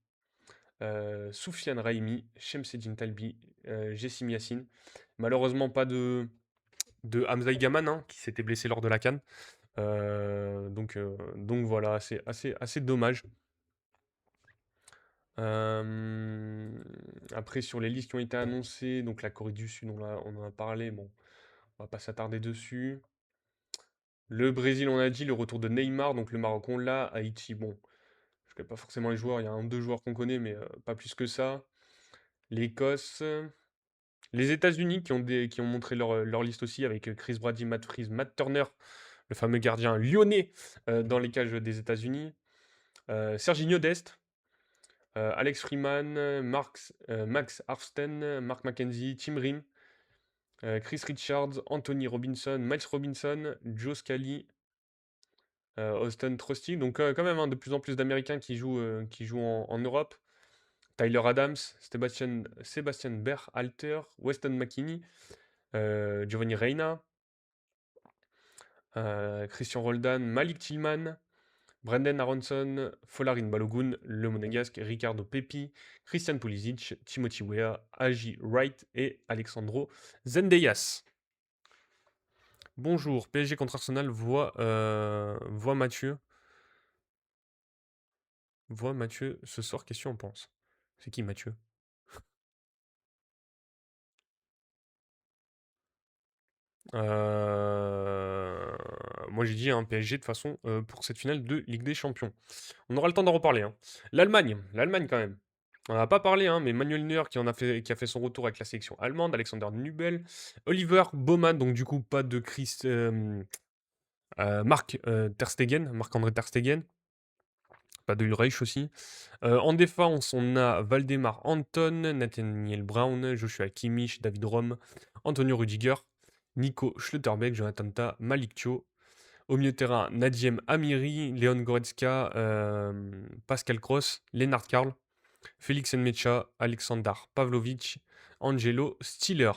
Soufiane Raimi, Shemseddine Talbi, Jessim Yassine. Malheureusement, pas de Hamza Gaman, hein, qui s'était blessé lors de la CAN. Donc voilà, c'est assez dommage. Après, sur les listes qui ont été annoncées, donc la Corée du Sud, on en a parlé, bon, on va pas s'attarder dessus. Le Brésil, on a dit, le retour de Neymar, donc le Maroc, on l'a. Haïti, bon, je connais pas forcément les joueurs, il y a un ou deux joueurs qu'on connaît, mais pas plus que ça. L'Écosse, les États-Unis qui ont montré leur liste aussi, avec Chris Brady, Matt Freeze, Matt Turner, le fameux gardien lyonnais dans les cages des États-Unis. Serginho Dest, Alex Freeman, Max Arfsten, Mark McKenzie, Tim Rim, Chris Richards, Anthony Robinson, Miles Robinson, Joe Scally, Austin Trusty. Donc quand même hein, de plus en plus d'Américains qui jouent en Europe. Tyler Adams, Sébastien Berhalter, Weston McKinney, Giovanni Reina, Christian Roldan, Malik Tillman, Brendan Aronson, Folarin Balogun, le Monégasque, Ricardo Pepi, Christian Pulisic, Timothy Weah, Haji Wright et Alexandro Zendellas. Bonjour, PSG contre Arsenal, voit Mathieu. Voit Mathieu ce soir, qu'est-ce que tu en penses? C'est qui Mathieu? Moi j'ai dit un PSG de toute façon pour cette finale de Ligue des Champions. On aura le temps d'en reparler, hein. L'Allemagne quand même. On n'en a pas parlé, hein, mais Manuel Neuer qui a fait son retour avec la sélection allemande, Alexander Nubel, Oliver Baumann, donc du coup pas de Marc-André Ter Stegen, pas de Ulreich aussi. En défense, on a Valdemar Anton, Nathaniel Brown, Joshua Kimmich, David Rom, Antonio Rudiger, Nico Schlotterbeck, Jonathan Tah, Malik Thio. Au milieu de terrain, Nadiem Amiri, Leon Goretzka, Pascal Gross, Lennart Karl, Félix Nmecha, Alexander Pavlovic, Angelo Stiller.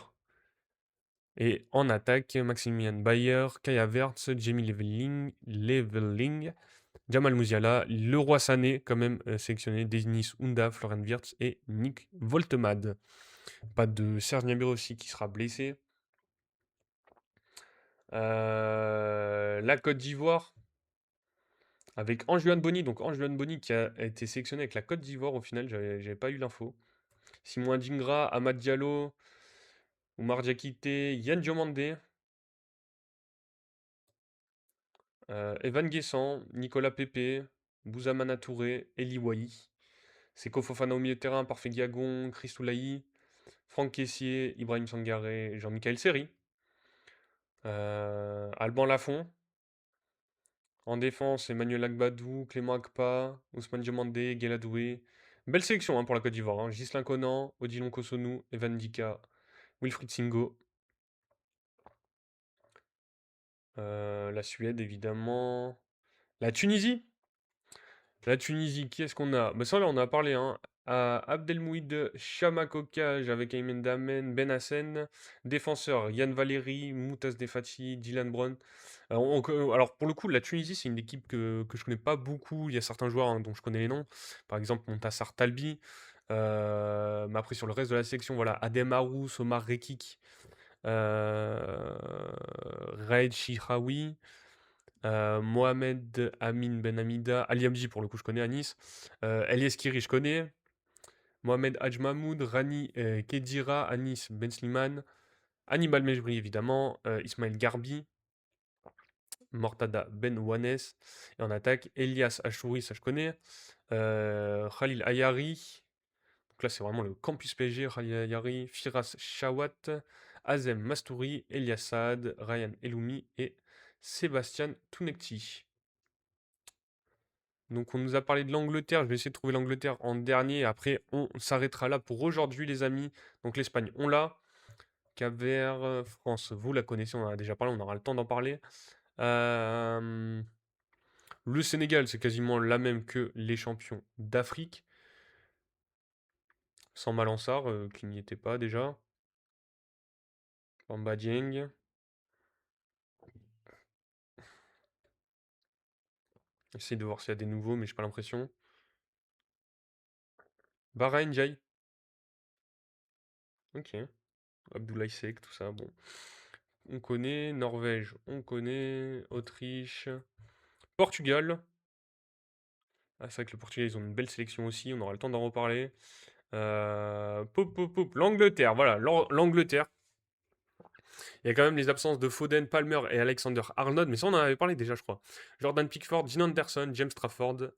Et en attaque, Maximilian Bayer, Kai Havertz, Jamie Leveling, Jamal Musiala, Leroy Sané, quand même sélectionné, Denis Unda, Florian Wirtz et Nick Woltemade. Pas de Serge Gnabry aussi qui sera blessé. La Côte d'Ivoire avec Anjuan Boni. Donc Anjuan Boni qui a été sélectionné avec la Côte d'Ivoire au final, j'avais pas eu l'info. Simon Adingra, Amad Diallo, Oumar Diakité, Yann Diomandé, Evan Guessant, Nicolas Pepe, Bouzamana Touré, Eli Wahi. Seko Fofana au milieu de terrain, Parfait Diagon, Christoulaï, Franck Caissier, Ibrahim Sangaré, Jean-Michel Seri. Alban Lafont. En défense, Emmanuel Agbadou, Clément Akpa, Ousmane Diomandé, Gueladoué. Belle sélection hein, pour la Côte d'Ivoire. Hein. Ghislain Conan, Odilon Kosonou, Evan Dika, Wilfried Singo. La Suède, évidemment. La Tunisie. La Tunisie, qui est-ce qu'on a? Bah ça, là, on en a parlé. Hein. Abdelmouid Chamakokaj avec Aymen Damen, Ben Hassen. Défenseur, Yann Valéry, Moutaz Defati, Dylan Brown. Alors, pour le coup, la Tunisie, c'est une équipe que je connais pas beaucoup. Il y a certains joueurs hein, dont je connais les noms. Par exemple, Montassar Talbi. Mais après, sur le reste de la sélection, voilà. Adem Arous, Omar Rekik, Raed Chihawi. Mohamed Amin Ben Hamida, Ali Abdi pour le coup je connais à Nice, Elias Kiri je connais, Mohamed Hadj Mahmoud, Rani Kedira, Anis Ben Slimane, Hannibal Mejbri évidemment, Ismaël Garbi, Mortada Ben Ouanes, et en attaque Elias Achouri, ça je connais, Khalil Ayari, donc là c'est vraiment le campus PSG, Khalil Ayari, Firas Chawat, Azem Mastouri, Elias Saad, Ryan Eloumi et Sébastien Tounekti. Donc on nous a parlé de l'Angleterre, je vais essayer de trouver l'Angleterre en dernier, après on s'arrêtera là pour aujourd'hui les amis. Donc l'Espagne, on l'a. Cap-Vert, France, vous la connaissez, on en a déjà parlé, on aura le temps d'en parler. Le Sénégal, c'est quasiment la même que les champions d'Afrique. Sans Malansar, qui n'y était pas déjà. Bamba Dieng. J'essaie de voir s'il y a des nouveaux, mais j'ai pas l'impression. Bahreïn, Jai. Ok. Abdoulaye Seck, tout ça, bon. On connaît. Norvège, on connaît. Autriche. Portugal. Ah, c'est vrai que le Portugal, ils ont une belle sélection aussi. On aura le temps d'en reparler. L'Angleterre, voilà, l'Angleterre. Il y a quand même les absences de Foden, Palmer et Alexander Arnold, mais ça, on en avait parlé déjà, je crois. Jordan Pickford, Gene Anderson, James Trafford.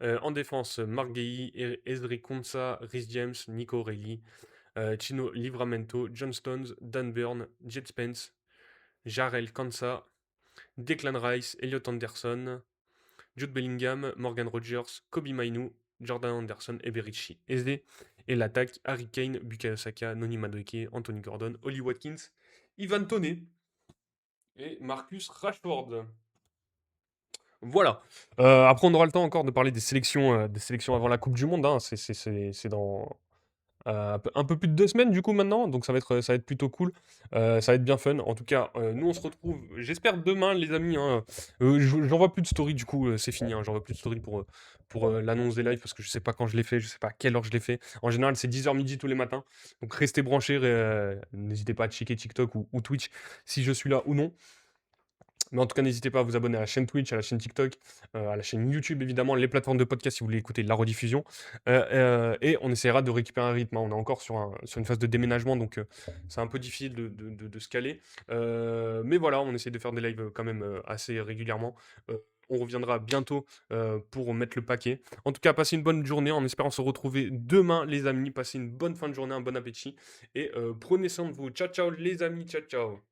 En défense, Mark Guehi, Ezri Konsa, Rhys James, Nico O'Reilly, Chino Livramento, John Stones, Dan Burn, Jet Spence, Jarel Kansa, Declan Rice, Elliot Anderson, Jude Bellingham, Morgan Rogers, Kobe Mainu, Jordan Anderson et Berichi SD. Et l'attaque, Harry Kane, Bukayo Saka, Noni Madueke, Anthony Gordon, Oli Watkins, Ivan Toney et Marcus Rashford. Voilà. Après, on aura le temps encore de parler des sélections avant la Coupe du Monde. Hein. C'est dans, un peu plus de 2 semaines du coup maintenant, donc ça va être plutôt cool, ça va être bien fun. En tout cas, nous on se retrouve, j'espère demain les amis, hein. J'envoie plus de story du coup, c'est fini, hein, j'envoie plus de story pour l'annonce des lives parce que je sais pas quand je l'ai fait, je sais pas à quelle heure je l'ai fait. En général c'est 10h midi tous les matins, donc restez branchés, n'hésitez pas à checker TikTok ou Twitch si je suis là ou non. Mais en tout cas, n'hésitez pas à vous abonner à la chaîne Twitch, à la chaîne TikTok, à la chaîne YouTube, évidemment, les plateformes de podcast si vous voulez écouter la rediffusion. Et on essaiera de récupérer un rythme. Hein. On est encore sur une phase de déménagement, donc c'est un peu difficile de se caler. Mais voilà, on essaie de faire des lives quand même assez régulièrement. On reviendra bientôt pour mettre le paquet. En tout cas, passez une bonne journée en espérant se retrouver demain, les amis. Passez une bonne fin de journée, un bon appétit. Et prenez soin de vous. Ciao, ciao, les amis. Ciao, ciao.